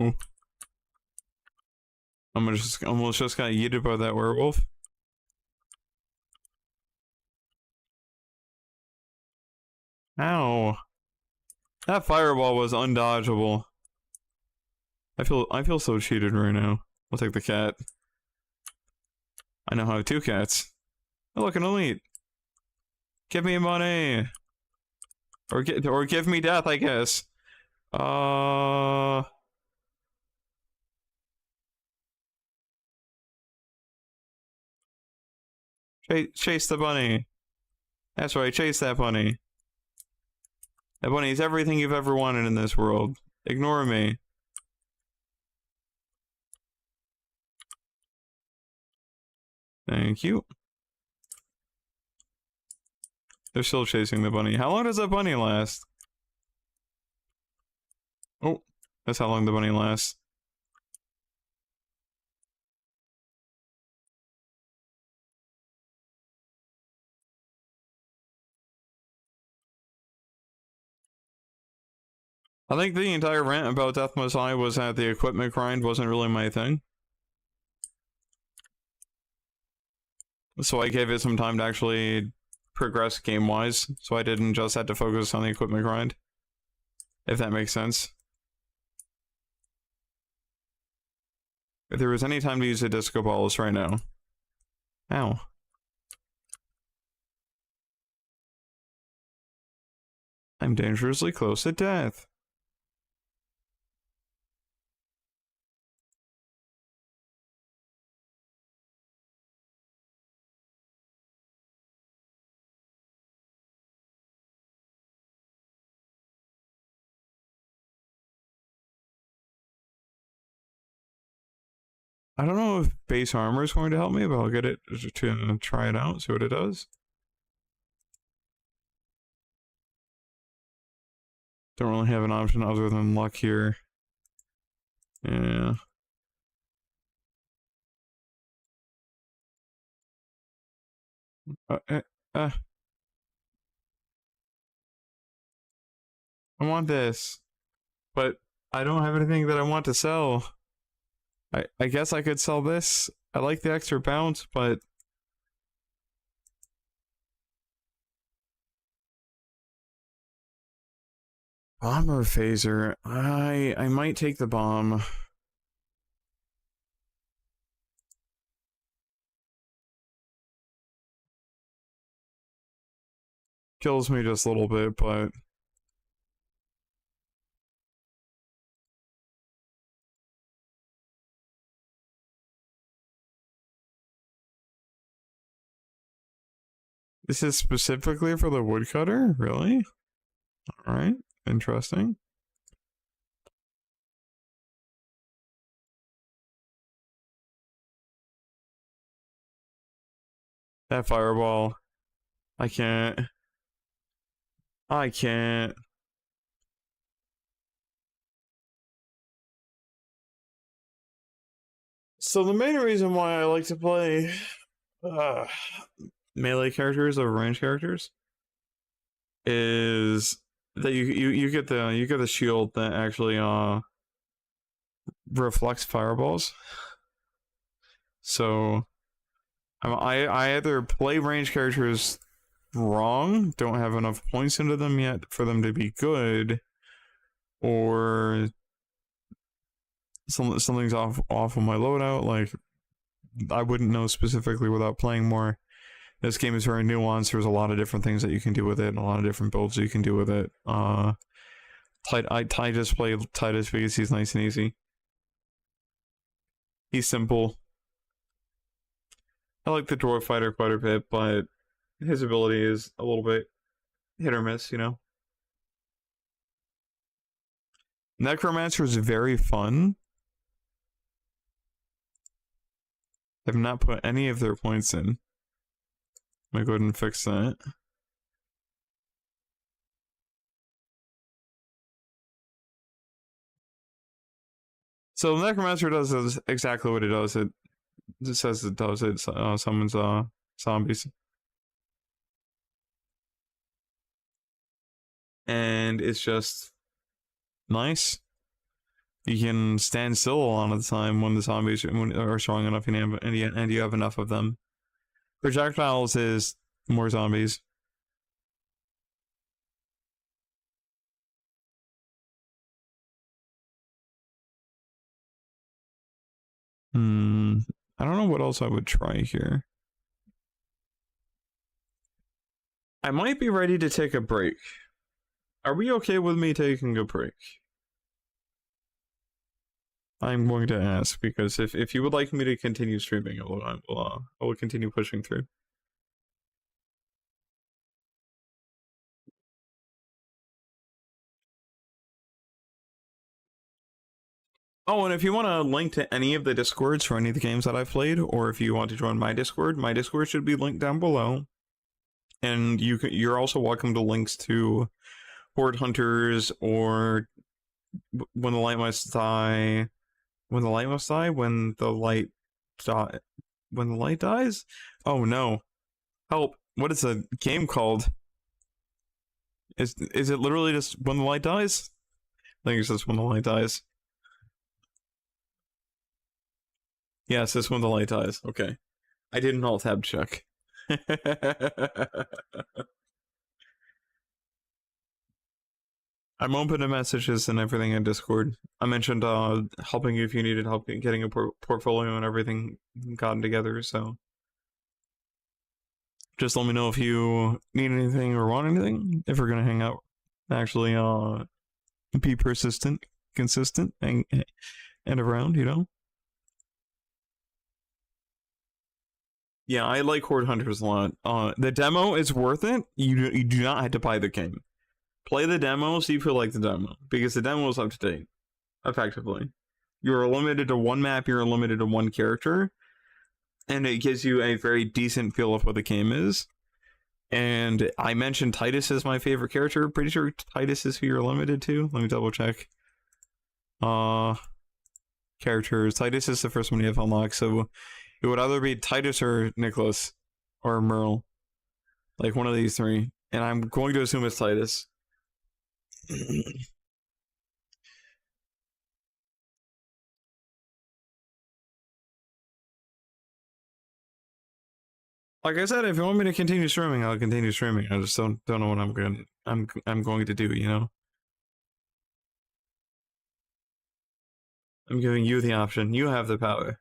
Ooh. Almost just got yeeted by that werewolf. Ow. That fireball was undodgeable. I feel so cheated right now. I'll take the cat. I now have 2 cats. Oh, look, an elite. Give me money. Or give me death, I guess. Chase the bunny. That's right, chase that bunny. That bunny is everything you've ever wanted in this world. Ignore me. Thank you. They're still chasing the bunny. How long does that bunny last? Oh, that's how long the bunny lasts. I think the entire rant about Death Must Die was that the equipment grind wasn't really my thing. So I gave it some time to actually progress game-wise, so I didn't just have to focus on the equipment grind. If that makes sense. If there was any time to use a disco ball, it's right now. Ow. I'm dangerously close to death. I don't know if base armor is going to help me, but I'll get it to try it out, see what it does. Don't really have an option other than luck here. Yeah. I want this, but I don't have anything that I want to sell. I guess I could sell this. I like the extra bounce, but bomber phaser. I might take the bomb. Kills me just a little bit, but this is specifically for the woodcutter? Really? Alright, interesting. That fireball. I can't. I can't. So the main reason why I like to play melee characters over range characters is that you get the shield that actually reflects fireballs. So I either play range characters wrong, don't have enough points into them yet for them to be good, or something's off of my loadout. Like, I wouldn't know specifically without playing more. This game is very nuanced. There's a lot of different things that you can do with it, and a lot of different builds you can do with it. I just play Titus because he's nice and easy. He's simple. I like the dwarf fighter quite a bit, but his ability is a little bit hit or miss, you know? Necromancer is very fun. I've not put any of their points in. I'm gonna go ahead and fix that. So Necromancer does exactly what it does. It says it does. It summons zombies. And it's just nice. You can stand still a lot of the time when the zombies are strong enough and you have enough of them. Projectiles is more zombies. I don't know what else I would try here. I might be ready to take a break. Are we okay with me taking a break? I'm going to ask, because if you would like me to continue streaming, I will continue pushing through. Oh, and if you want to link to any of the Discords for any of the games that I've played, or if you want to join my Discord should be linked down below. And you're also welcome to links to Horde Hunters or When the Light Must Die. When the Light Must Die? When the Light dies? Oh no. Help. What is the game called? Is it literally just When the Light Dies? think it's this when the light dies. Yes, this when the light dies. Okay. I did an alt-tab check. I'm open to messages and everything in Discord. I mentioned helping you if you needed help getting a portfolio and everything gotten together, so just let me know if you need anything or want anything. If we're gonna hang out, actually, be persistent, consistent, and around, you know. Yeah, I like Horde Hunters a lot. The demo is worth it. You do not have to buy the game. Play the demo, see if you like the demo, because the demo is up to date, effectively. You're limited to one map, you're limited to one character, and it gives you a very decent feel of what the game is. And I mentioned Titus is my favorite character. Pretty sure Titus is who you're limited to. Let me double check. Characters. Titus is the first one you have unlocked, so it would either be Titus or Nicholas or Merle. Like one of these three. And I'm going to assume it's Titus. Like I said, if you want me to continue streaming, I'll continue streaming. I just don't know what I'm going to do, you know? I'm giving you the option. You have the power.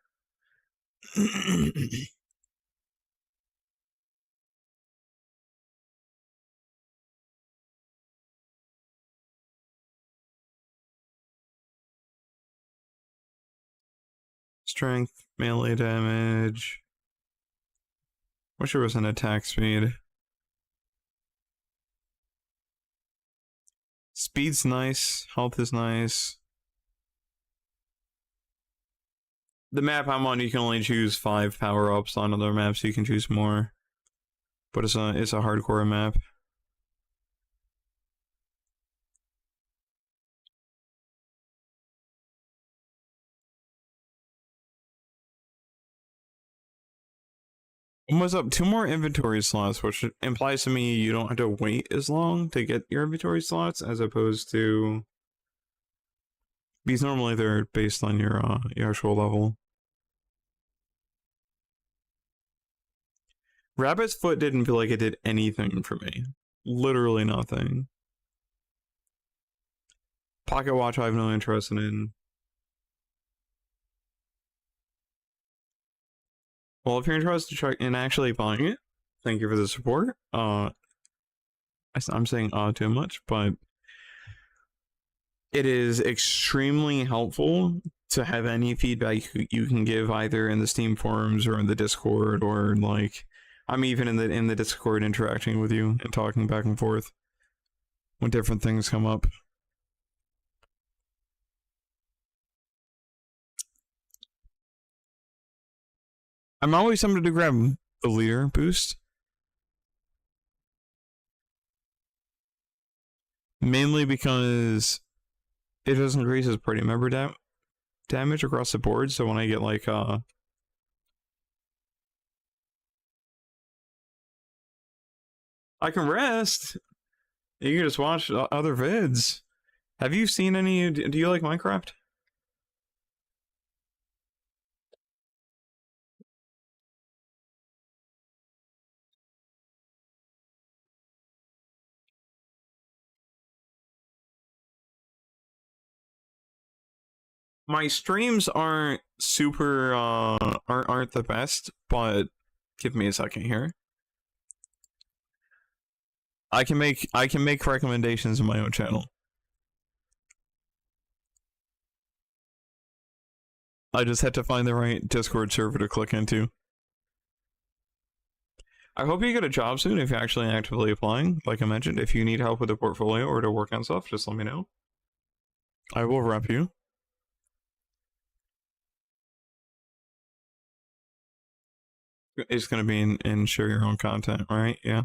Strength, melee damage. Wish there was an attack speed. Speed's nice. Health is nice. The map I'm on, you can only choose 5 power-ups. On other maps, you can choose more. But it's a hardcore map. What's up? 2 more inventory slots, which implies to me you don't have to wait as long to get your inventory slots, as opposed to... Because normally they're based on your actual level. Rabbit's Foot didn't feel like it did anything for me. Literally nothing. Pocket Watch I have no interest in. Well, if you're interested in actually buying it, thank you for the support. I'm saying too much, but it is extremely helpful to have any feedback you can give either in the Steam forums or in the Discord, or like I'm even in the Discord interacting with you and talking back and forth when different things come up. I'm always tempted to grab the leader boost. Mainly because it does increase his party member damage across the board, so when I get like I can rest. You can just watch other vids. Have you seen any? Do you like Minecraft? My streams aren't super aren't the best, but give me a second here. I can make recommendations in my own channel. I just had to find the right Discord server to click into. I hope you get a job soon if you're actually actively applying. Like I mentioned, if you need help with the portfolio or to work on stuff, just let me know. I will rep you. It's gonna be in share your own content, right? Yeah.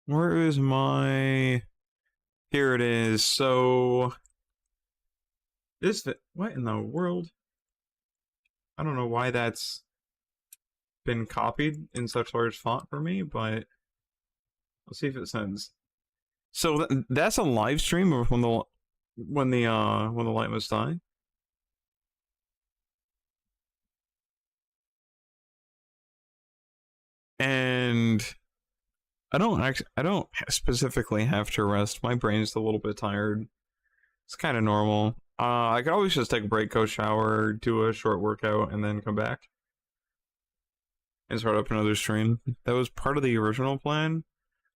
Where is my... Here it is. So... What in the world? I don't know why that's been copied in such large font for me, but... Let's see if it sends. So that's a live stream of when the light must die. And I don't specifically have to rest. My brain's a little bit tired. It's kind of normal. I could always just take a break, go shower, do a short workout, and then come back and start up another stream. That was part of the original plan.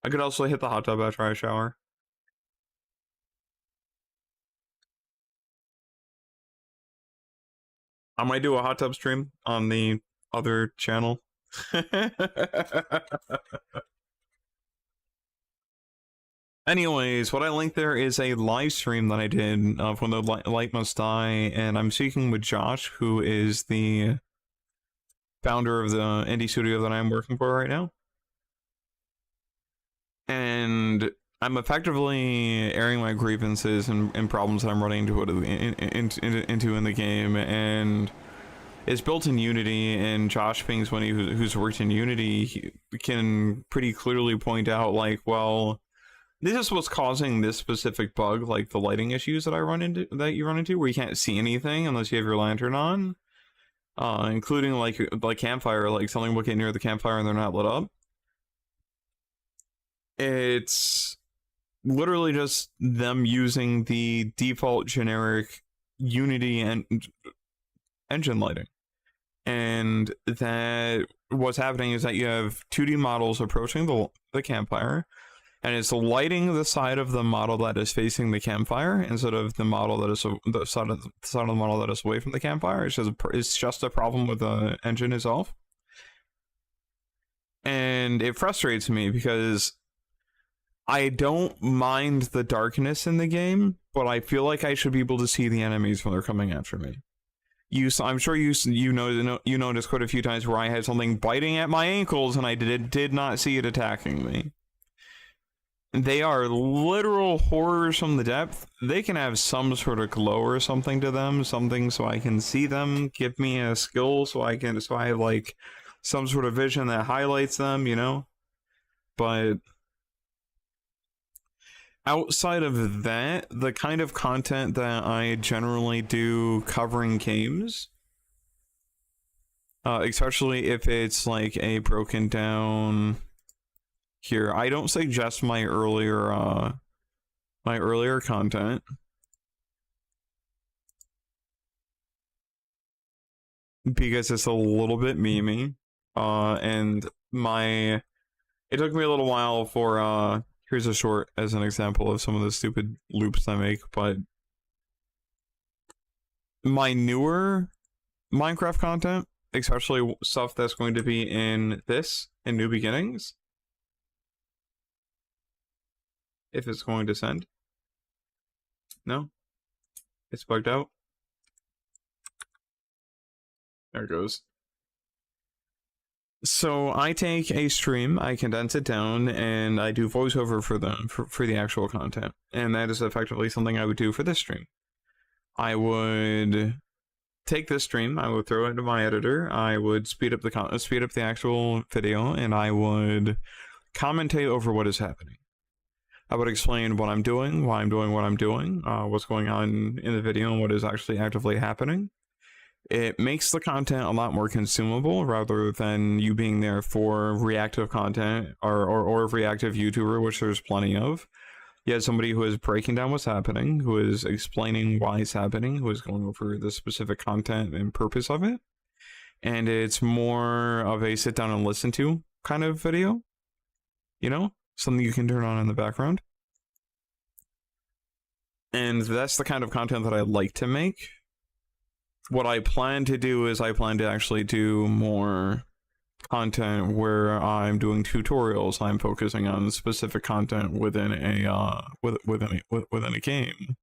I could also hit the hot tub after I shower. I might do a hot tub stream on the other channel. Anyways, what I linked there is a live stream that I did of When the Light Must Die, and I'm speaking with Josh, who is the founder of the indie studio that I'm working for right now. And I'm effectively airing my grievances and problems that I'm running into in the game, and it's built in Unity, and Josh being somebody who's worked in Unity, he can pretty clearly point out, like, well, this is what's causing this specific bug, like the lighting issues that you run into, where you can't see anything unless you have your lantern on, including like campfire, like something will get near the campfire and they're not lit up. It's literally just them using the default generic Unity and engine lighting. And that what's happening is that you have 2D models approaching the campfire, and it's lighting the side of the model that is facing the campfire instead of the model that is the side of the model that is away from the campfire. It's just a problem with the engine itself, and it frustrates me because I don't mind the darkness in the game, but I feel like I should be able to see the enemies when they're coming after me. I'm sure you noticed quite a few times where I had something biting at my ankles and I did not see it attacking me. They are literal horrors from the depth. They can have some sort of glow or something to them, something so I can see them, give me a skill so I have like some sort of vision that highlights them, you know? But outside of that, the kind of content that I generally do covering games, especially if it's like a broken down... Here, I don't suggest my earlier content because it's a little bit memey, and it took me a little while for here's a short as an example of some of the stupid loops I make, but my newer Minecraft content, especially stuff that's going to be in New Beginnings, if it's going to send. No? It's bugged out? There it goes. So I take a stream, I condense it down, and I do voiceover for the actual content. And that is effectively something I would do for this stream. I would take this stream, I would throw it into my editor, I would speed up the actual video, and I would commentate over what is happening. I would explain what I'm doing, why I'm doing what I'm doing, what's going on in the video, and what is actually actively happening. It makes the content a lot more consumable rather than you being there for reactive content or reactive YouTuber, which there's plenty of. You have somebody who is breaking down what's happening, who is explaining why it's happening, who is going over the specific content and purpose of it. And it's more of a sit down and listen to kind of video, you know? Something you can turn on in the background. And that's the kind of content that I like to make. What I plan to do is I plan to actually do more content where I'm doing tutorials. I'm focusing on specific content within a game.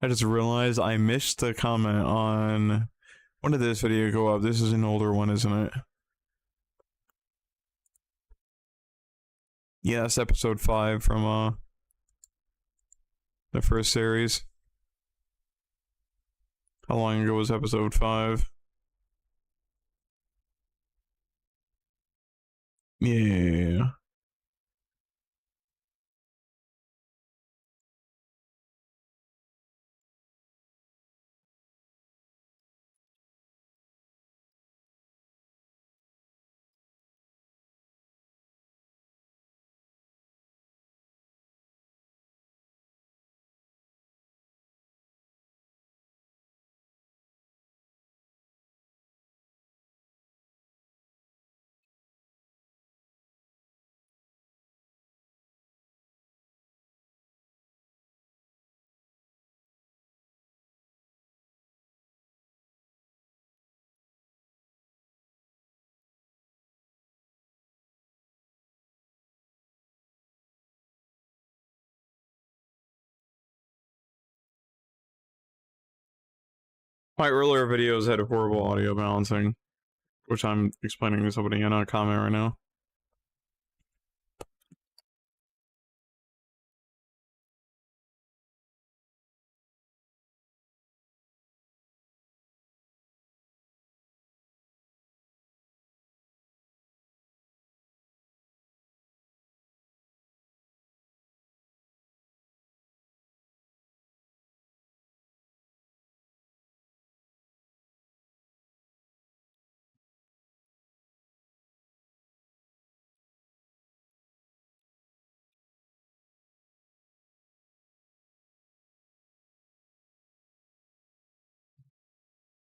I just realized I missed the comment on... When did this video go up? This is an older one, isn't it? Yes, episode 5 from the first series. How long ago was episode 5? Yeah. My earlier videos had horrible audio balancing, which I'm explaining to somebody in a comment right now.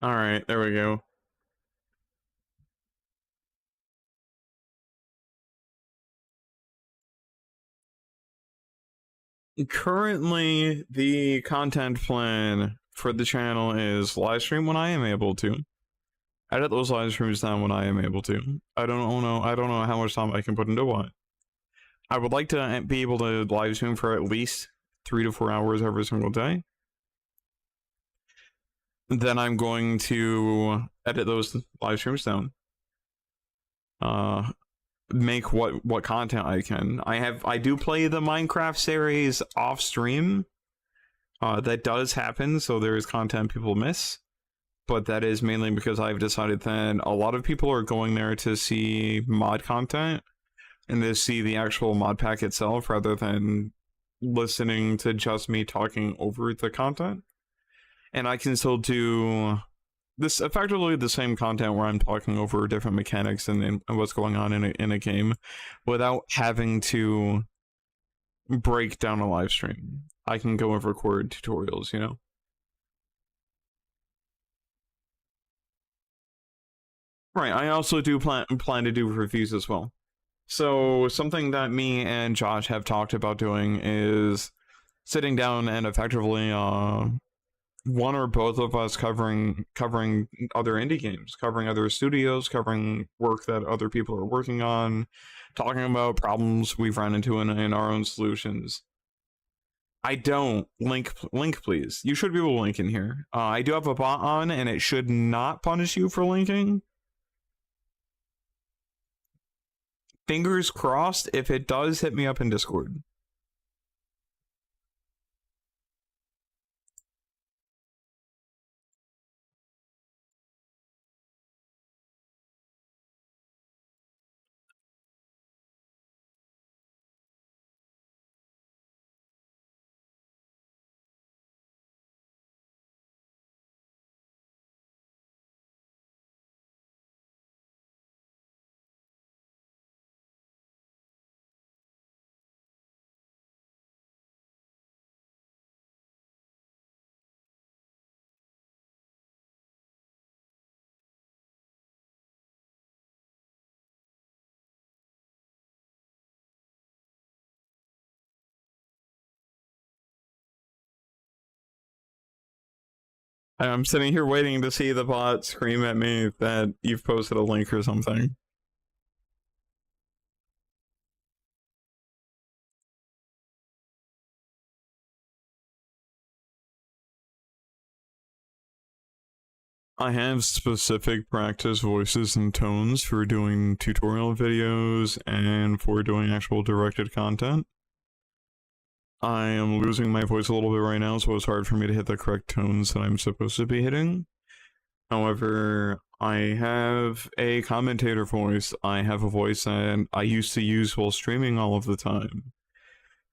Alright, there we go. Currently, the content plan for the channel is live stream when I am able to. Edit those live streams down when I am able to. I don't know how much time I can put into what. I would like to be able to live stream for at least 3 to 4 hours every single day. Then I'm going to edit those live streams down. Make what content I can. I do play the Minecraft series off stream. That does happen, so there is content people miss. But that is mainly because I've decided that a lot of people are going there to see mod content and to see the actual mod pack itself rather than listening to just me talking over the content. And I can still do this effectively the same content where I'm talking over different mechanics and what's going on in a game without having to break down a live stream. I can go and record tutorials, you know? Right, I also do plan to do reviews as well. So something that me and Josh have talked about doing is sitting down and effectively one or both of us covering other indie games, covering other studios, covering work that other people are working on, talking about problems we've run into in our own solutions. I don't link please. You should be able to link in here. I do have a bot on and it should not punish you for linking. Fingers crossed. If it does, hit me up in Discord. I'm sitting here waiting to see the bot scream at me that you've posted a link or something. I have specific practice voices and tones for doing tutorial videos and for doing actual directed content. I am losing my voice a little bit right now, so it's hard for me to hit the correct tones that I'm supposed to be hitting. However, I have a commentator voice. I have a voice that I used to use while streaming all of the time.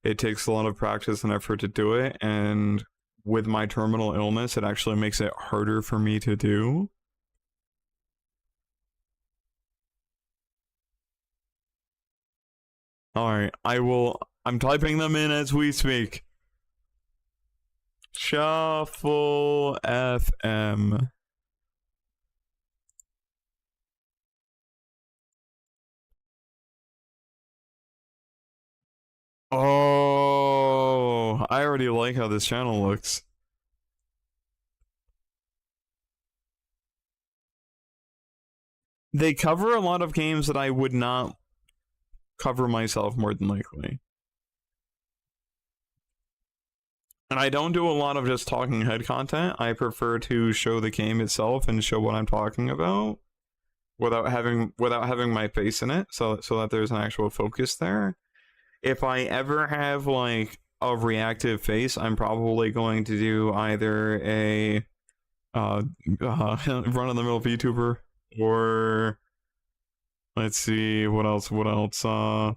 It takes a lot of practice and effort to do it, and with my terminal illness, it actually makes it harder for me to do. Alright, I'm typing them in as we speak. Shuffle FM. Oh, I already like how this channel looks. They cover a lot of games that I would not cover myself, more than likely. And I don't do a lot of just talking head content. I prefer to show the game itself and show what I'm talking about without having my face in it, so that there's an actual focus there. If I ever have like a reactive face, I'm probably going to do either a run-of-the-mill VTuber, or let's see, what else? I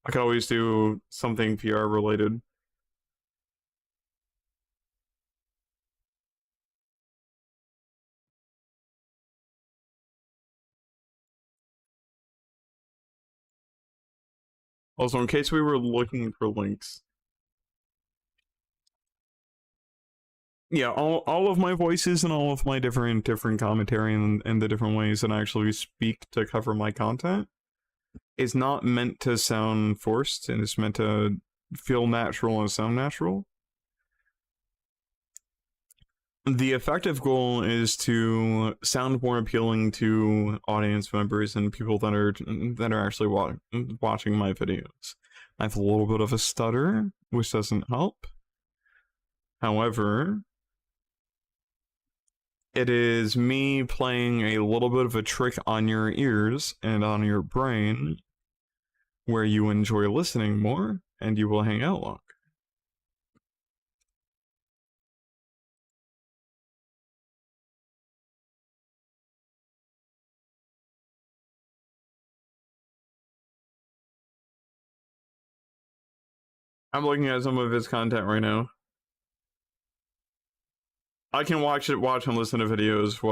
could always do something PR related. Also, in case we were looking for links, yeah, all of my voices and all of my different commentary and the different ways that I actually speak to cover my content is not meant to sound forced, and it's meant to feel natural and sound natural. The effective goal is to sound more appealing to audience members and people that are actually watching my videos. I have a little bit of a stutter, which doesn't help. However, it is me playing a little bit of a trick on your ears and on your brain, where you enjoy listening more and you will hang out longer. I'm looking at some of his content right now. I can watch and listen to videos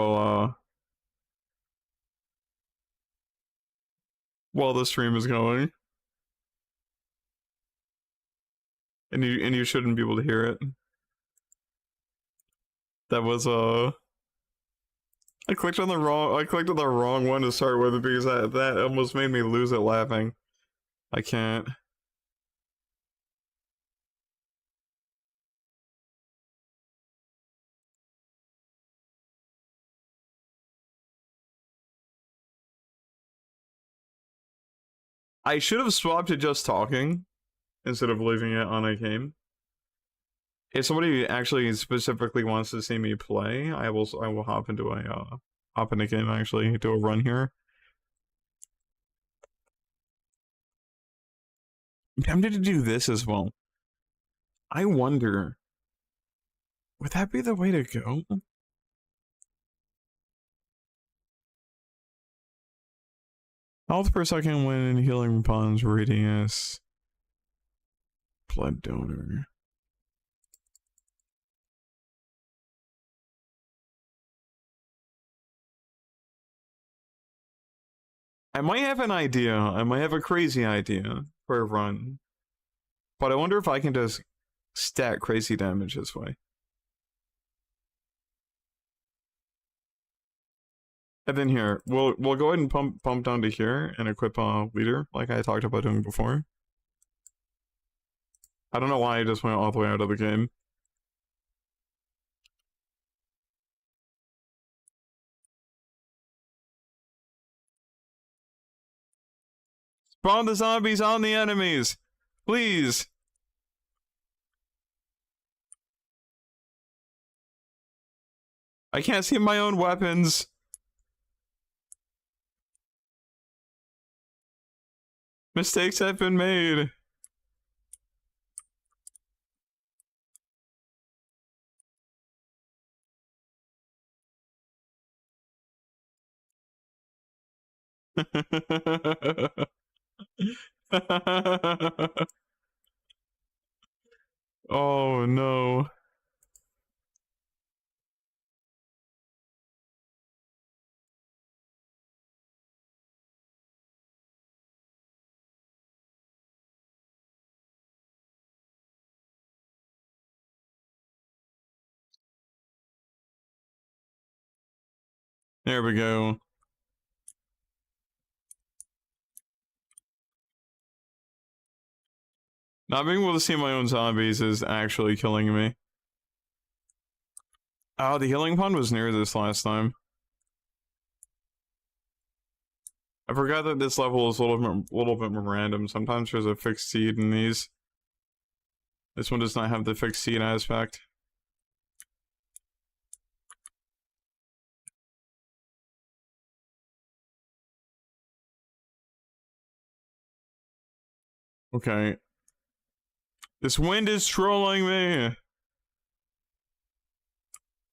while the stream is going. And you shouldn't be able to hear it. That was I clicked on the wrong one to start with, because that almost made me lose it laughing. I can't. I should have swapped to just talking instead of leaving it on a game. If somebody actually specifically wants to see me play, I will hop into a game, actually do a run here. I'm tempted to do this as well. I wonder, would that be the way to go? Health per second when healing bonds radius. Blood donor. I might have an idea. I might have a crazy idea for a run. But I wonder if I can just stack crazy damage this way. And then here, we'll go ahead and pump down to here and equip a leader, like I talked about doing before. I don't know why I just went all the way out of the game. Spawn the zombies on the enemies! Please! I can't see my own weapons. Mistakes have been made. Oh no. There we go. Not being able to see my own zombies is actually killing me. Oh, the healing pond was near this last time. I forgot that this level is a little bit more random. Sometimes there's a fixed seed in these. This one does not have the fixed seed aspect. Okay. This wind is trolling me.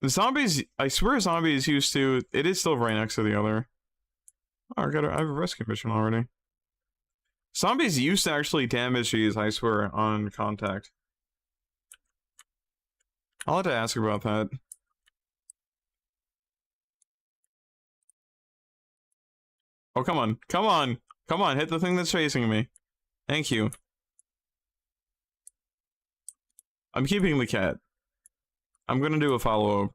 The zombies, I swear zombies used to, it is still right next to the other. Oh, I have a rescue mission already. Zombies used to actually damage these, I swear, on contact. I'll have to ask about that. Oh, come on. Come on. Come on, hit the thing that's chasing me. Thank you. I'm keeping the cat. I'm gonna do a follower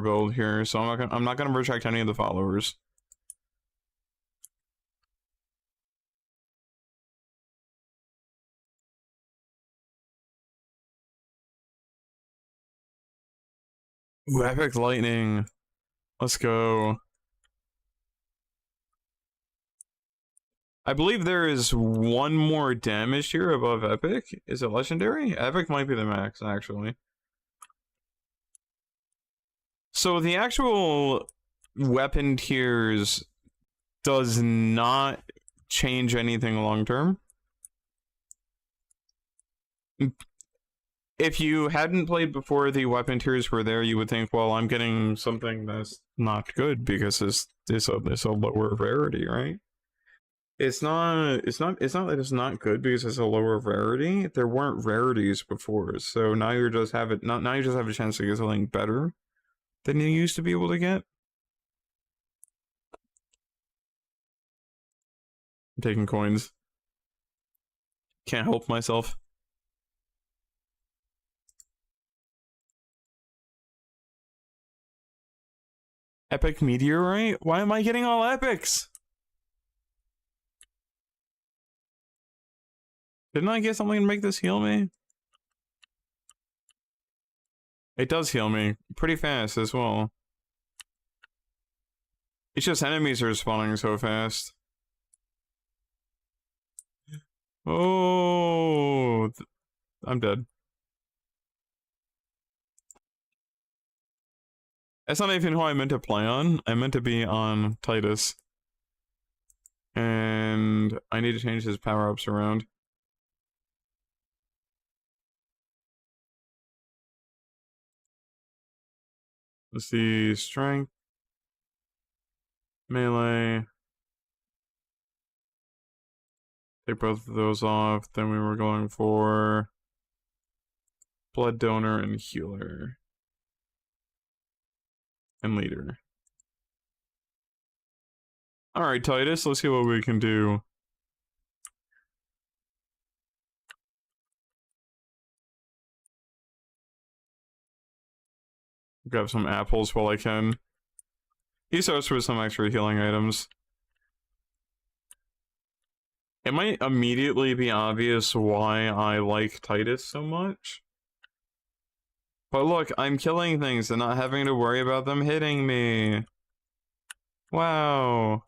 build here, so I'm not gonna reject any of the followers. Ooh, epic lightning. Let's go. I believe there is one more damage here above epic. Is it legendary? Epic might be the max, actually. So the actual weapon tiers does not change anything long term. If you hadn't played before the weapon tiers were there, you would think, well, I'm getting something that's not good because it's a lower rarity, right? It's not that it's not good because it's a lower rarity. There weren't rarities before, so now you just have it. Now you just have a chance to get something better than you used to be able to get. I'm taking coins. Can't help myself. Epic meteorite? Why am I getting all epics? Didn't I get something to make this heal me? It does heal me pretty fast as well. It's just enemies are spawning so fast. Oh, I'm dead. That's not even who I meant to play on. I meant to be on Titus. And I need to change his power-ups around. Let's see, strength, melee. Take both of those off. Then we were going for blood donor and healer. And leader. Alright, Titus, let's see what we can do. Grab some apples while I can. He starts with some extra healing items. It might immediately be obvious why I like Titus so much. But look, I'm killing things and not having to worry about them hitting me. Wow.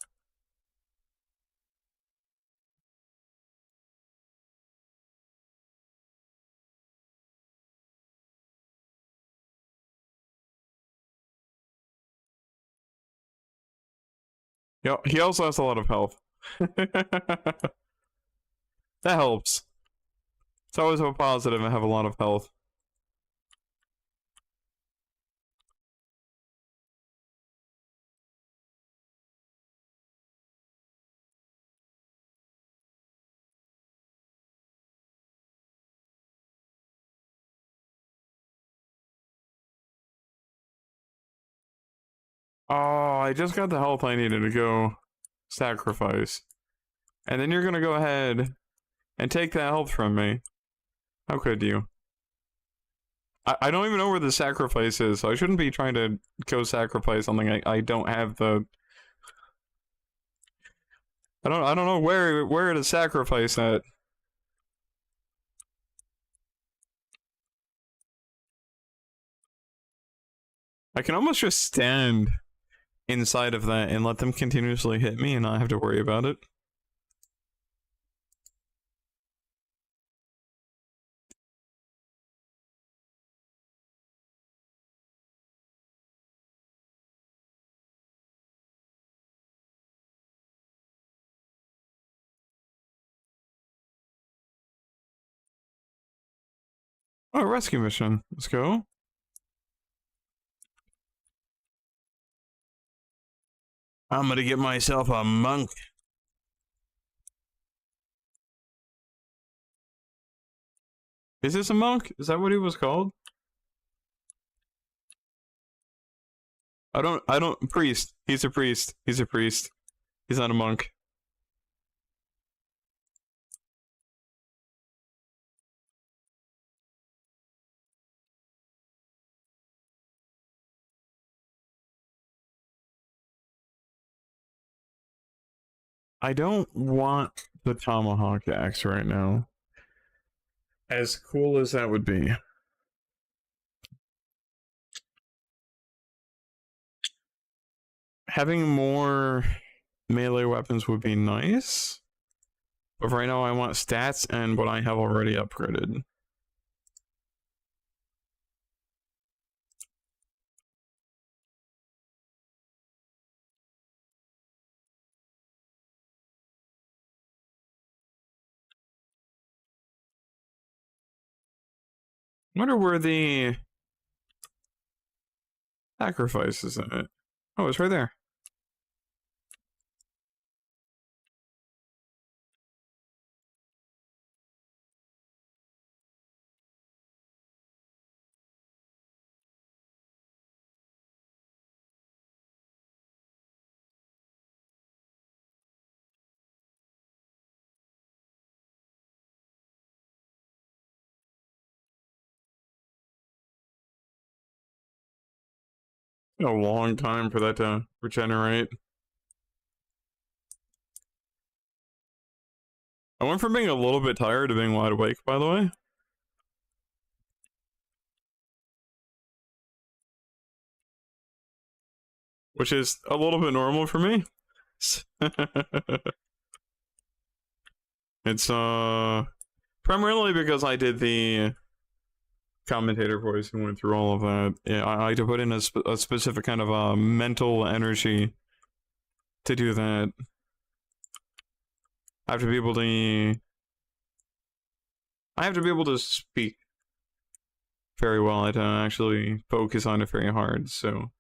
Yeah, he also has a lot of health. That helps. It's always a positive to have a lot of health. Oh, I just got the health I needed to go sacrifice. And then you're gonna go ahead and take that health from me. How could you? I don't even know where the sacrifice is, so I shouldn't be trying to go sacrifice something I don't have the... I don't know where to sacrifice at. I can almost just stand inside of that and let them continuously hit me and not have to worry about it. Oh, rescue mission. Let's go. I'm gonna get myself a monk. Is this a monk? Is that what he was called? Priest. He's a priest. He's a priest. He's not a monk. I don't want the tomahawk axe right now. As cool as that would be. Having more melee weapons would be nice. But right now I want stats and what I have already upgraded. I wonder where the sacrifice is in it. Oh, it's right there. A long time for that to regenerate. I went from being a little bit tired to being wide awake, by the way. Which is a little bit normal for me. It's, primarily because I did the commentator voice and went through all of that. Yeah, I had to put in a specific kind of mental energy to do that. I have to be able to speak very well. I have to actually focus on it very hard, so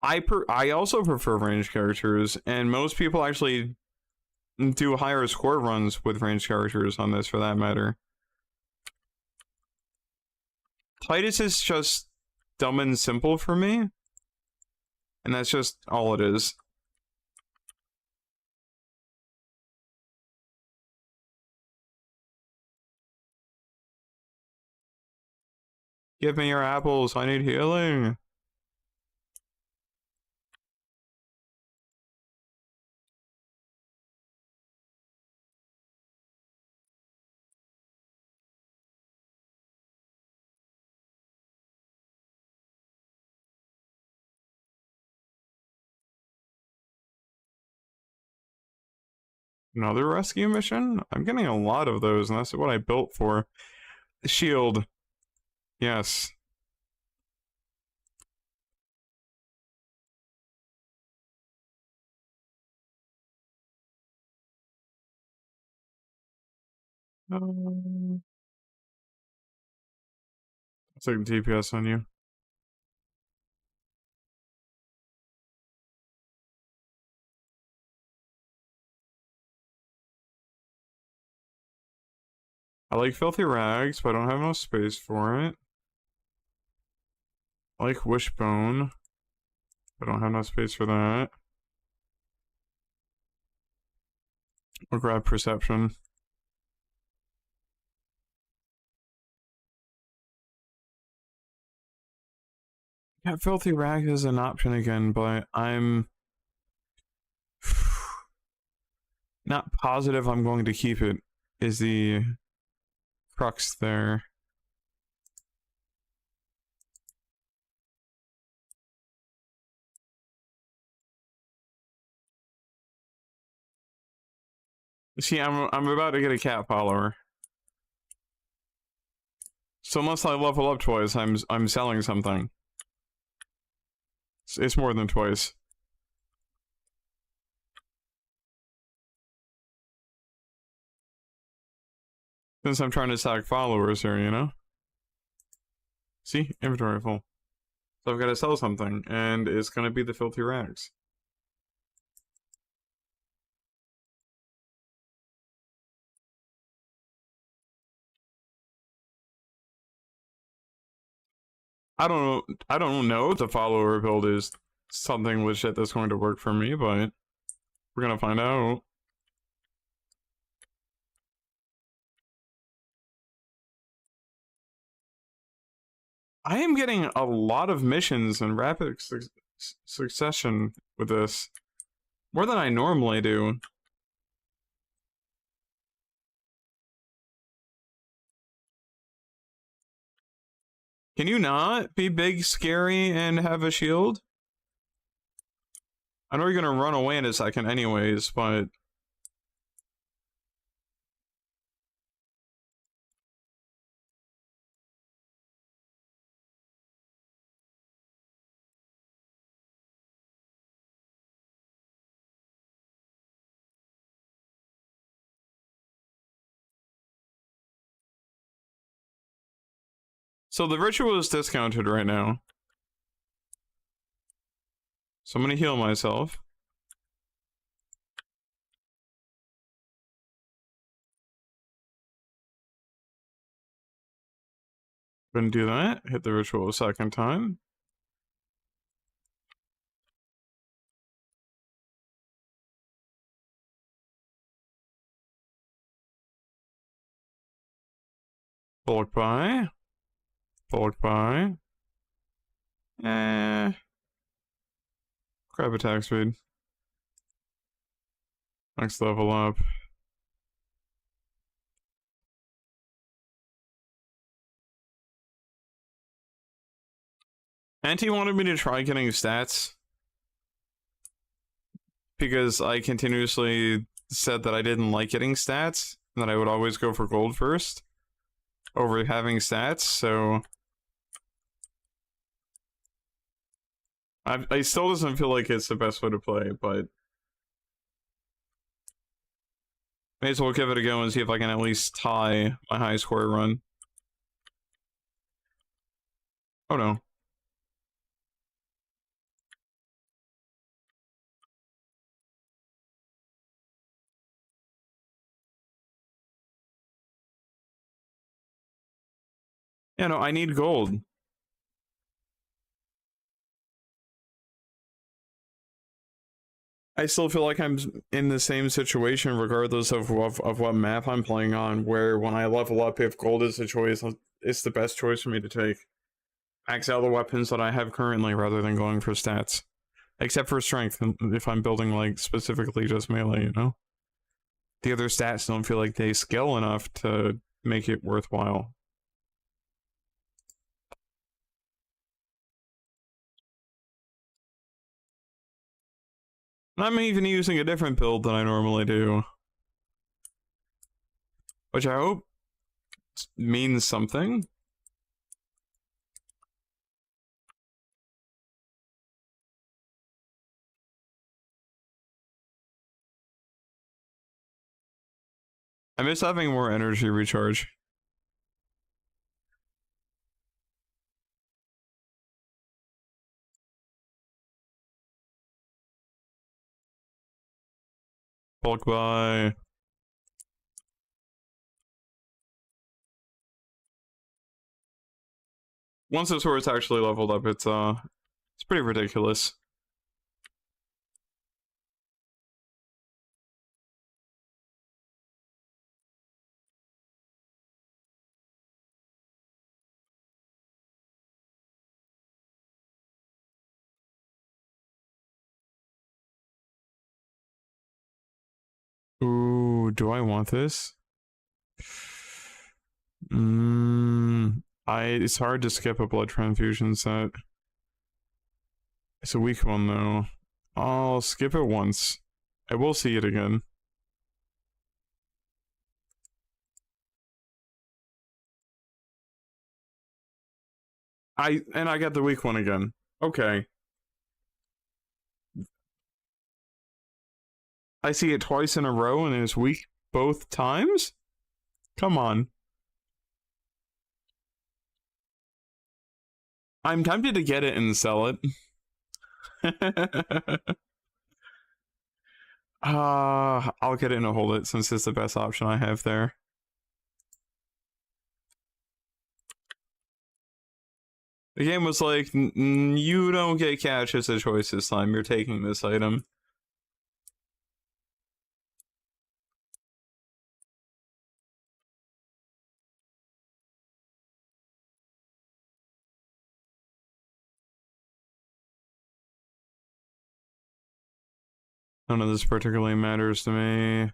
I also prefer ranged characters, and most people actually do higher score runs with ranged characters on this, for that matter. Titus is just dumb and simple for me, and that's just all it is. Give me your apples, I need healing. Another rescue mission? I'm getting a lot of those, and that's what I built for. The shield. Yes. It's like DPS on you. I like Filthy Rags, but I don't have enough space for it. I like Wishbone. I don't have enough space for that. I'll grab Perception. Yeah, Filthy Rags is an option again, but I'm not positive I'm going to keep it, is the crux there. See, I'm about to get a cat follower. So unless I level up twice, I'm selling something. It's more than twice. Since I'm trying to stack followers here, you know? See? Inventory full. So I've got to sell something, and it's gonna be the Filthy Rags. I don't know if the follower build is something legit that's going to work for me, but we're gonna find out. I am getting a lot of missions in rapid succession with this. More than I normally do. Can you not be big, scary, and have a shield? I know you're gonna run away in a second anyways, but... So the ritual is discounted right now. So I'm gonna heal myself. Gonna do that. Hit the ritual a second time. Bulk buy. Bulk buy. Grab attack speed. Next level up. Auntie wanted me to try getting stats. Because I continuously said that I didn't like getting stats. And that I would always go for gold first. Over having stats, so... I still doesn't feel like it's the best way to play, but... May as well give it a go and see if I can at least tie my high score run. Oh no. Yeah, no, I need gold. I still feel like I'm in the same situation regardless of what map I'm playing on, where when I level up, if gold is the choice, it's the best choice for me to take. Max out the weapons that I have currently rather than going for stats. Except for strength, if I'm building, like, specifically just melee, you know? The other stats don't feel like they scale enough to make it worthwhile. I'm even using a different build than I normally do. Which I hope means something. I miss having more energy recharge. Bulk buy. Once this horse actually leveled up, it's pretty ridiculous. Ooh, do I want this? It's hard to skip a blood transfusion set. It's a weak one though. I'll skip it once. I will see it again. I got the weak one again. Okay. I see it twice in a row and it's weak both times? Come on. I'm tempted to get it and sell it. I'll get it and hold it since it's the best option I have there. The game was like, you don't get cash as a choice this time, you're taking this item. None of this particularly matters to me. I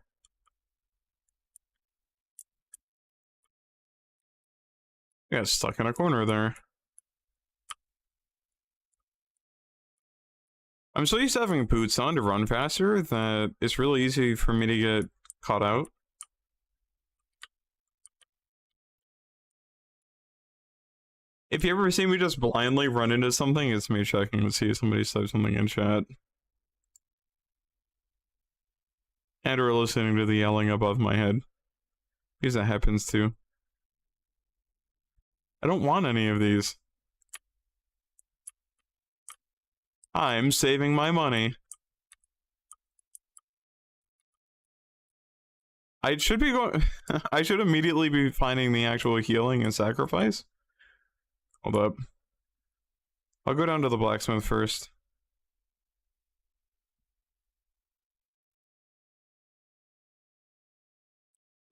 got stuck in a corner there. I'm so used to having boots on to run faster that it's really easy for me to get caught out. If you ever see me just blindly run into something, it's me checking to see if somebody said something in chat. And or listening to the yelling above my head. Because that happens too. I don't want any of these. I'm saving my money. I should be going... I should immediately be finding the actual healing and sacrifice. Hold up. I'll go down to the blacksmith first.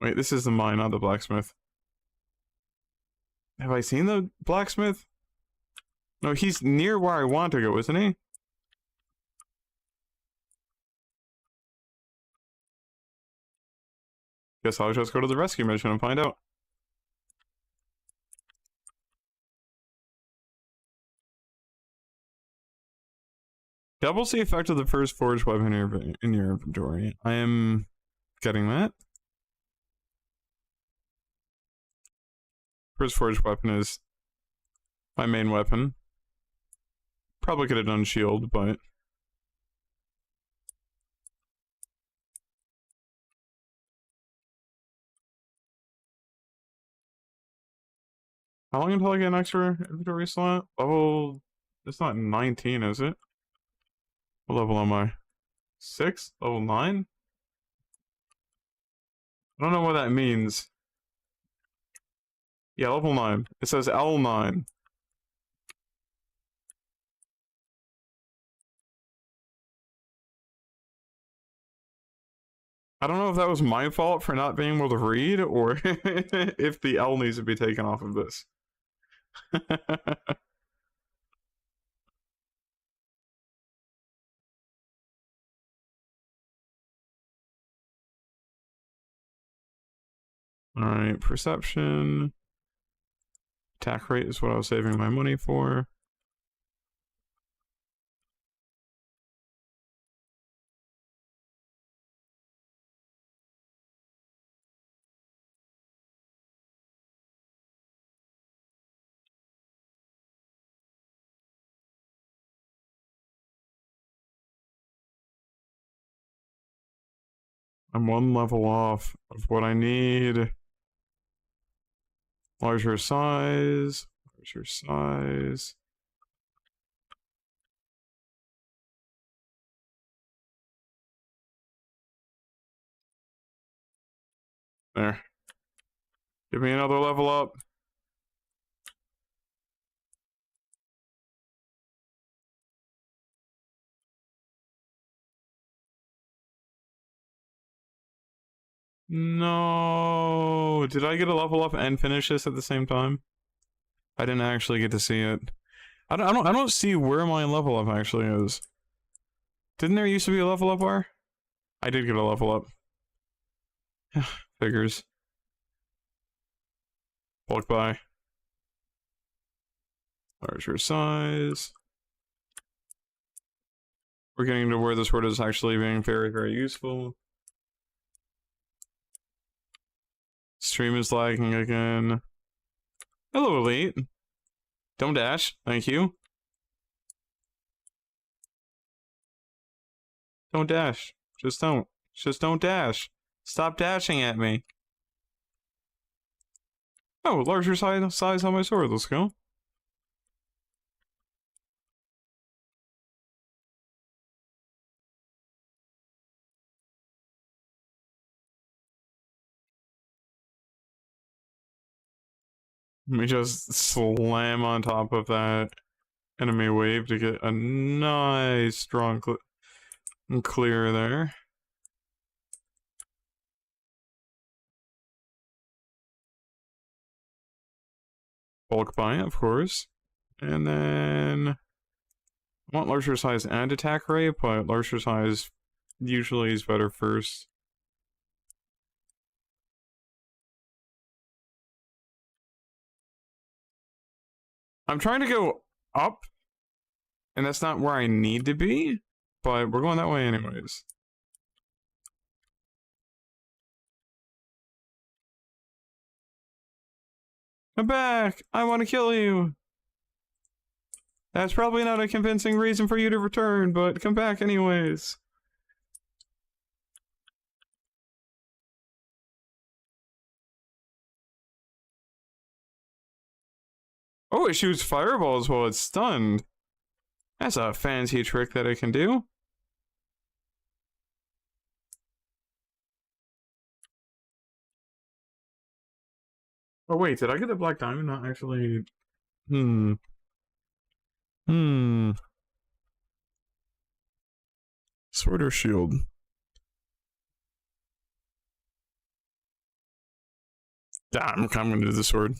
Wait, this is the mine, not the blacksmith. Have I seen the blacksmith? No, he's near where I want to go, isn't he? Guess I'll just go to the rescue mission and find out. Doubles the effect of the first forged weapon in your inventory. I am getting that. First forged weapon is my main weapon. Probably could have done shield, but... How long until I get an extra inventory slot? Level... It's not 19, is it? What level am I? 6? Level 9? I don't know what that means. Yeah, level 9. It says L9. I don't know if that was my fault for not being able to read, or if the L needs to be taken off of this. Alright, perception. Attack rate is what I was saving my money for. I'm one level off of what I need. Larger size. Larger size. There. Give me another level up. No. Did I get a level up and finish this at the same time? I didn't actually get to see it. I don't see where my level up actually is. Didn't there used to be a level up bar? I did get a level up. Figures. Bulk buy. Larger size. We're getting to where this horde is actually being very, very useful. Stream is lagging again. Hello, Elite. Don't dash. Thank you. Don't dash. Just don't. Just don't dash. Stop dashing at me. Oh, larger size on my sword. Let's go. Let me just slam on top of that enemy wave to get a nice strong clear there. Bulk buy, of course. And then I want larger size and attack rate, but larger size usually is better first. I'm trying to go up, and that's not where I need to be, but we're going that way anyways. Come back! I want to kill you! That's probably not a convincing reason for you to return, but come back anyways. Oh, it shoots fireballs while it's stunned. That's a fancy trick that it can do. Oh wait, did I get the black diamond? Not actually... Sword or shield? I'm gonna do the sword.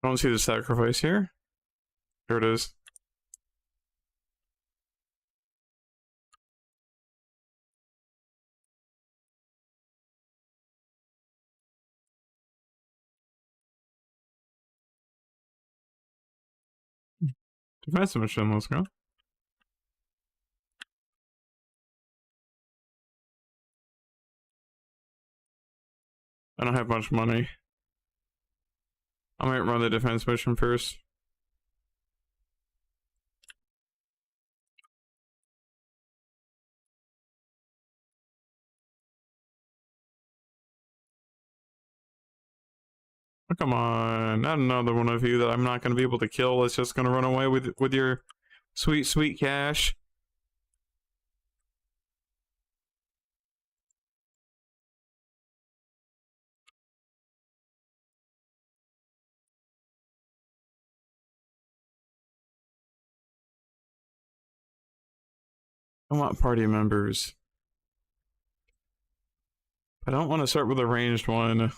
I don't see the sacrifice here. Here it is. Defensive mission, let's go. I don't have much money. I might run the defense mission first. Oh, come on, not another one of you that I'm not going to be able to kill. It's just going to run away with your sweet, sweet cash. I want party members. I don't want to start with a ranged one.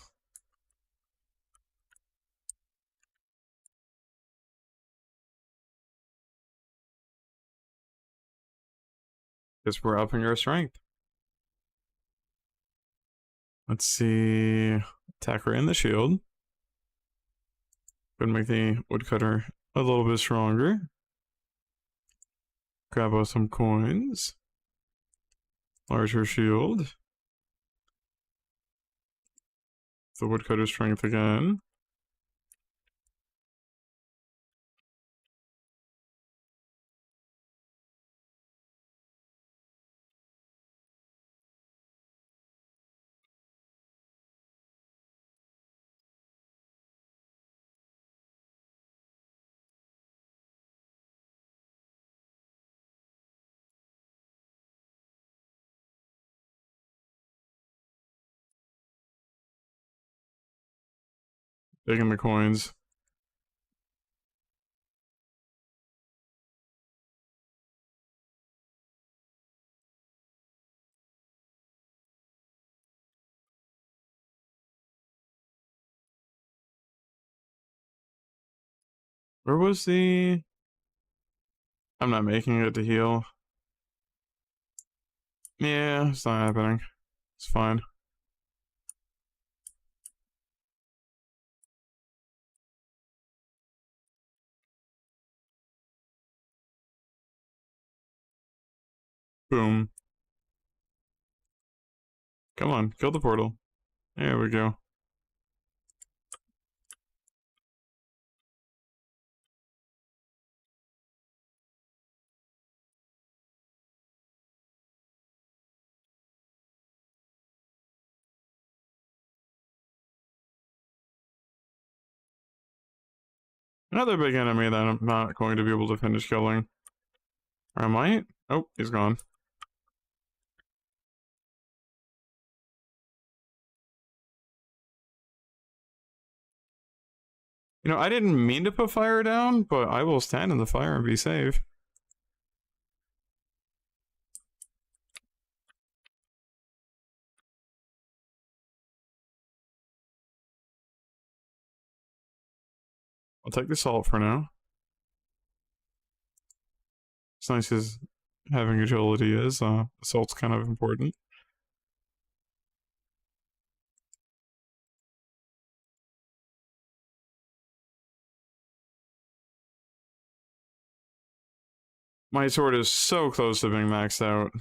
Because we're upping our strength. Let's see. Attack rate and the shield. Gonna make the woodcutter a little bit stronger. Grab us some coins. Larger shield. The woodcutter strength again. Taking the coins. Where was the... I'm not making it to heal. Yeah, it's not happening. It's fine. Boom. Come on, kill the portal. There we go. Another big enemy that I'm not going to be able to finish killing. Or I might? Oh, he's gone. You know, I didn't mean to put fire down, but I will stand in the fire and be safe. I'll take the salt for now. As nice as having agility is, salt's kind of important. My sword is so close to being maxed out.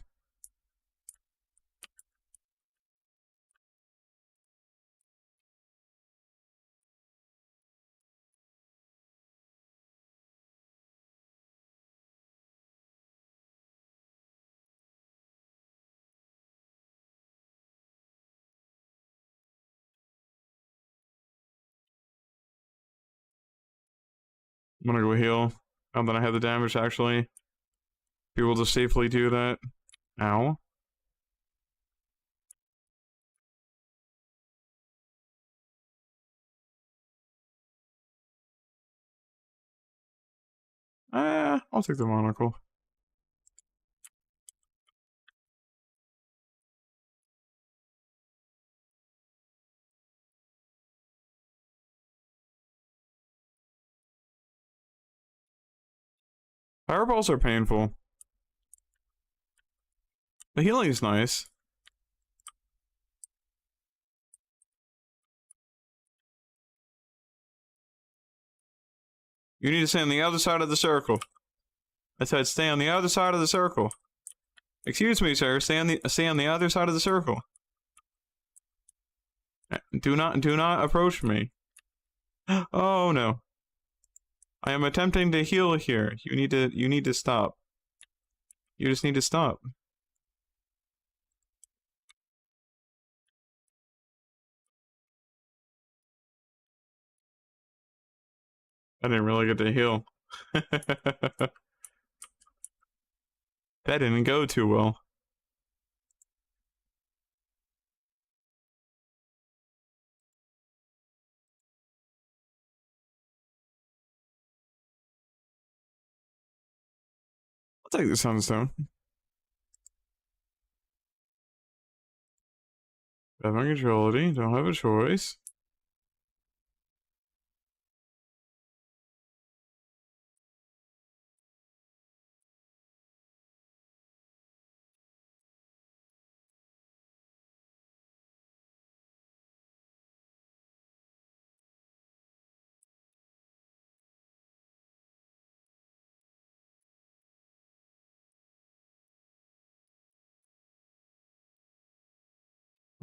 I'm gonna go heal. Now that I have the damage, actually. Be able to safely do that. Ow. I'll take the monocle. Fireballs are painful. The healing is nice. You need to stay on the other side of the circle. I said stay on the other side of the circle. Excuse me, sir. Stay on the other side of the circle. Do not approach me. Oh no. I am attempting to heal here. You need to stop. You just need to stop. I didn't really get to heal. That didn't go too well. I'll take the sunstone. Having agility, don't have a choice.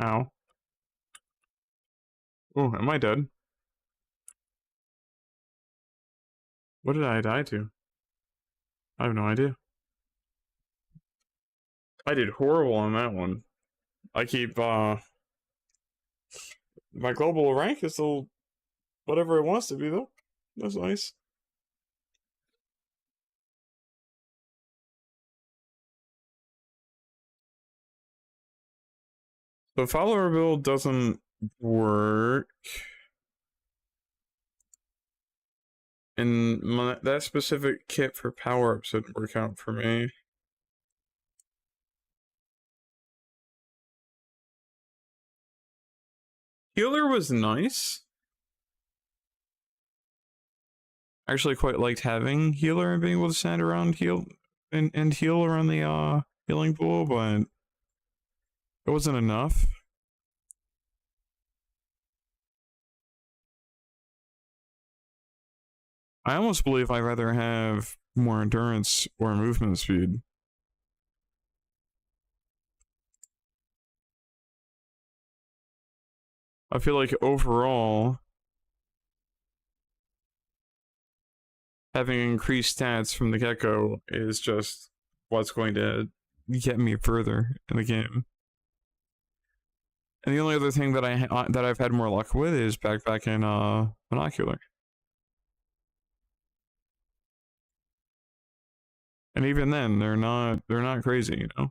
Ow. Oh, am I dead? What did I die to? I have no idea. I did horrible on that one. I keep, my global rank is still whatever it wants to be, though. That's nice. The follower build doesn't work. And that specific kit for power-ups didn't work out for me. Healer was nice. I actually quite liked having healer and being able to stand around heal around the healing pool, but it wasn't enough. I almost believe I'd rather have more endurance or movement speed. I feel like overall, having increased stats from the get-go is just what's going to get me further in the game. And the only other thing that I've had more luck with is backpack and binocular. And even then, they're not crazy, you know.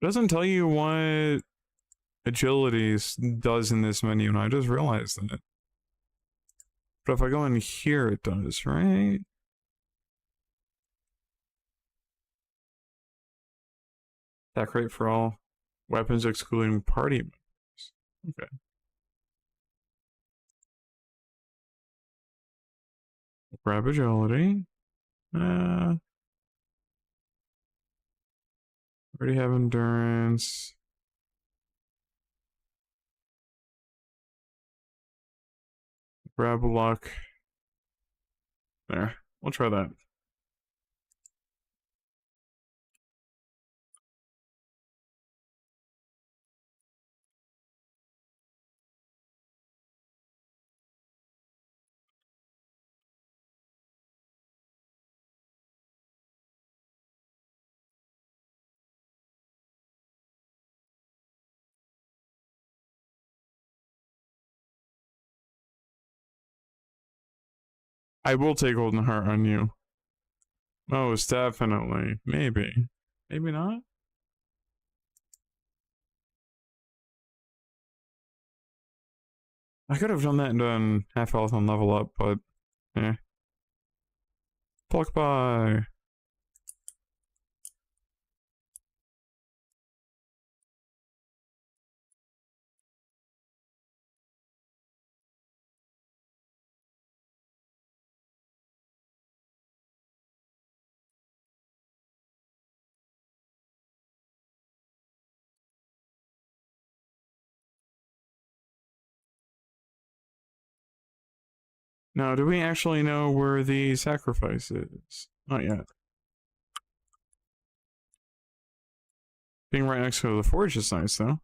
It doesn't tell you what agility does in this menu, and I just realized that. But if I go in here, it does, right? Attack rate for all weapons excluding party members. Okay. Grab agility. Already have endurance. Grab luck. There. We'll try that. I will take Golden Heart on you. Most definitely. Maybe. Maybe not? I could have done that and done half health on level up, but eh. Pluck by. Now, do we actually know where the sacrifice is? Not yet. Being right next to the forge is nice, though.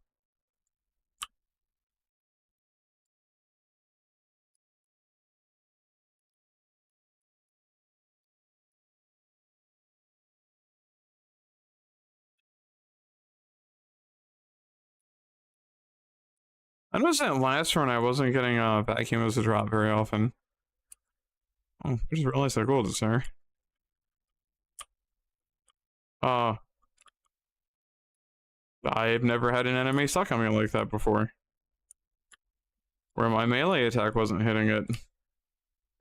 I noticed that last run I wasn't getting vacuum as a drop very often. Oh, I just realized that gold is there. I've never had an enemy stuck on me like that before. Where my melee attack wasn't hitting it.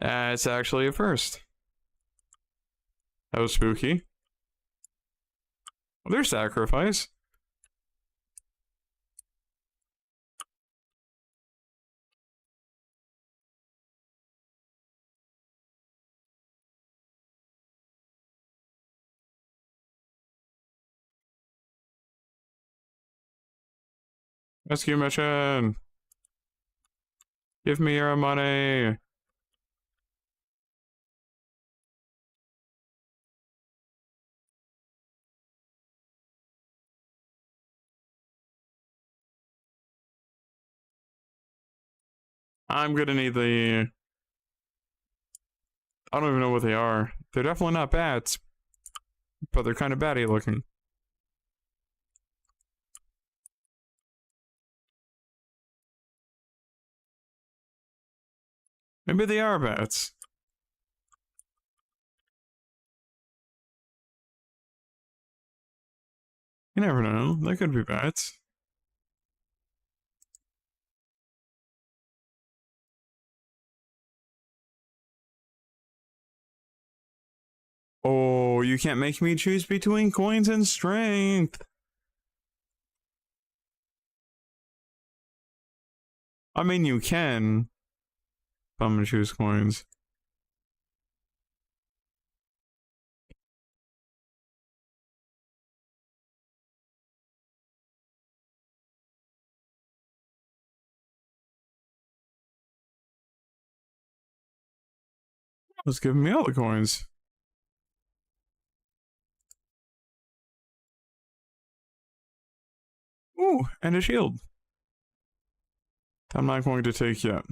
It's actually a first. That was spooky. Well, there's sacrifice. Rescue mission! Give me your money! I'm gonna need the... I don't even know what they are. They're definitely not bats. But they're kind of batty looking. Maybe they are bats. You never know. That could be bats. Oh, you can't make me choose between coins and strength. I mean, you can. But I'm gonna choose coins. Let's give me all the coins. Ooh, and a shield. I'm not going to take yet.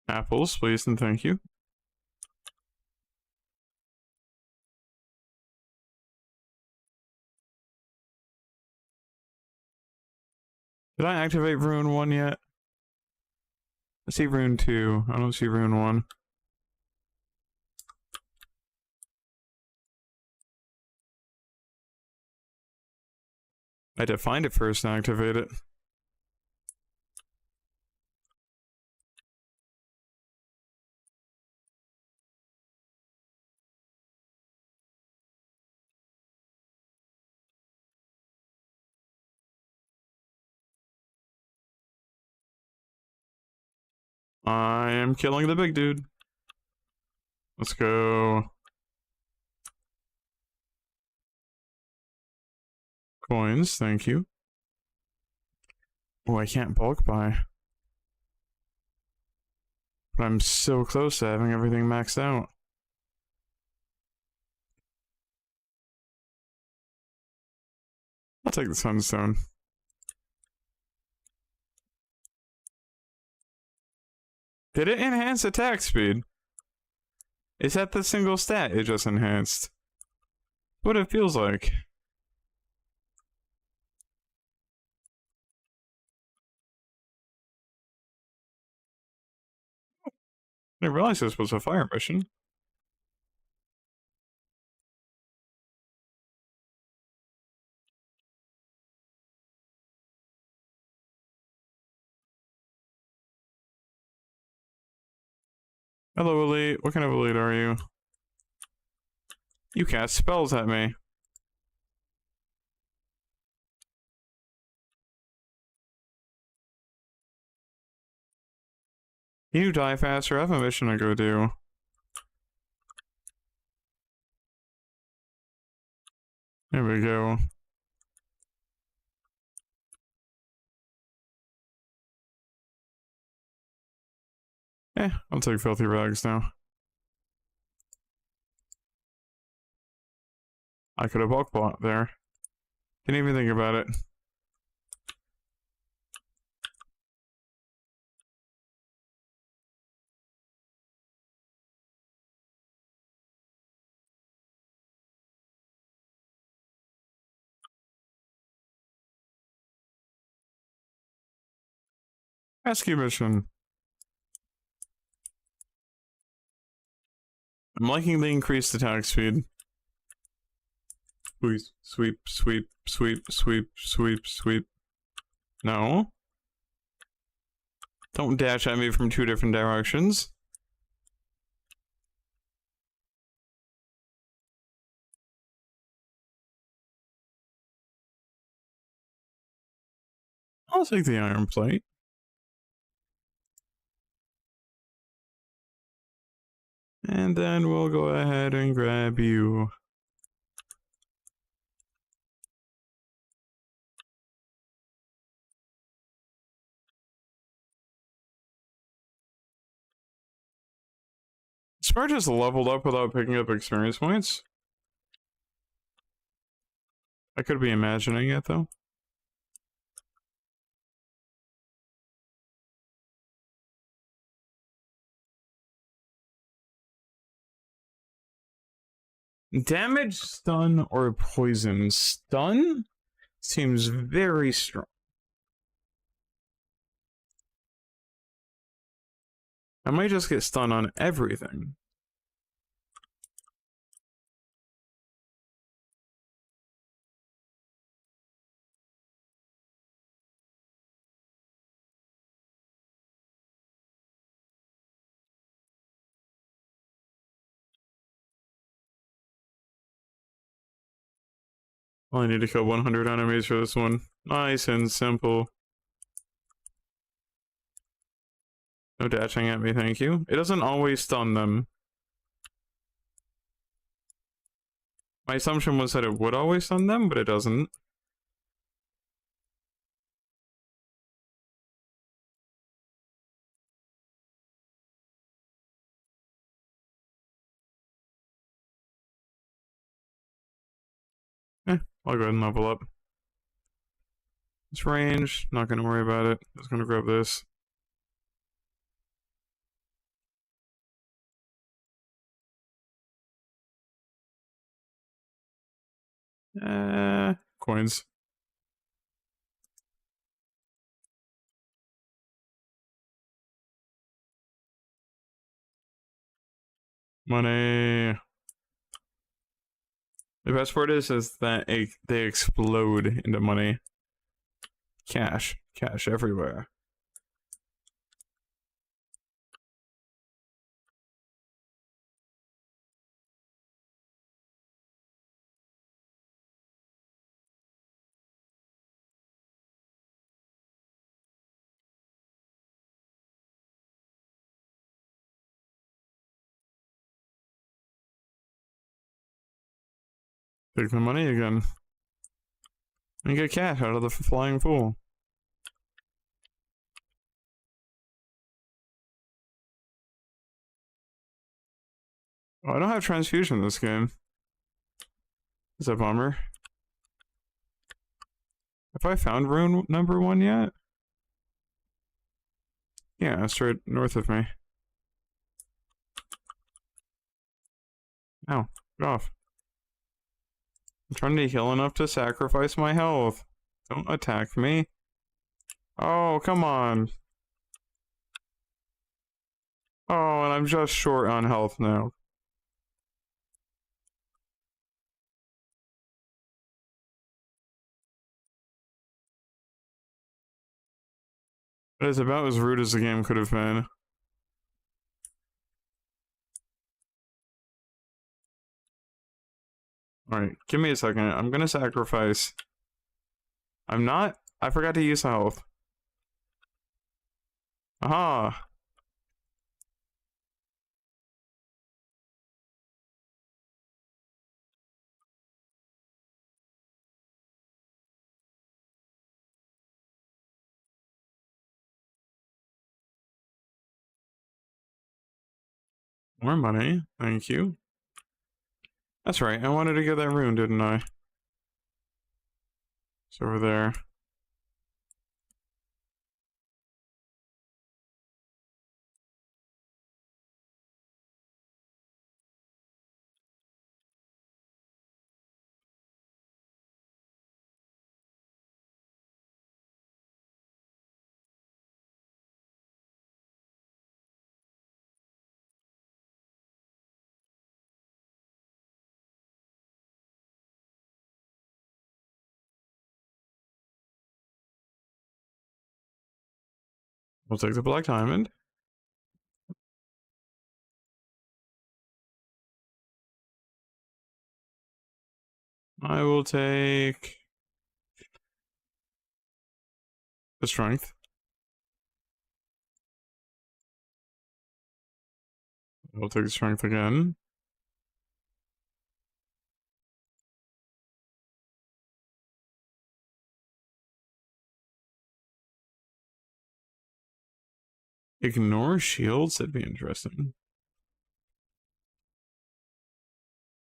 Apples, please, and thank you. Did I activate Rune 1 yet? I see Rune 2. I don't see Rune 1. I had to find it first and activate it. I am killing the big dude. Let's go. Coins, thank you. Oh, I can't bulk buy. But I'm so close to having everything maxed out. I'll take the sunstone. Did it enhance attack speed? Is that the single stat it just enhanced? What it feels like. I didn't realize this was a fire mission. Hello, Elite. What kind of Elite are you? You cast spells at me. You die faster. I have a mission to go do. There we go. I'll take filthy rags now. I could have bulk bought there. Didn't even think about it. Rescue mission. I'm liking the increased attack speed. Please. Sweep, sweep, sweep, sweep, sweep, sweep. No. Don't dash at me from 2 different directions. I'll take the iron plate. And then we'll go ahead and grab you. Smart just leveled up without picking up experience points. I could be imagining it though. Damage, stun, or poison. Stun seems very strong. I might just get stun on everything. Only need to kill 100 enemies for this one. Nice and simple. No dashing at me, thank you. It doesn't always stun them. My assumption was that it would always stun them, but it doesn't. I'll go ahead and level up. It's range, not gonna worry about it. Just gonna grab this. Coins. Money. The best part is that they explode into money. Cash. Cash everywhere. Take the money again. And get cash out of the flying fool. Oh, I don't have transfusion in this game. Is that a bummer? Have I found rune number 1 yet? Yeah, straight north of me. Ow, get off. I'm trying to heal enough to sacrifice my health. Don't attack me. Oh, come on. Oh, and I'm just short on health now. That is about as rude as the game could have been. Alright, give me a second. I'm gonna sacrifice. I'm not. I forgot to use health. Aha! More money. Thank you. That's right. I wanted to get that rune, didn't I? It's over there. We'll take the black diamond. I will take the strength. I'll take the strength again. Ignore shields? That'd be interesting.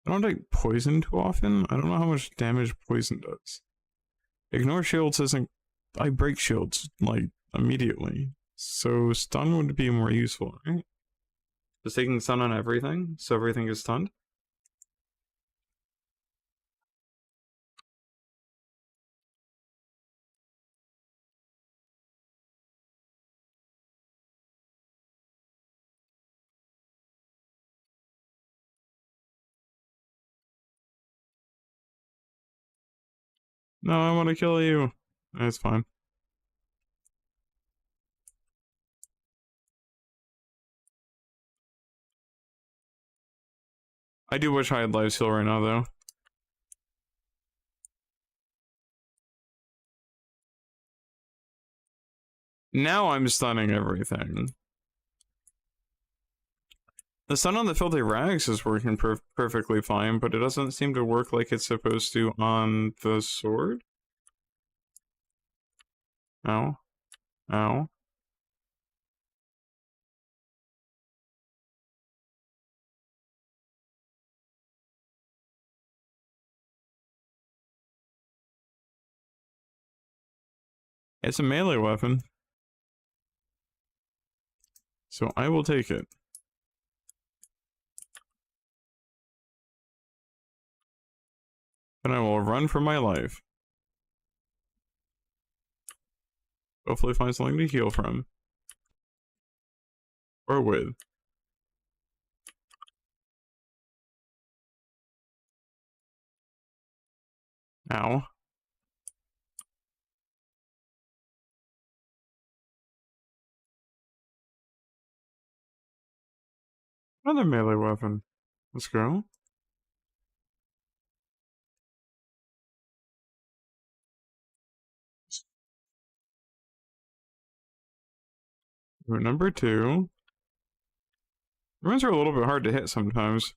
I don't take poison too often. I don't know how much damage poison does. Ignore shields isn't... I break shields, like, immediately. So stun would be more useful, right? Just taking stun on everything, so everything is stunned? No, I want to kill you. It's fine. I do wish I had life steal right now, though. Now I'm stunning everything. The stun on the filthy rags is working perfectly fine, but it doesn't seem to work like it's supposed to on the sword. Ow. Ow. It's a melee weapon. So I will take it. And I will run for my life. Hopefully find something to heal from. Or with. Ow. Another melee weapon. Let's go. Route number 2. Ruins are a little bit hard to hit sometimes.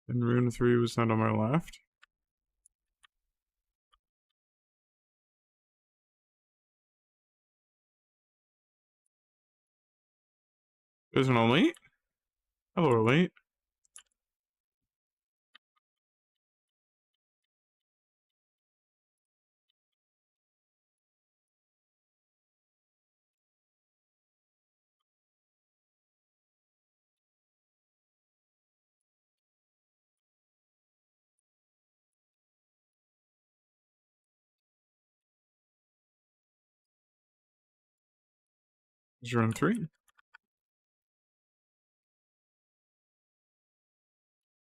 And rune 3 was not on my left. There's an elite? Hello, elite. There's rune 3.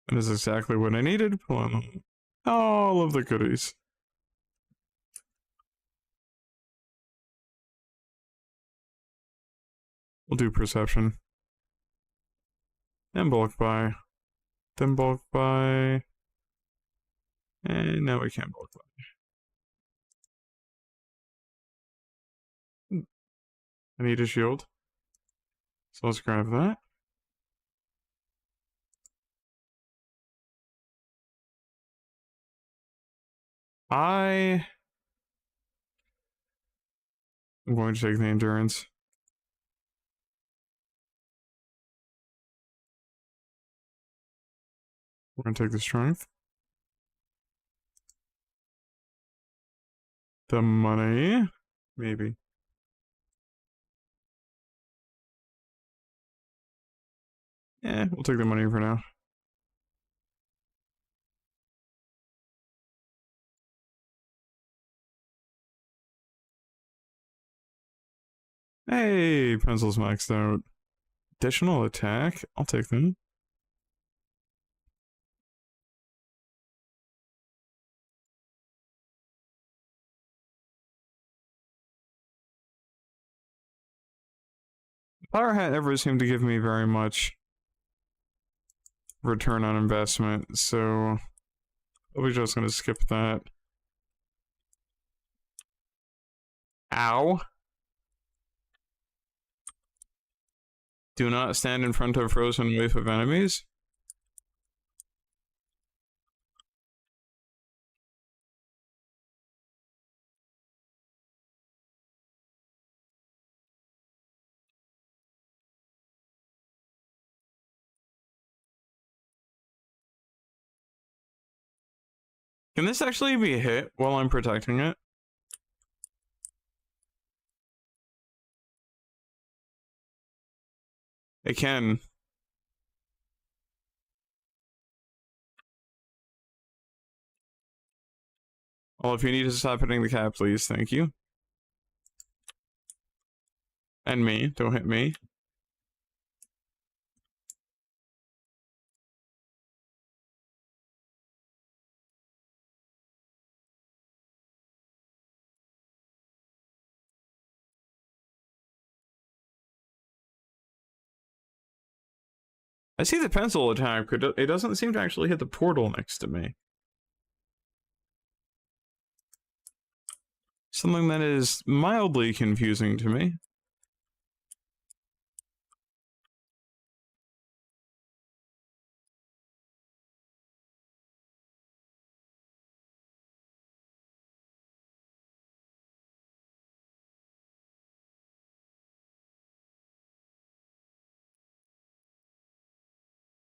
And this is exactly what I needed. Pull on all of the goodies. We'll do perception. And bulk buy. Then bulk buy. And now we can't bulk buy. I need a shield. So let's grab that. I'm going to take the endurance. We're going to take the strength. The money. Maybe. We'll take the money for now. Hey, pencils maxed out. Additional attack? I'll take them. Power Hat never seemed to give me very much return on investment, so we're just gonna skip that. Ow. Do not stand in front of a frozen wave of enemies. Can this actually be hit while I'm protecting it? It can. Well, if you need to stop hitting the cat, please, thank you. And me. Don't hit me. I see the pencil attack, but it doesn't seem to actually hit the portal next to me. Something that is mildly confusing to me.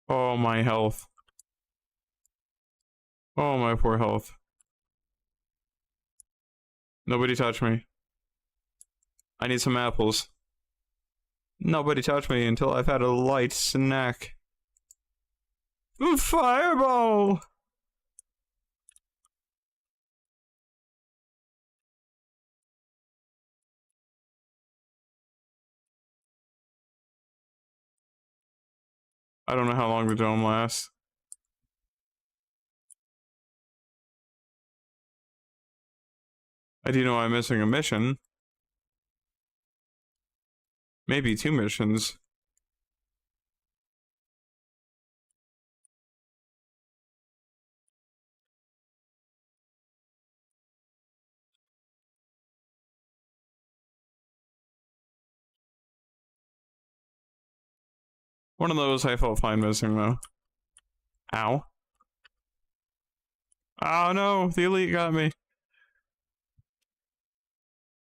Oh, my health. Oh, my poor health. Nobody touch me. I need some apples. Nobody touch me until I've had a light snack. Fireball! I don't know how long the dome lasts. I do know I'm missing a mission. Maybe 2 missions. One of those I felt fine missing, though. Ow. Oh no, the elite got me.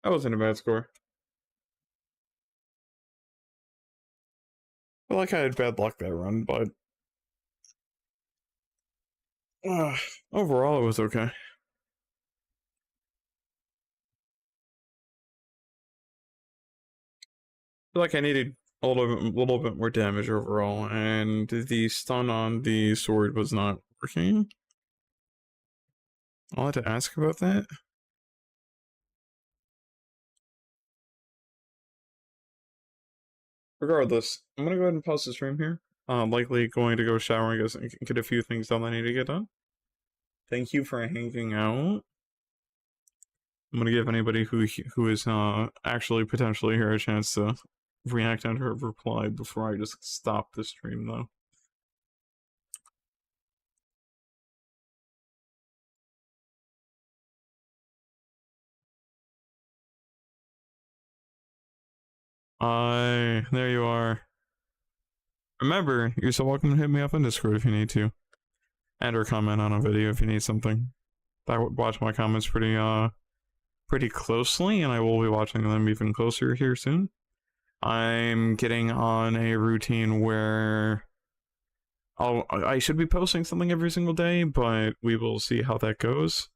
That wasn't a bad score. I feel like I had bad luck that run, but... overall, it was okay. I feel like I needed a little bit more damage overall, and the stun on the sword was not working. I'll have to ask about that. Regardless, I'm gonna go ahead and pause the stream here. Likely going to go shower and get a few things done that I need to get done. Thank you for hanging out. I'm gonna give anybody who is actually potentially here a chance to react and or reply before I just stop the stream, though. There you are. Remember, you're so welcome to hit me up on Discord if you need to. And or comment on a video if you need something. I watch my comments pretty closely, and I will be watching them even closer here soon. I'm getting on a routine where I should be posting something every single day, but we will see how that goes.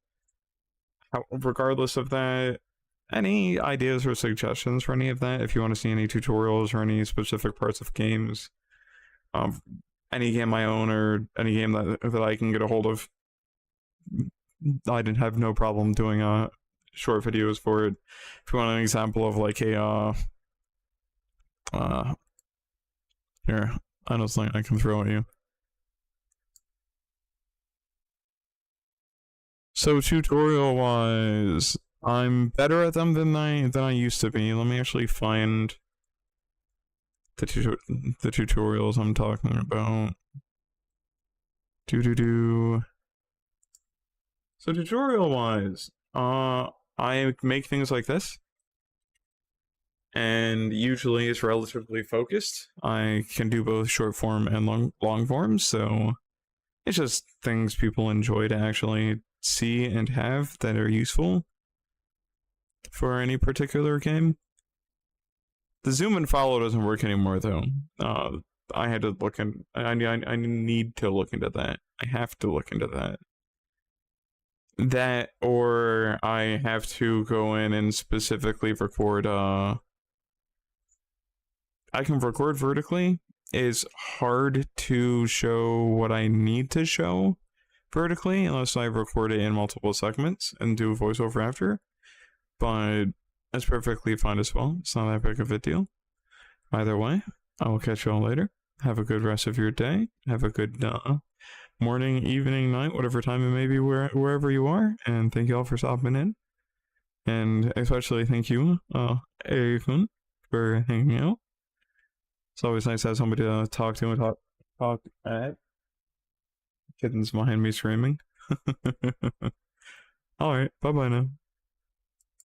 Regardless of that, any ideas or suggestions for any of that, if you want to see any tutorials or any specific parts of games, any game I own or any game that I can get a hold of, I didn't have no problem doing short videos for it. If you want an example of like a here, I know something I can throw at you. So tutorial wise, I'm better at them than I used to be. Let me actually find the tutorials I'm talking about. So tutorial wise, I make things like this, and usually it's relatively focused. I can do both short form and long form, so it's just things people enjoy to actually see and have that are useful for any particular game. The zoom and follow doesn't work anymore, though. I had to look in. I need to look into that. I have to look into that. That, or I have to go in and specifically record. I can record vertically. It's hard to show what I need to show vertically unless I record it in multiple segments and do voiceover after. But That's perfectly fine as well. It's not that big of a deal. Either way, I will catch you all later. Have a good rest of your day. Have a good morning, evening, night, whatever time it may be, wherever you are. And thank you all for stopping in. And especially thank you, Erikun, for hanging out. It's always nice to have somebody to talk to and talk at. Kitten's behind me screaming. Alright, bye bye now.